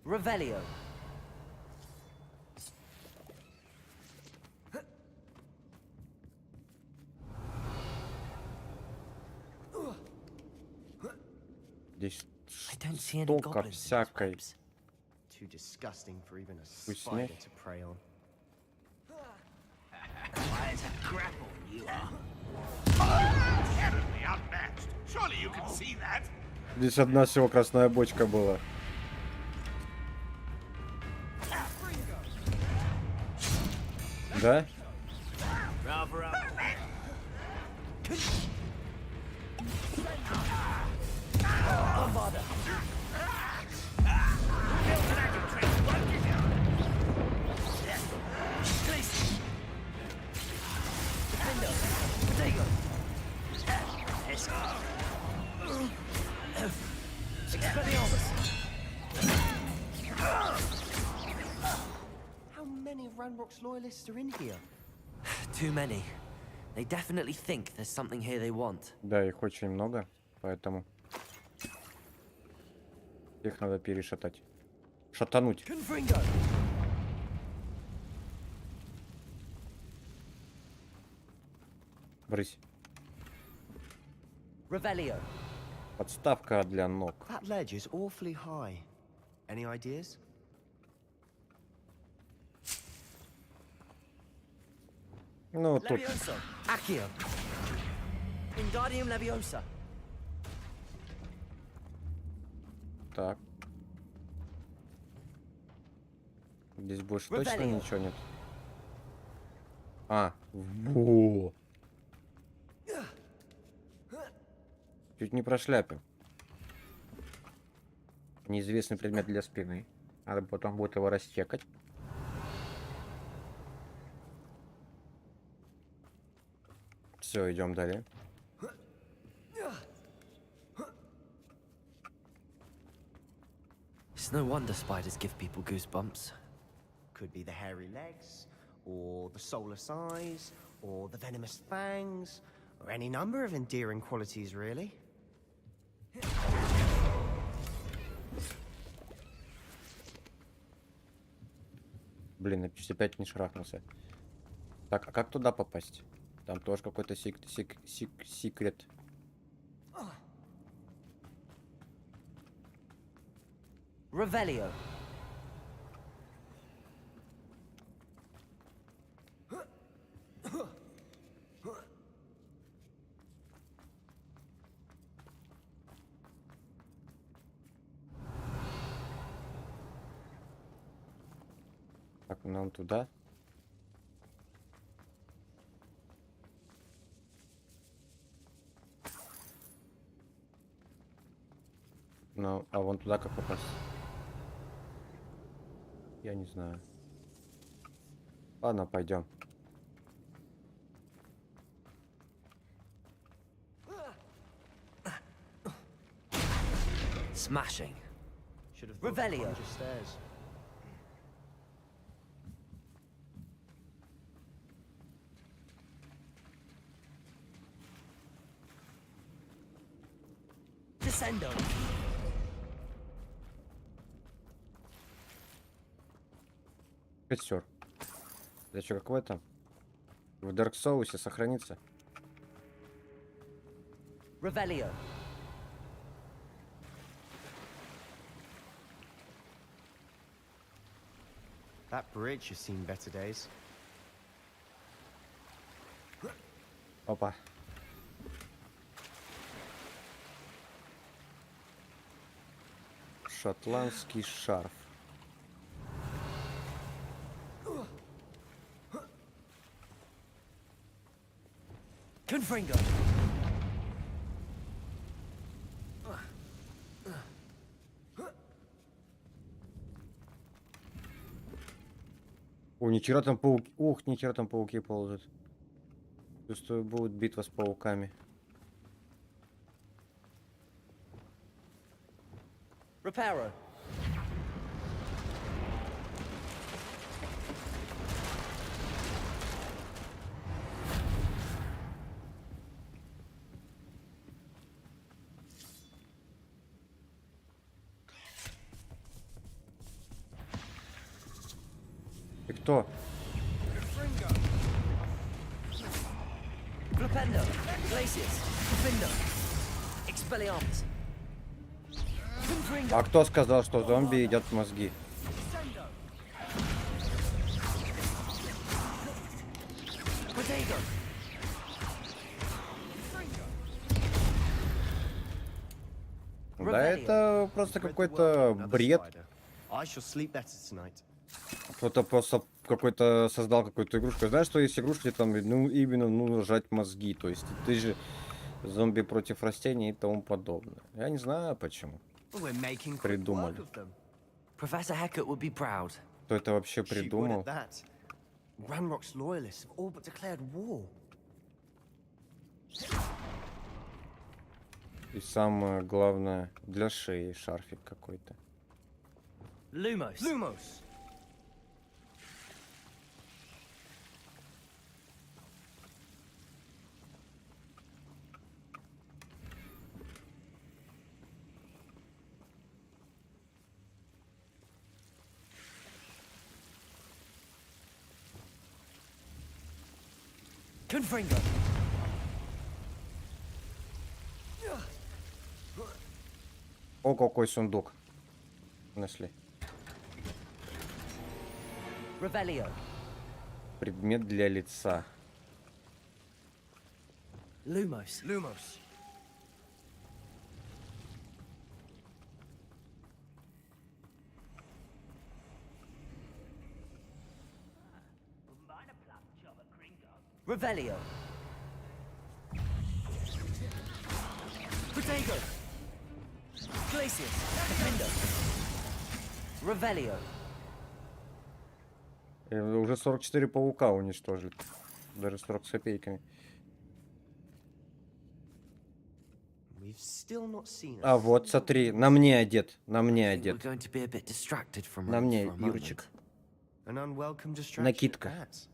Revelio. Здесь don't see any столько goblins in всякой Too disgusting for even a Вкуснее. spider to prey on. Why, it's a grapple you are. Terribly unmatched. Surely you can see that. Здесь одна всего красная бочка была. Да? Rather up. Armada. Defender. Potato. Expelliarmus. How many of Ranrock's loyalists are in here? Too many. They definitely think there's something here they want. Да, их очень много, поэтому их надо перешатать. Шатануть. Confringo. Брысь. Revelio. Подставка для ног. That ledge is awfully high. Any ideas? Ну, тут Leviosa. Accio. Wingardium Leviosa. так. Здесь больше точно Revelio. ничего нет. А, во. Чуть не прошляпил. Неизвестный предмет для спины. Надо потом будет его растекать. Все, идем далее. It's no wonder spiders give people goosebumps. could be the hairy legs, or the soulless eyes, or the venomous fangs, or any number of endearing qualities, really. Блин, я чуть опять не шарахнулся. Так, а как туда попасть? Там тоже какой-то секрет. Revelio. Так, нам туда. Ну, а вон туда как попасть? Я не знаю. Ладно, пойдем. Smashing. Revelio. Descendo. Костер. Это что, как в этом? В Dark Souls сохранится? Revelio. That bridge has seen better days. Опа. Шотландский шарф. Confringo. О, нихера там пауки. Ух, нихера там пауки ползают. Чувствую, будет битва с пауками. Reparo. Ты кто? Flipendo. Glacius. Findo. Expelliarmus. А кто сказал, что зомби едят мозги? Да это просто какой-то бред. Кто-то просто какой-то создал какую-то игрушку. Знаешь, что есть игрушки, там, ну, именно нужно жать мозги. То есть ты же зомби против растений и тому подобное. Я не знаю почему. Придумали. Professor Hecat would be proud. Кто это вообще придумал? Ranrock's loyalists have all but declared war. И самое главное, для шеи шарфик какой-то. Lumos. Lumos. Confringo. О, какой сундук. Нашли. Revelio. Предмет для лица. Lumos. Lumos. Revelio. Protego. Glacius. Defender. Revelio. Уже 44 паука уничтожили. Даже 40 с копейками. А вот, смотри, на мне одет. На мне одет. На мне, Юрчик. An unwelcome distraction Накидка. at that.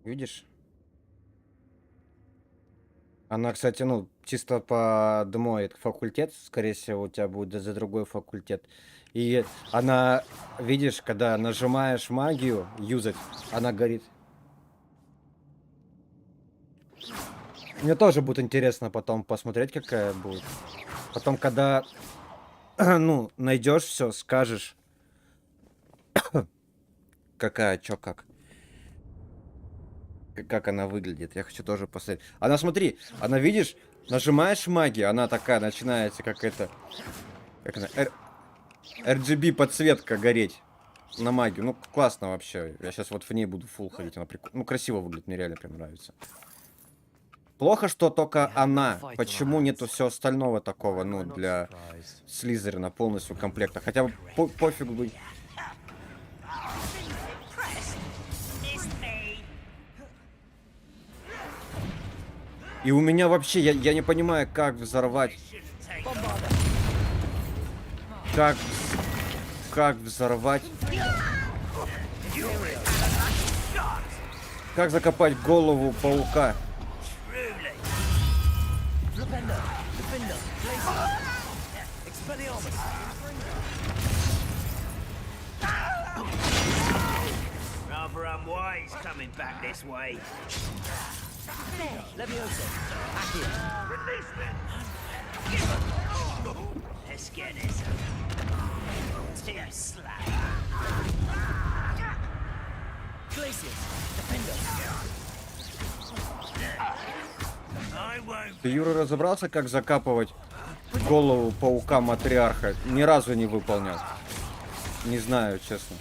Видишь? Она, кстати, ну, чисто подмоет факультет. Скорее всего, у тебя будет за другой факультет. И она, видишь, когда нажимаешь магию, юзать, она горит. Мне тоже будет интересно потом посмотреть, какая будет. Потом, когда, ну, найдешь все, скажешь, какая, чё, как. Как она выглядит. Я хочу тоже посмотреть. Она, смотри, она, видишь, нажимаешь магию, она такая начинается, как это... Как она? RGB подсветка гореть на магию. Ну, классно вообще. Я сейчас вот в ней буду фулл ходить. Она ну, красиво выглядит, мне реально прям нравится. Плохо, что только она. Почему нету все остального такого, ну, для Слизерина полностью комплекта? Хотя бы пофигу бы. И у меня вообще, я не понимаю, как взорвать. Как взорвать? Как закопать голову паука? Rather unwise coming back this way. Release me! Let's get this. Too slow. Ты, Юра, разобрался, как закапывать голову паука-матриарха? Ни разу не выполнял. Не знаю, честно.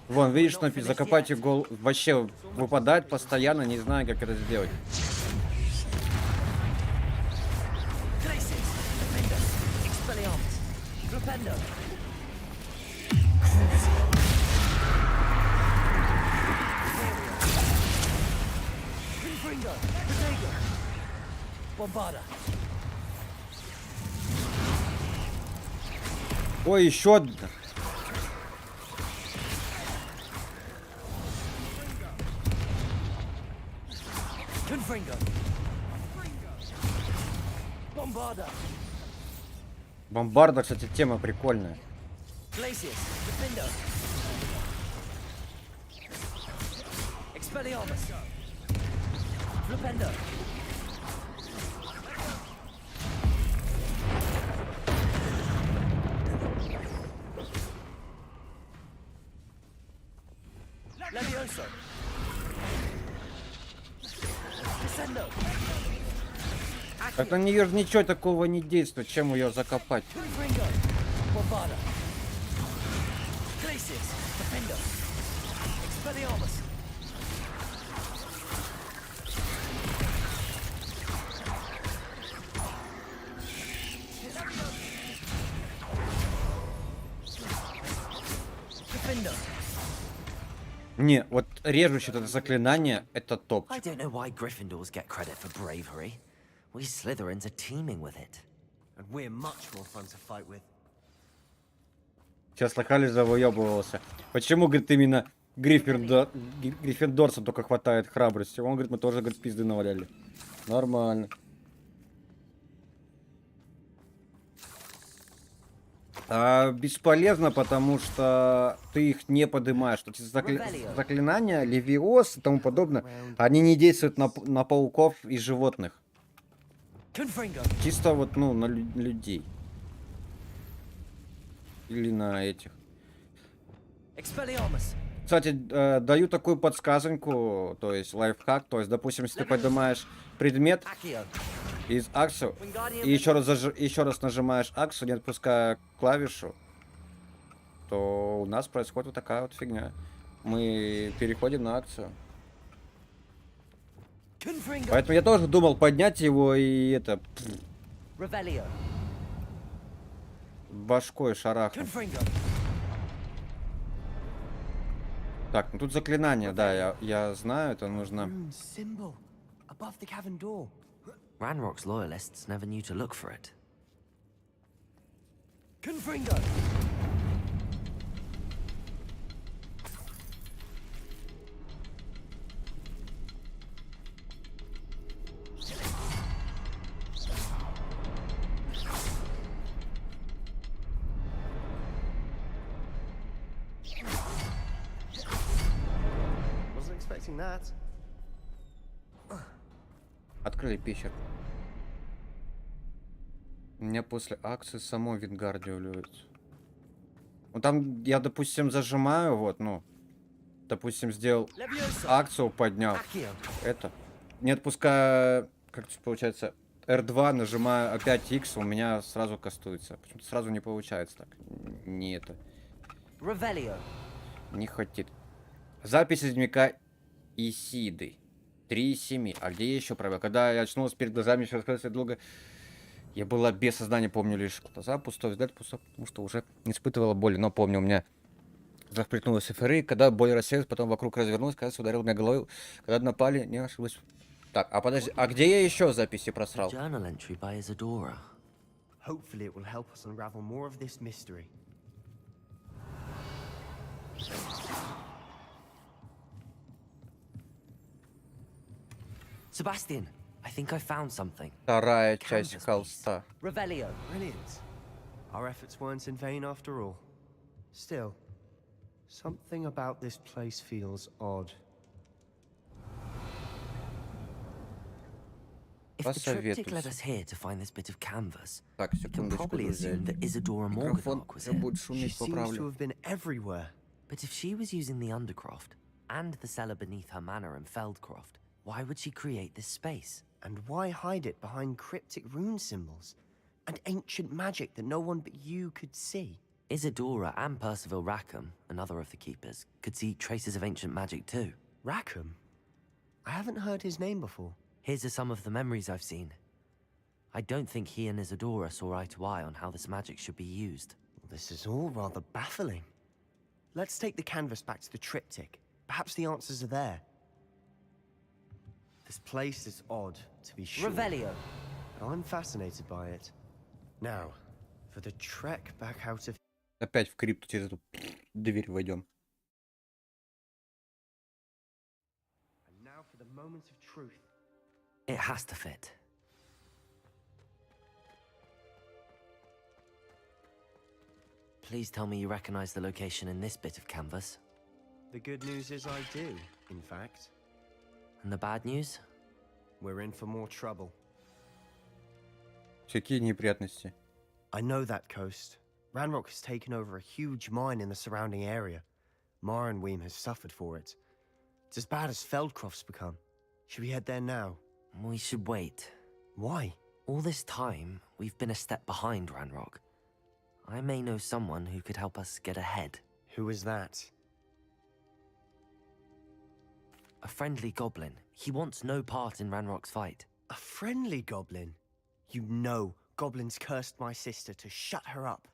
Вон, видишь, написано, закопайте голову. Вообще выпадает постоянно, не знаю, как это сделать. Ой, еще одна. Бомбарда, кстати, тема прикольная. Так на нее же ничего такого не действует, чем ее закопать. Не, вот режущее это заклинание, это топ. I don't know why Gryffindors get credit for bravery. We Slytherins are teeming with it. And we're much more fun to fight with. Сейчас слыхали, завоебывался. Почему, говорит, именно гриффиндорцам только хватает храбрости? Он говорит, мы тоже, говорит, пизды наваляли. Нормально. Бесполезно, потому что ты их не поднимаешь. Заклинания, левиоз и тому подобное, они не действуют на пауков и животных. Чисто вот, ну, на людей. Или на этих. Кстати, даю такую подсказоньку, то есть лайфхак. То есть, допустим, если ты поднимаешь предмет из аксу и еще раз нажимаешь аксу, не отпуская клавишу, то у нас происходит вот такая вот фигня. Мы переходим на акцию. Поэтому я тоже думал поднять его и это... Башкой шарахнуть. Так, ну тут заклинание, да, я знаю, это нужно... Ranrock's loyalists never knew to look for it. Wasn't expecting that. Открыли пещеру. У меня после акции само Вингарде увеличивается. Ну там я, допустим, зажимаю, вот, ну. Допустим, сделал акцию, поднял. Это. Не отпуская, как получается, R2, нажимаю опять X, у меня сразу кастуется. Почему-то сразу не получается так. Не это. Не хотит. Запись из дневника Исиды. 3 из 7. А где я еще провел? Когда я очнулся перед глазами, еще рассказывается долго. Я была без сознания, помню лишь глаза, пустой взгляд, пустой, потому что уже не испытывала боли. Но помню, у меня захлестнулась эйфория, когда боль рассеялась, потом вокруг развернулась, кажется, ударил меня головой. Когда напали, не ошиблась. Так, а подожди, а где я еще записи просрал? Hopefully it will help us unravel more of this mystery. Sebastian, I think I found something. Вторая часть холста. Revelio. Brilliant. Our efforts weren't in vain after all. Still, something about this place feels odd. If the triptych led us here to find this bit of canvas, так, we can probably assume that Isadora Morganach was here. She seems to have been everywhere. But if she was using the Undercroft and the cellar beneath her manor in Feldcroft, why would she create this space? And why hide it behind cryptic rune symbols and ancient magic that no one but you could see? Isadora and Percival Rackham, another of the keepers, could see traces of ancient magic too. Rackham? I haven't heard his name before. Here's some of the memories I've seen. I don't think he and Isadora saw eye to eye on how this magic should be used. This is all rather baffling. Let's take the canvas back to the triptych. Perhaps the answers are there. This place is odd, to be sure. Revelio. But I'm fascinated by it. Now, for the trek back out of... Опять в крипту через эту дверь войдем. And now for the moment of truth. It has to fit. Please tell me you recognize the location in this bit of canvas. The good news is I do, in fact. And the bad news? We're in for more trouble. Какие неприятности? I know that coast. Ranrock has taken over a huge mine in the surrounding area. Marenweem has suffered for it. It's as bad as Feldcroft's become. Should we head there now? We should wait. Why? All this time, we've been a step behind Ranrock. I may know someone who could help us get ahead. Who is that? A friendly goblin. He wants no part in Ranrock's fight. A friendly goblin? You know goblins cursed my sister to shut her up.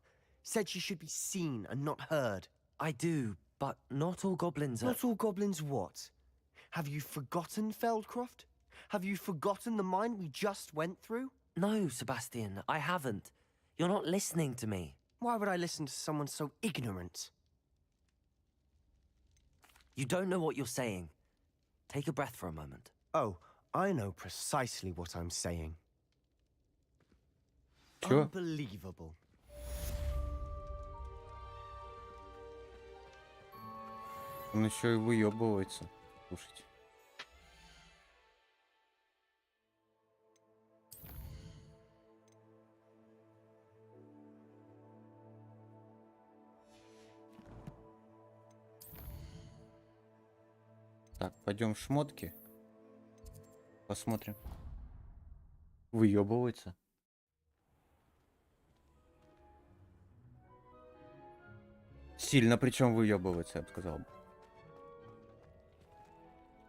Said she should be seen and not heard. I do, but not all goblins are... Not all goblins what? Have you forgotten Feldcroft? Have you forgotten the mine we just went through? No, Sebastian, I haven't. You're not listening to me. Why would I listen to someone so ignorant? You don't know what you're saying. Take a breath for a moment. Oh, I know precisely what I'm saying. Sure. Unbelievable. Он еще и выебывается. Слушайте. Так, пойдем в шмотки. Посмотрим. Выебывается. Сильно причем выебывается, я бы сказал.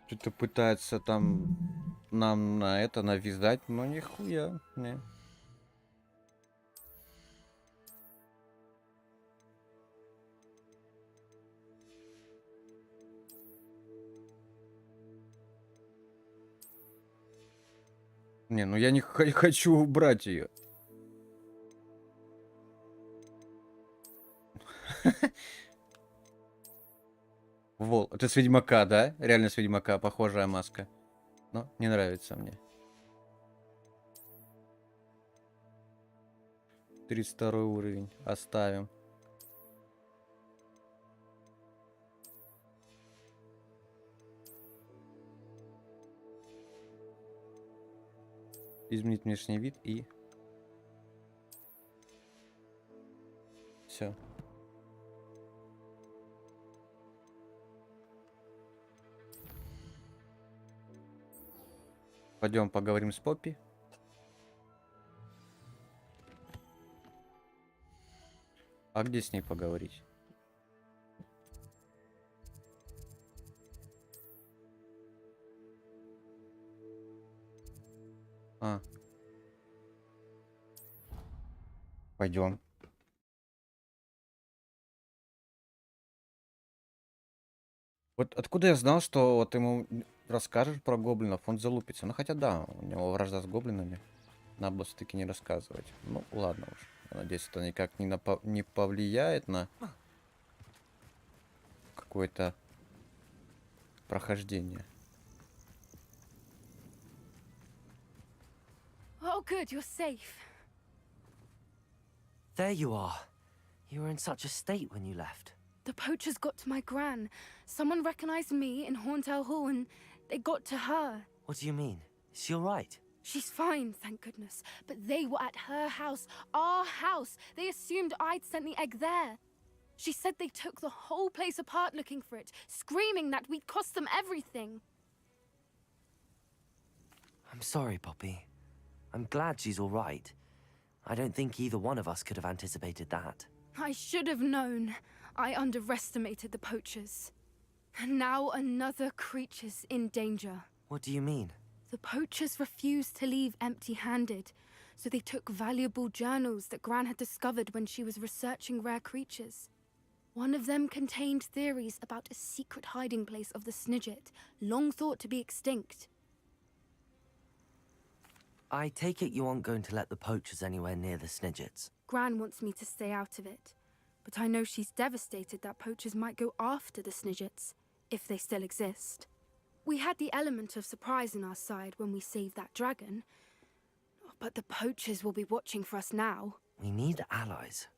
Что-то пытается там нам на это навязать, но нихуя, не. Не, ну я не хочу убрать ее. Вол, это с Ведьмака, да? Реально с Ведьмака, похожая маска. Но не нравится мне. 32 уровень. Оставим. Изменить внешний вид и... Все. Пойдем поговорим с Поппи. А где с ней поговорить? А. Пойдем. Вот откуда я знал, что вот ему расскажешь про гоблинов, он залупится. Ну хотя да, у него вражда с гоблинами. Надо было все-таки не рассказывать. Ну ладно уж. Я надеюсь, это никак не повлияет на какое-то прохождение. Oh, good, you're safe. There you are. You were in such a state when you left. The poachers got to my gran. Someone recognized me in Horntail Hall and they got to her. What do you mean? Is she all right? She's fine, thank goodness. But they were at her house, our house. They assumed I'd sent the egg there. She said they took the whole place apart looking for it, screaming that we'd cost them everything. I'm sorry, Poppy. I'm glad she's all right. I don't think either one of us could have anticipated that. I should have known. I underestimated the poachers. And now another creature's in danger. What do you mean? The poachers refused to leave empty-handed, so they took valuable journals that Gran had discovered when she was researching rare creatures. One of them contained theories about a secret hiding place of the Snidget, long thought to be extinct. I take it you aren't going to let the poachers anywhere near the Snidgets. Gran wants me to stay out of it, but I know she's devastated that poachers might go after the Snidgets, if they still exist. We had the element of surprise on our side when we saved that dragon, but the poachers will be watching for us now. We need allies.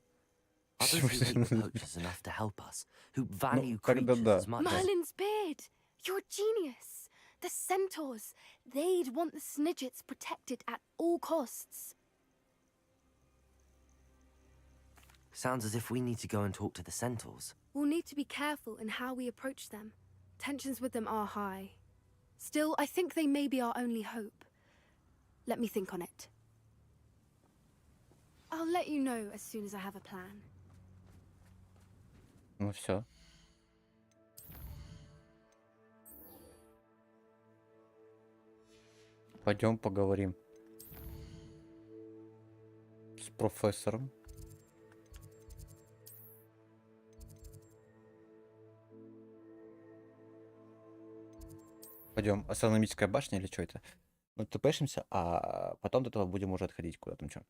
Others who hate the poachers enough to help us, who value creatures as much as... Merlin's beard! You're a genius! The centaurs! They'd want the Snidgets protected at all costs. Sounds as if we need to go and talk to the centaurs. We'll need to be careful in how we approach them. Tensions with them are high. Still, I think they may be our only hope. Let me think on it. I'll let you know as soon as I have a plan. Ну все. Пойдем поговорим с профессором. Пойдем. Астрономическая башня или что это? Мы тпшимся, а потом до этого будем уже отходить куда-то. Что?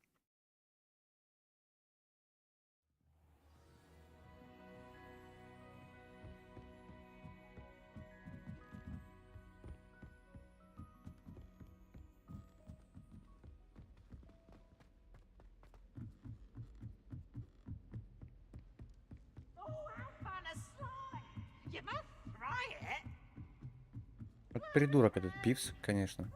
You must try it. Вот придурок этот Пивс, конечно.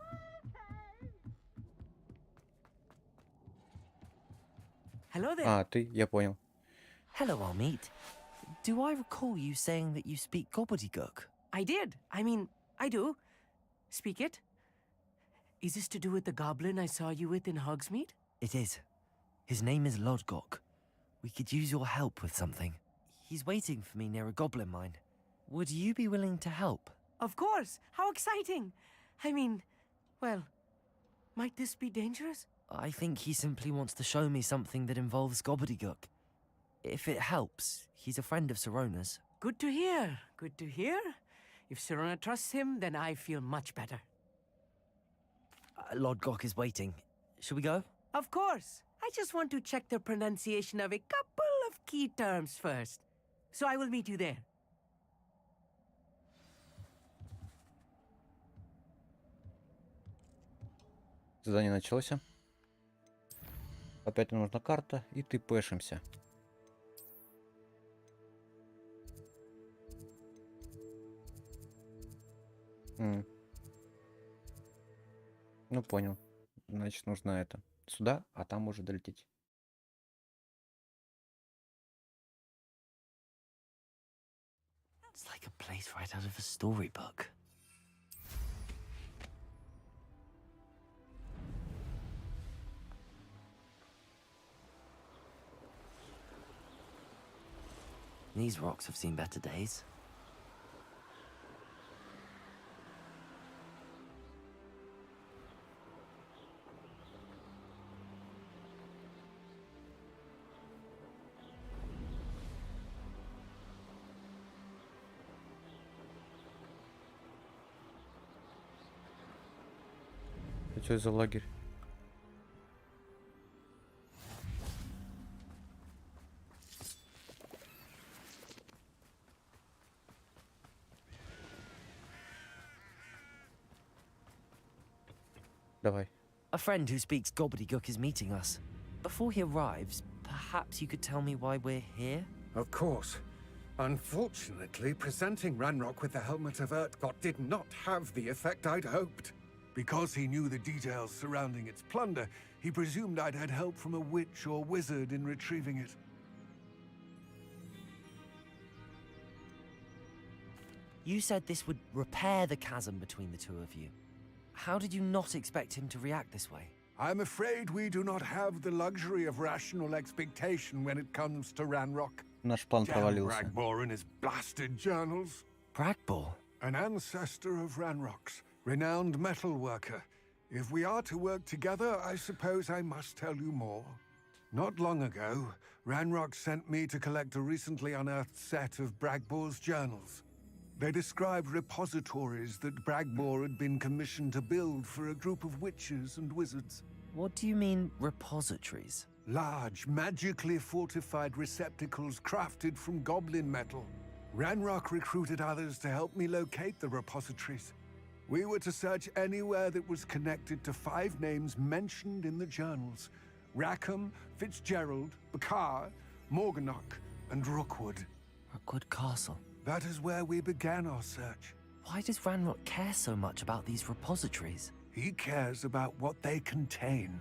Hello there. А, ты, я понял. Hello, old meat. Do I recall you saying that you speak gobbledygook? I did. I mean, I do. Speak it. Is this to do with the goblin I saw you with in Hogsmeade? It is. His name is Lodgok. We could use your help with something. He's waiting for me near a goblin mine. Would you be willing to help? Of course. How exciting. I mean, Well, might this be dangerous? I think he simply wants to show me something that involves gobbledygook. If it helps, he's a friend of Sirona's. Good to hear. Good to hear. If Sirona trusts him, then I feel much better. Lodgok is waiting. Shall we go? Of course. I just want to check the pronunciation of a couple of key terms first. So I will meet you there. Задание началось. Опять нам нужна карта, и ты пэшимся. Ну, понял. Значит, нужно это. Сюда, а там уже долететь. It's like a place right out of a storybook. These rocks have seen better days. Что за лагерь? Давай. A friend who speaks gobbledygook is meeting us. Before he arrives, perhaps you could tell me why we're here? Of course. Unfortunately, presenting Ranrock with the helmet of Urtkot did not have the effect I'd hoped. Because he knew the details surrounding its plunder, he presumed I'd had help from a witch or wizard in retrieving it. You said this would repair the chasm between the two of you. How did you not expect him to react this way? I'm afraid we do not have the luxury of rational expectation when it comes to Ranrock. Наш план Damn провалился. Bragbor and his blasted journals. Bragbor? An ancestor of Ranrock's, renowned metal worker. If we are to work together, I suppose I must tell you more. Not long ago, Ranrock sent me to collect a recently unearthed set of Bragbor's journals. They described repositories that Bragbor had been commissioned to build for a group of witches and wizards. What do you mean, repositories? Large, magically fortified receptacles crafted from goblin metal. Ranrock recruited others to help me locate the repositories. We were to search anywhere that was connected to 5 names mentioned in the journals: Rackham, Fitzgerald, Bakar, Morganach, and Rookwood. Rookwood Castle. That is where we began our search. Why does Ranrock care so much about these repositories? He cares about what they contain.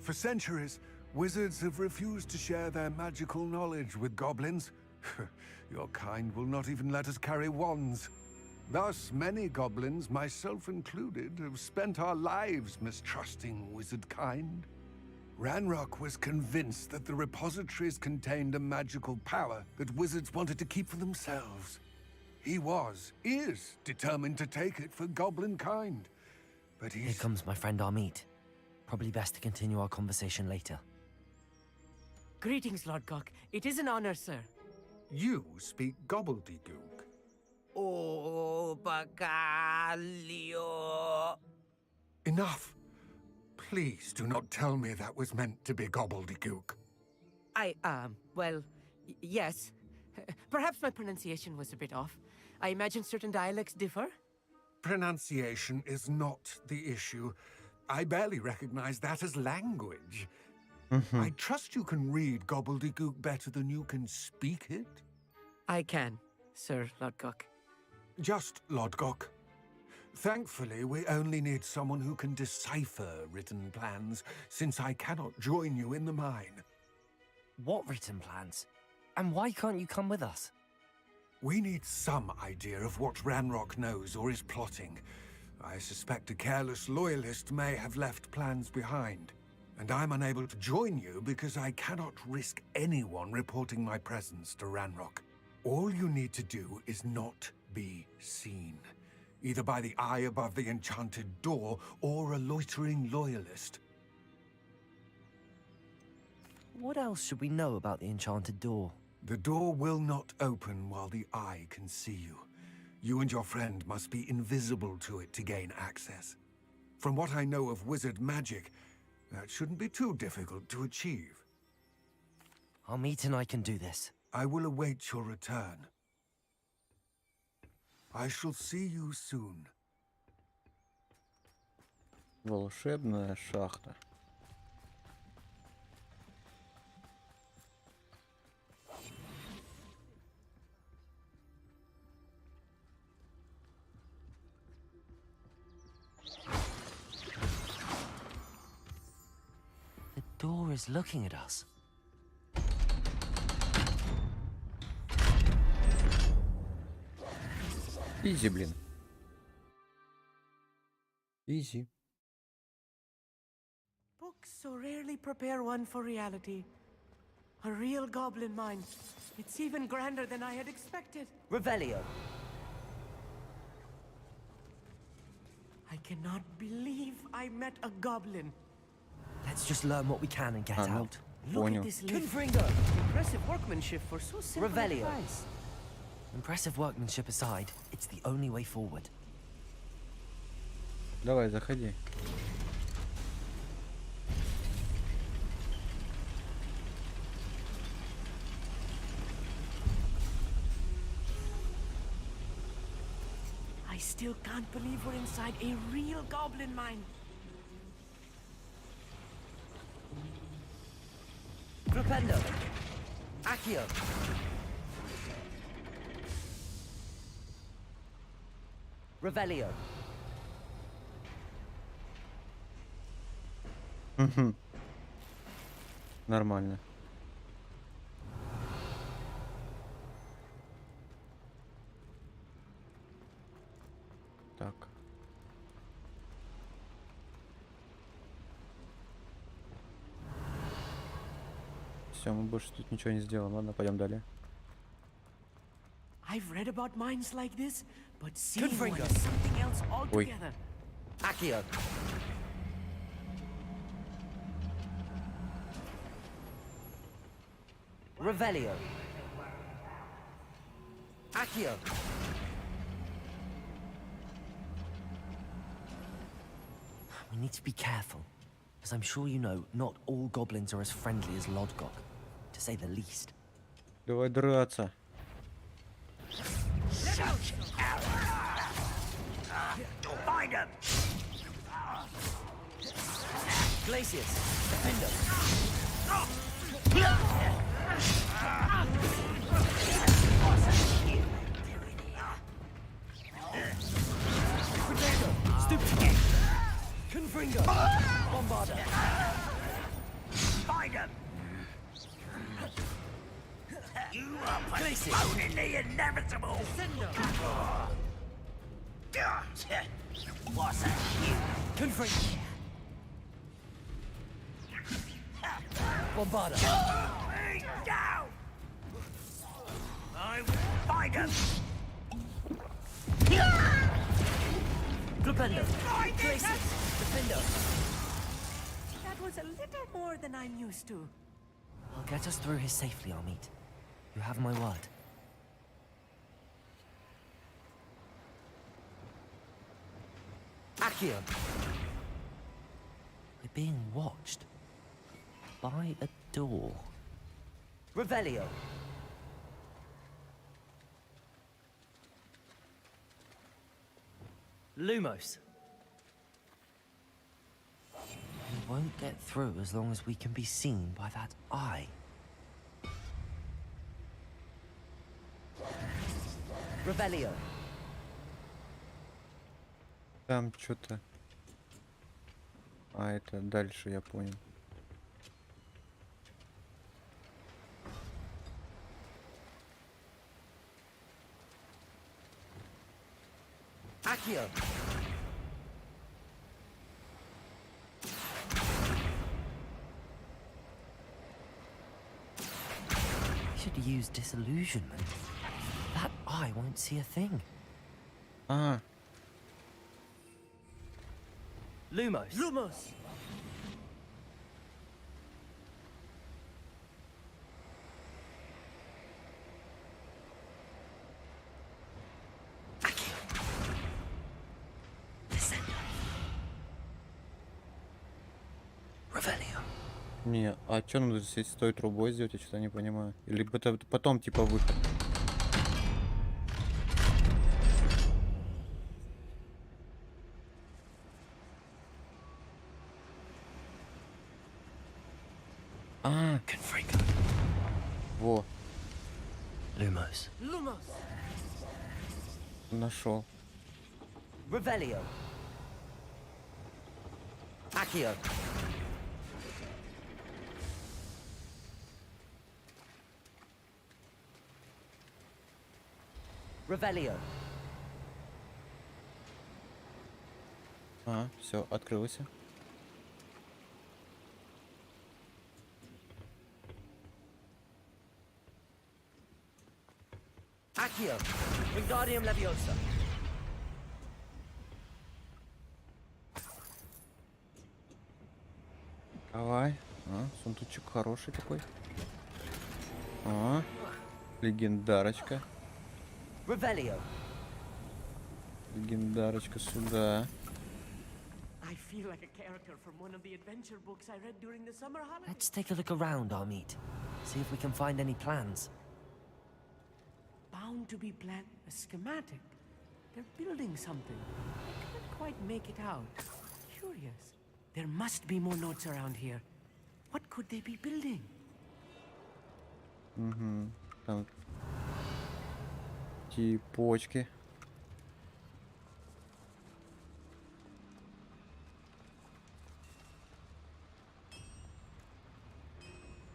For centuries, wizards have refused to share their magical knowledge with goblins. Your kind will not even let us carry wands. Thus, many goblins, myself included, have spent our lives mistrusting wizard kind. Ranrock was convinced that the repositories contained a magical power that wizards wanted to keep for themselves. He is determined to take it for goblin kind. But Here comes my friend Armid. Probably best to continue our conversation later. Greetings, Lodgok. It is an honor, sir. You speak gobbledygook. Oh, Bacalio. Enough. Please do not tell me that was meant to be gobbledygook. Well, yes. Perhaps my pronunciation was a bit off. I imagine certain dialects differ? Pronunciation is not the issue. I barely recognize that as language. I trust you can read gobbledygook better than you can speak it? I can, Sir Lodgok. Just Lodgok. Thankfully, we only need someone who can decipher written plans, since I cannot join you in the mine. What written plans? And why can't you come with us? We need some idea of what Ranrock knows or is plotting. I suspect a careless loyalist may have left plans behind. And I'm unable to join you because I cannot risk anyone reporting my presence to Ranrock. All you need to do is not be seen. either by the eye above the enchanted door or a loitering loyalist. What else should we know about the enchanted door? The door will not open while the eye can see you. You and your friend must be invisible to it to gain access. From what I know of wizard magic, that shouldn't be too difficult to achieve. Amit and I can do this. I will await your return. I shall see you soon. Волшебная шахта. The door is looking at us. Изи, блин. Изи. Books so rarely prepare one for reality. A real goblin mind. It's even grander than I had expected. Revelio. I cannot believe I met a goblin. Let's just learn what we can and get out. Look at this lift. Impressive workmanship for so simple a Revelio. device. Impressive workmanship aside, it's the only way forward. Давай, заходи. I still can't believe we're inside a real goblin mine. Propendo. Accio. Revelio. Нормально. Так. Все, мы больше тут ничего не сделаем. Ладно, пойдем далее. I've read about mines like this, but seeing one is something else altogether. Accio. Revelio. Accio. We need to be careful, as I'm sure you know, not all goblins are as friendly as Lodgok, to say the least. Давай драться. Find him! Glacius, defend us. Stupid. Confringo. Bombarder. Find him! You are postponing the inevitable! What's that? Confringo. Bombarder. Hey, down! I will find him! Flipendo. Glacius, Defendo. That was a little more than I'm used to. I'll get us through here safely, Amit. You have my word. Accio. We're being watched. By a door. Revelio. Lumos. We won't get through as long as we can be seen by that eye. Revelio. Там что-то... А, это дальше, я понял. Accio. We should use disillusionment. That eye won't see a thing. А, Lumos. Lumos. Не, а что надо здесь с той трубой сделать, я что-то не понимаю. Или это потом типа выход. А, во. Lumos. Lumos. Нашел. Revelio. Accio. Revelio. А, все, открылось. Accio. Wingardium Leviosa. Давай. А, сундучек хороший такой. А, легендарочка. Revelio. Легендарочка сюда. I feel like a character from one of the adventure books I read during the summer holidays. Let's take a look around, Armeet. See if we can find any plans. Bound to be a schematic. They're building something. I can't quite make it out. Curious. There must be more notes around here. What could they be building? Угу. Там типочки.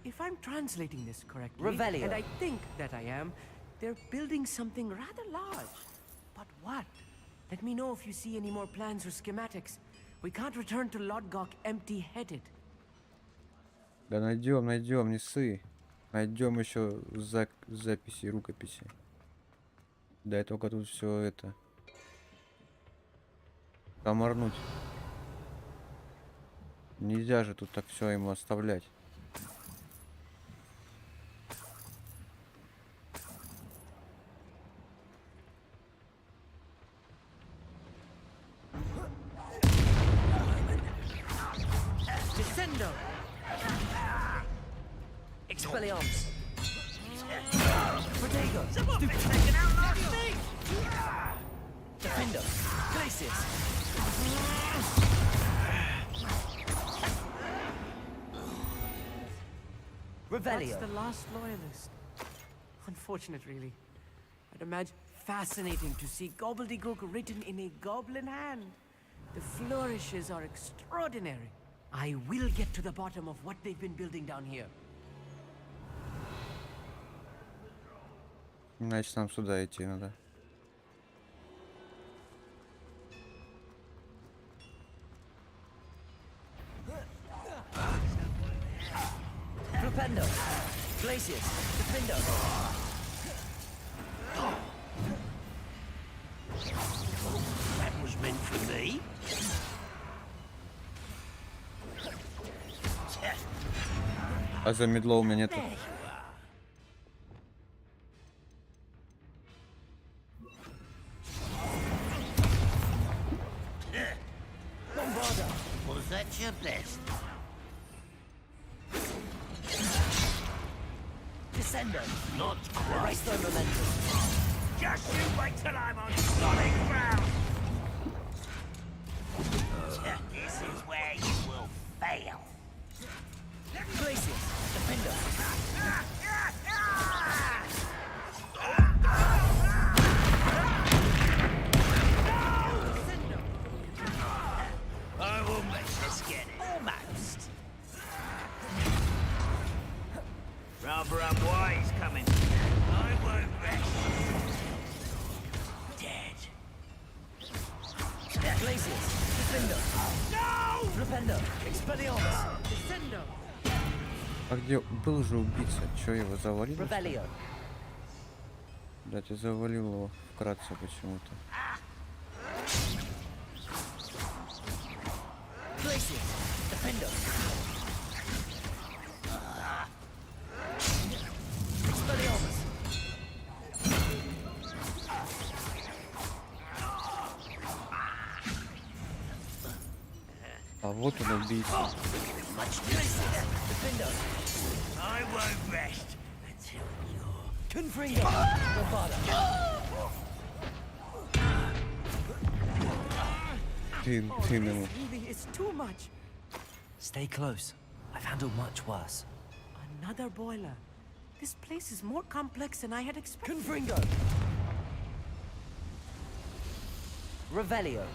If I'm translating this correctly, Revelio. and I think that I am, they're building something rather large. But what? Let me know if you see any more plans or schematics. We can't return to Lodgok empty-headed. Да найдем, не ссы. Найдем еще записи, рукописи. Дай только тут все это поморнуть. Нельзя же тут так все ему оставлять. Descendo! Expelliarmus. Protego. Defender. Places. Revelio. That's the last loyalist. Unfortunate, really. I'd imagine fascinating to see gobbledygook written in a goblin hand. The flourishes are extraordinary. I will get to the bottom of what they've been building down here. Значит, нам сюда идти надо. Flipendo. Glacius. Defendo. That was meant for me. А за медло у меня нету. Was that your best? Descendo. Not quite. Erase the momentum. Just you wait till I'm on solid ground. This is where you will fail. Glacius. Defender. I will make this get it. Almost. Rather unwise coming. I won't rest. Dead. Glacius. Defender. No! Flipendo. Expelliarmus. Descendo! А где был же убийца? Че его завалил? Revelio. Да, ты завалил его вкратце почему-то. А вот он убийца. I won't rest until Ты ему. Really is too much. Stay close. I've handled much worse. Another boiler. This place is more complex than I had expected. Confringo. Revelio.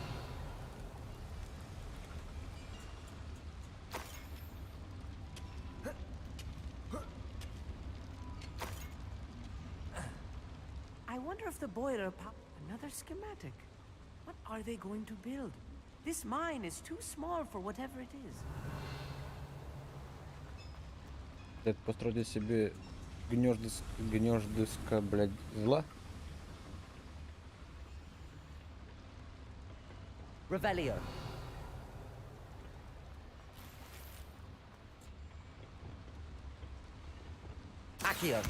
I wonder if the boiler another schematic. What are they going to build? This mine is too small for whatever it is. Это построили себе гнездышко, блядь, зла. Revelio. Accio.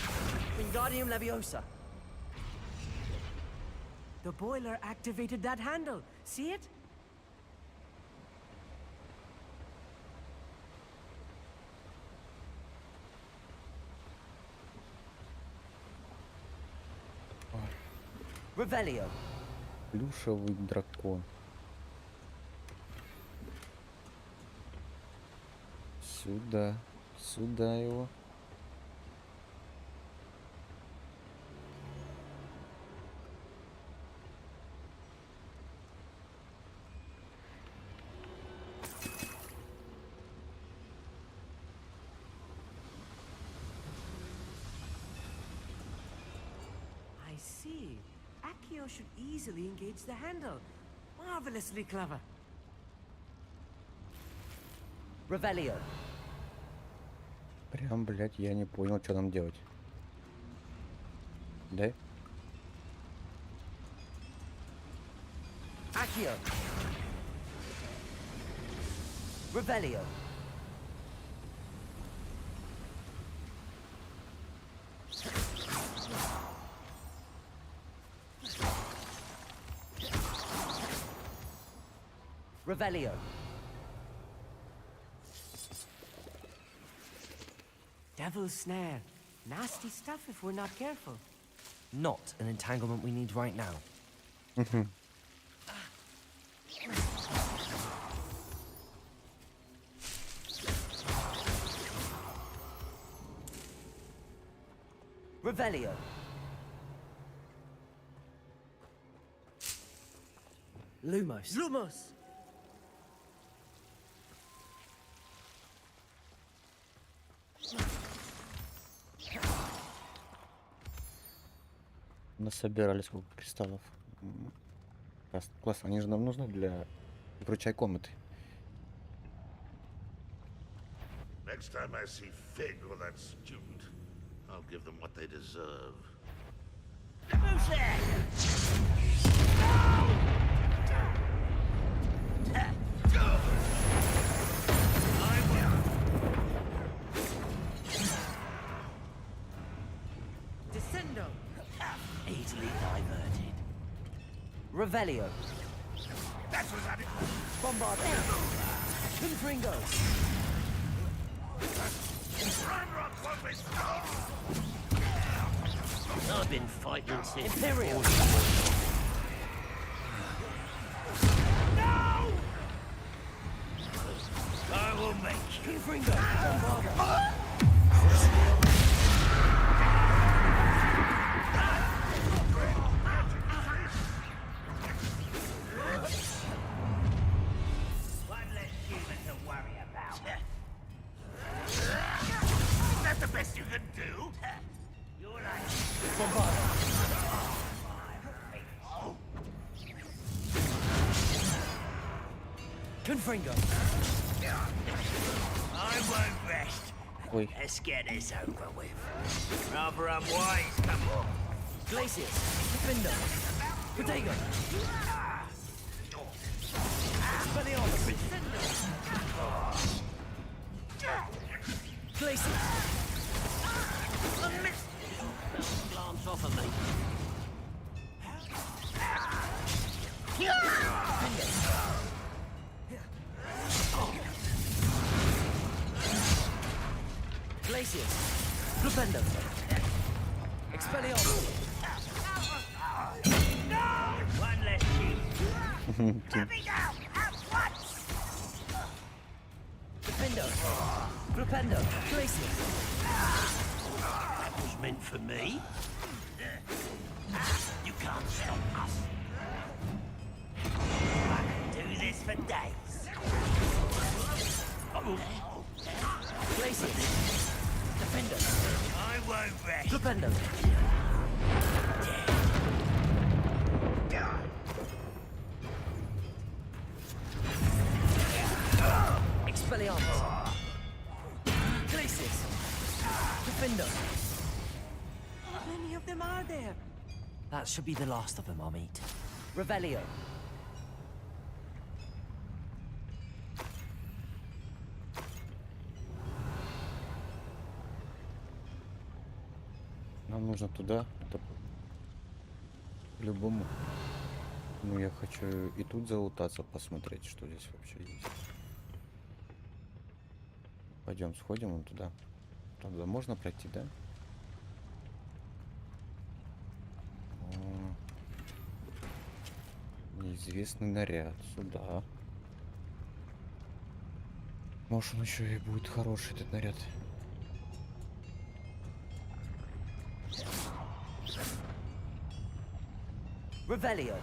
Wingardium Leviosa. The boiler activated that handle. See it? Revelio. Плюшевый дракон. Сюда. Сюда его. I see. Accio should easily engage the handle. Marvelously clever. Revelio. Прям, блядь, я не понял, что нам делать. Да? Accio. Revelio. Revelio. Devil's snare. Nasty stuff if we're not careful. Not an entanglement we need right now. Revelio. Lumos. Lumos! Насобирали сколько кристаллов. Класс, они же нам нужны для вручай комнаты. Next time I see Fig or that student, I'll give them what they deserve. Who's there? Descendo! Easily diverted. Revelio. That's what's happening. Bombardment. Confringo. I've been fighting since. Imperial. No! I will make you. Confringo. Bombardment. One less human to worry about. Is that the best you can do? You're like... Confringo. I won't rest. Ой. Let's get this over with. Rather unwise, come on. Glacius. Defender. Protego. Places. Glance off of me. Glaciers. Flupendo. Expelliarmus. One less sheep. Let me down at once. Defendo. Flupendo. Glaciers. That was meant for me. You can't stop us. I can do this for days. Glaciers. Defendo. I won't rest. Flupendo. Expelliarmus. Glaciers. Defendo. How many of them are there? That should be the last of them, Amit. Revelio. Нам нужно туда. Это по-любому. Ну, я хочу и тут залутаться, посмотреть, что здесь вообще есть. Пойдем, сходим вон туда. Туда можно пройти, да? О, неизвестный наряд. Сюда. Может, он еще и будет хороший, этот наряд. Revelio.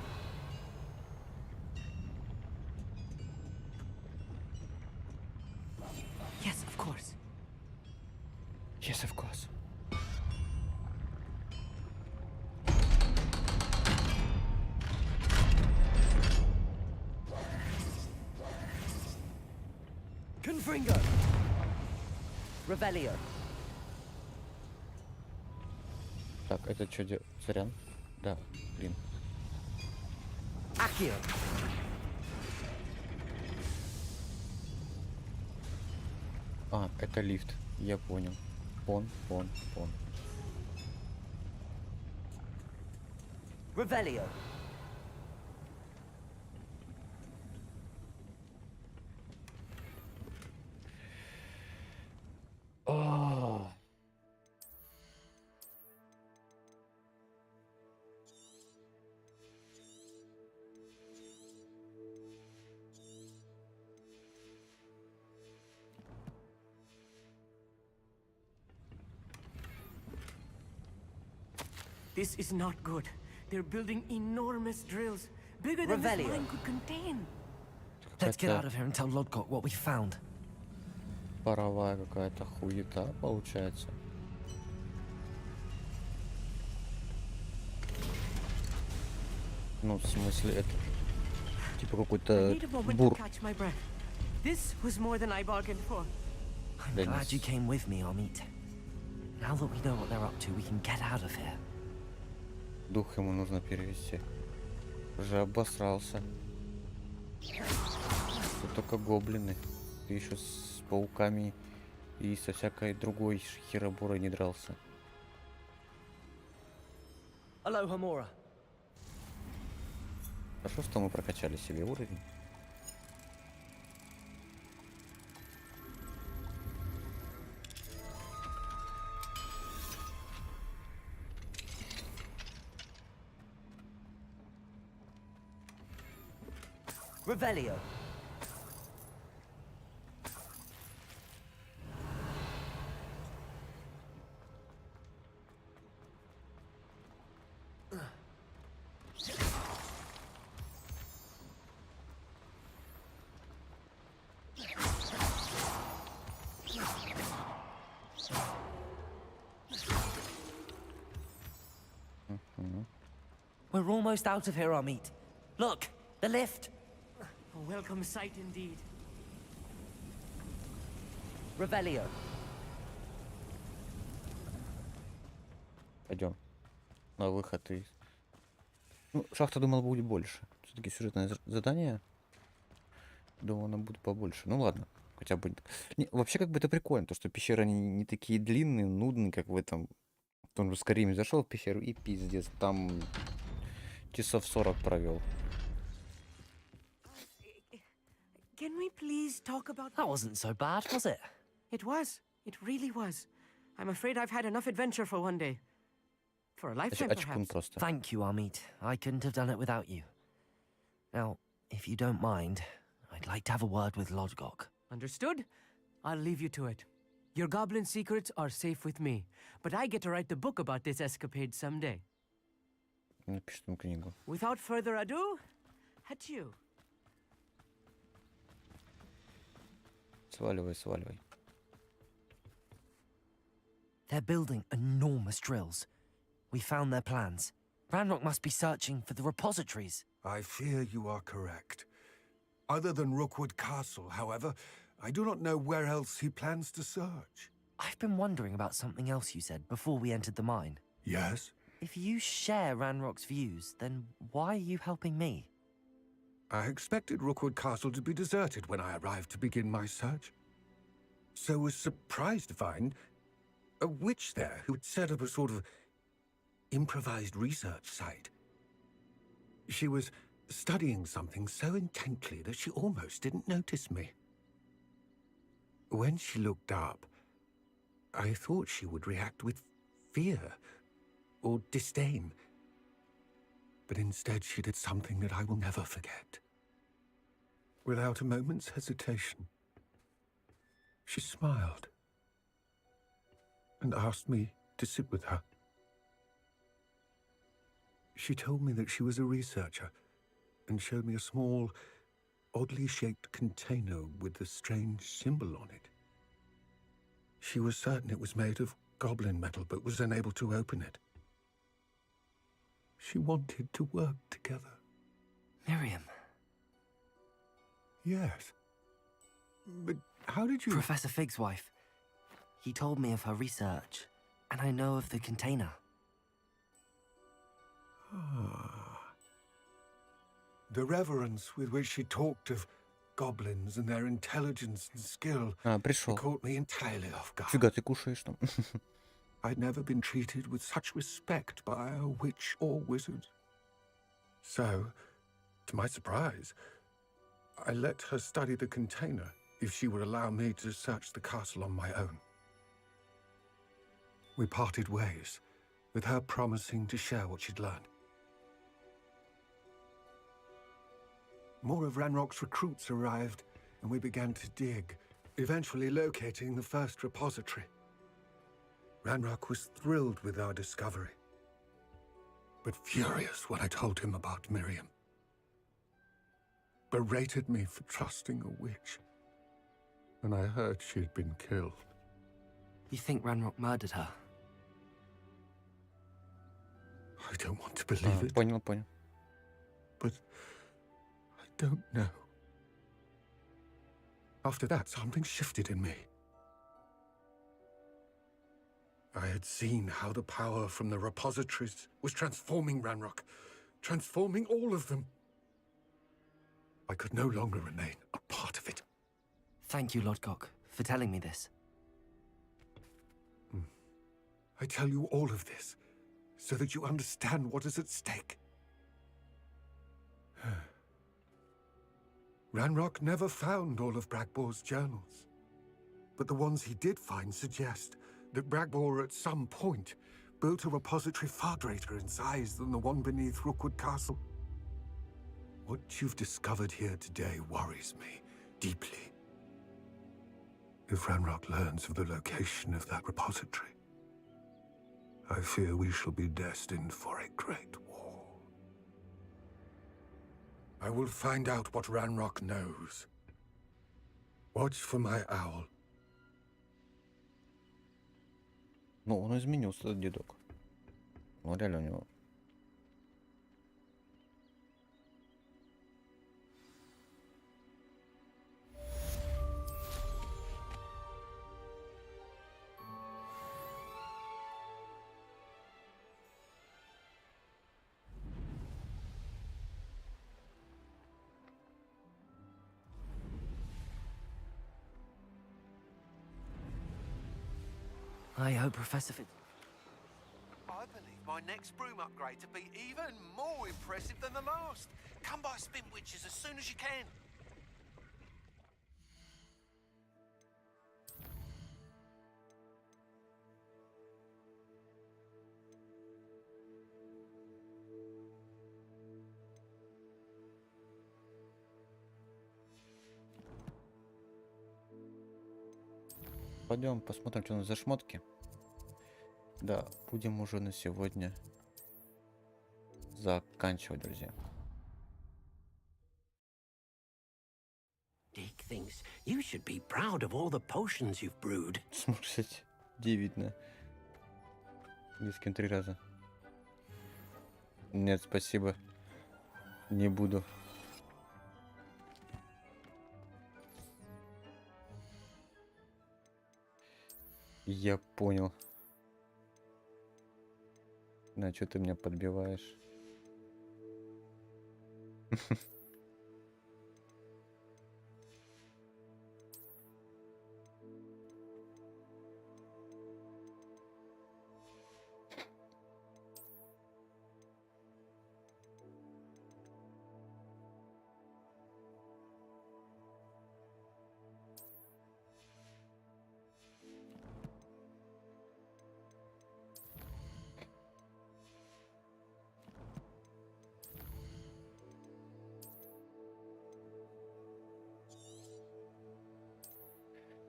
Yes, of course. Yes, of course. Confringo. Revelio. Так, это что делать? Сорян? Да, блин. Accio. А, это лифт. Я понял. Пон. Revelio. А. This is not good. They're building enormous drills, bigger than this Revelio. mine could contain. Let's get out of here and tell Lodgok what we found. Паровая какая-то хуета получается. Ну, в смысле, это типа I какой-то need a moment to бур. catch my breath. This was more than I bargained for. I'm glad you came with me, Amit. Now that we know what they're up to, we can get out of here. Дух ему нужно перевести. Уже обосрался. Тут только гоблины. Ты еще с пауками и со всякой другой хероборой не дрался. Aloha, Mora. Хорошо, что мы прокачали себе уровень. Revelio. We're almost out of here, Amit. Look, the lift. A welcome sight indeed. Revelio. Пойдем. На выход из... Ну, шахта, думал, будет больше. Все-таки сюжетное задание. Думал, она будет побольше. Ну ладно, хотя бы... Не, вообще, как бы это прикольно, то, что пещеры не такие длинные, нудные, как в этом... В том же Скайриме зашел в пещеру и пиздец, там часов 40 провел. Can we please talk about... That wasn't so bad, was it? It was. It really was. I'm afraid I've had enough adventure for one day. For a lifetime, Очкун perhaps. просто. Thank you, Amit. I couldn't have done it without you. Now, if you don't mind, I'd like to have a word with Lodgok. Understood? I'll leave you to it. Your goblin secrets are safe with me, but I get to write the book about this escapade someday. Напишет ему книгу. Without further ado, adieu. Сваливай, сваливай. They're building enormous drills. We found their plans. Ranrock must be searching for the repositories. I fear you are correct. Other than Rookwood Castle, however, I do not know where else he plans to search. I've been wondering about something else you said before we entered the mine. Yes? If you share Ranrock's views, then why are you helping me? I expected Rookwood Castle to be deserted when I arrived to begin my search. So was surprised to find a witch there who had set up a sort of improvised research site. She was studying something so intently that she almost didn't notice me. When she looked up, I thought she would react with fear or disdain. But instead she did something that I will never forget. Without a moment's hesitation, she smiled and asked me to sit with her. She told me that she was a researcher and showed me a small, oddly shaped container with a strange symbol on it. She was certain it was made of goblin metal, but was unable to open it. She wanted to work together. Miriam. Yes. But how did you... Professor Fig's wife. He told me of her research, and I know of the container. The reverence with which she talked of goblins and their intelligence and skill пришел. caught me entirely off guard. Фига ты кушаешь там. I'd never been treated with such respect by a witch or wizard. So, to my surprise, I let her study the container if she would allow me to search the castle on my own. We parted ways, with her promising to share what she'd learned. More of Ranrock's recruits arrived, and we began to dig, eventually locating the first repository. Ranrock was thrilled with our discovery, but furious when I told him about Miriam. Berated me for trusting a witch, and I heard she had been killed. You think Ranrock murdered her? I don't want to believe it. Понял. But I don't know. After that, something shifted in me. I had seen how the power from the repositories was transforming Ranrock, transforming all of them. I could no longer remain a part of it. Thank you, Lodgok, for telling me this. I tell you all of this so that you understand what is at stake. Ranrock never found all of Bragbor's journals, but the ones he did find suggest that Bragbor at some point built a repository far greater in size than the one beneath Rookwood Castle. What you've discovered here today worries me deeply. If Ranrock learns of the location of that repository, I fear we shall be destined for a great war. I will find out what Ranrock knows. Watch for my owl. Ну, он изменился, этот дедок. Ну, реально у него. I hope Professor Fitz... I believe my next broom upgrade to be even more impressive than the last. Come by Spinwitches as soon as you can. Пойдем посмотрим, что у нас за шмотки. Да, будем уже на сегодня заканчивать, друзья. Dick thinks you should be proud of all the potions you've brewed. Слушайте, где видно? Английским 3 раза. Нет, спасибо. Не буду. Я понял. На что ты меня подбиваешь?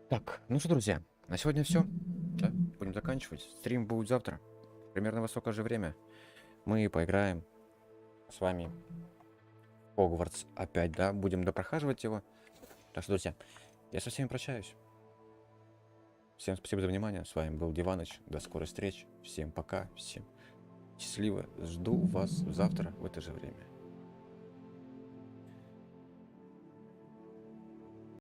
Так, ну что, друзья, на сегодня все. Да, будем заканчивать. Стрим будет завтра. Примерно в высокое же время. Мы поиграем с вами в Hogwarts опять, да? Будем допрохаживать его. Так что, друзья, я со всеми прощаюсь. Всем спасибо за внимание. С вами был Диваныч. До скорой встречи. Всем пока. Всем счастливо. Жду вас завтра в это же время.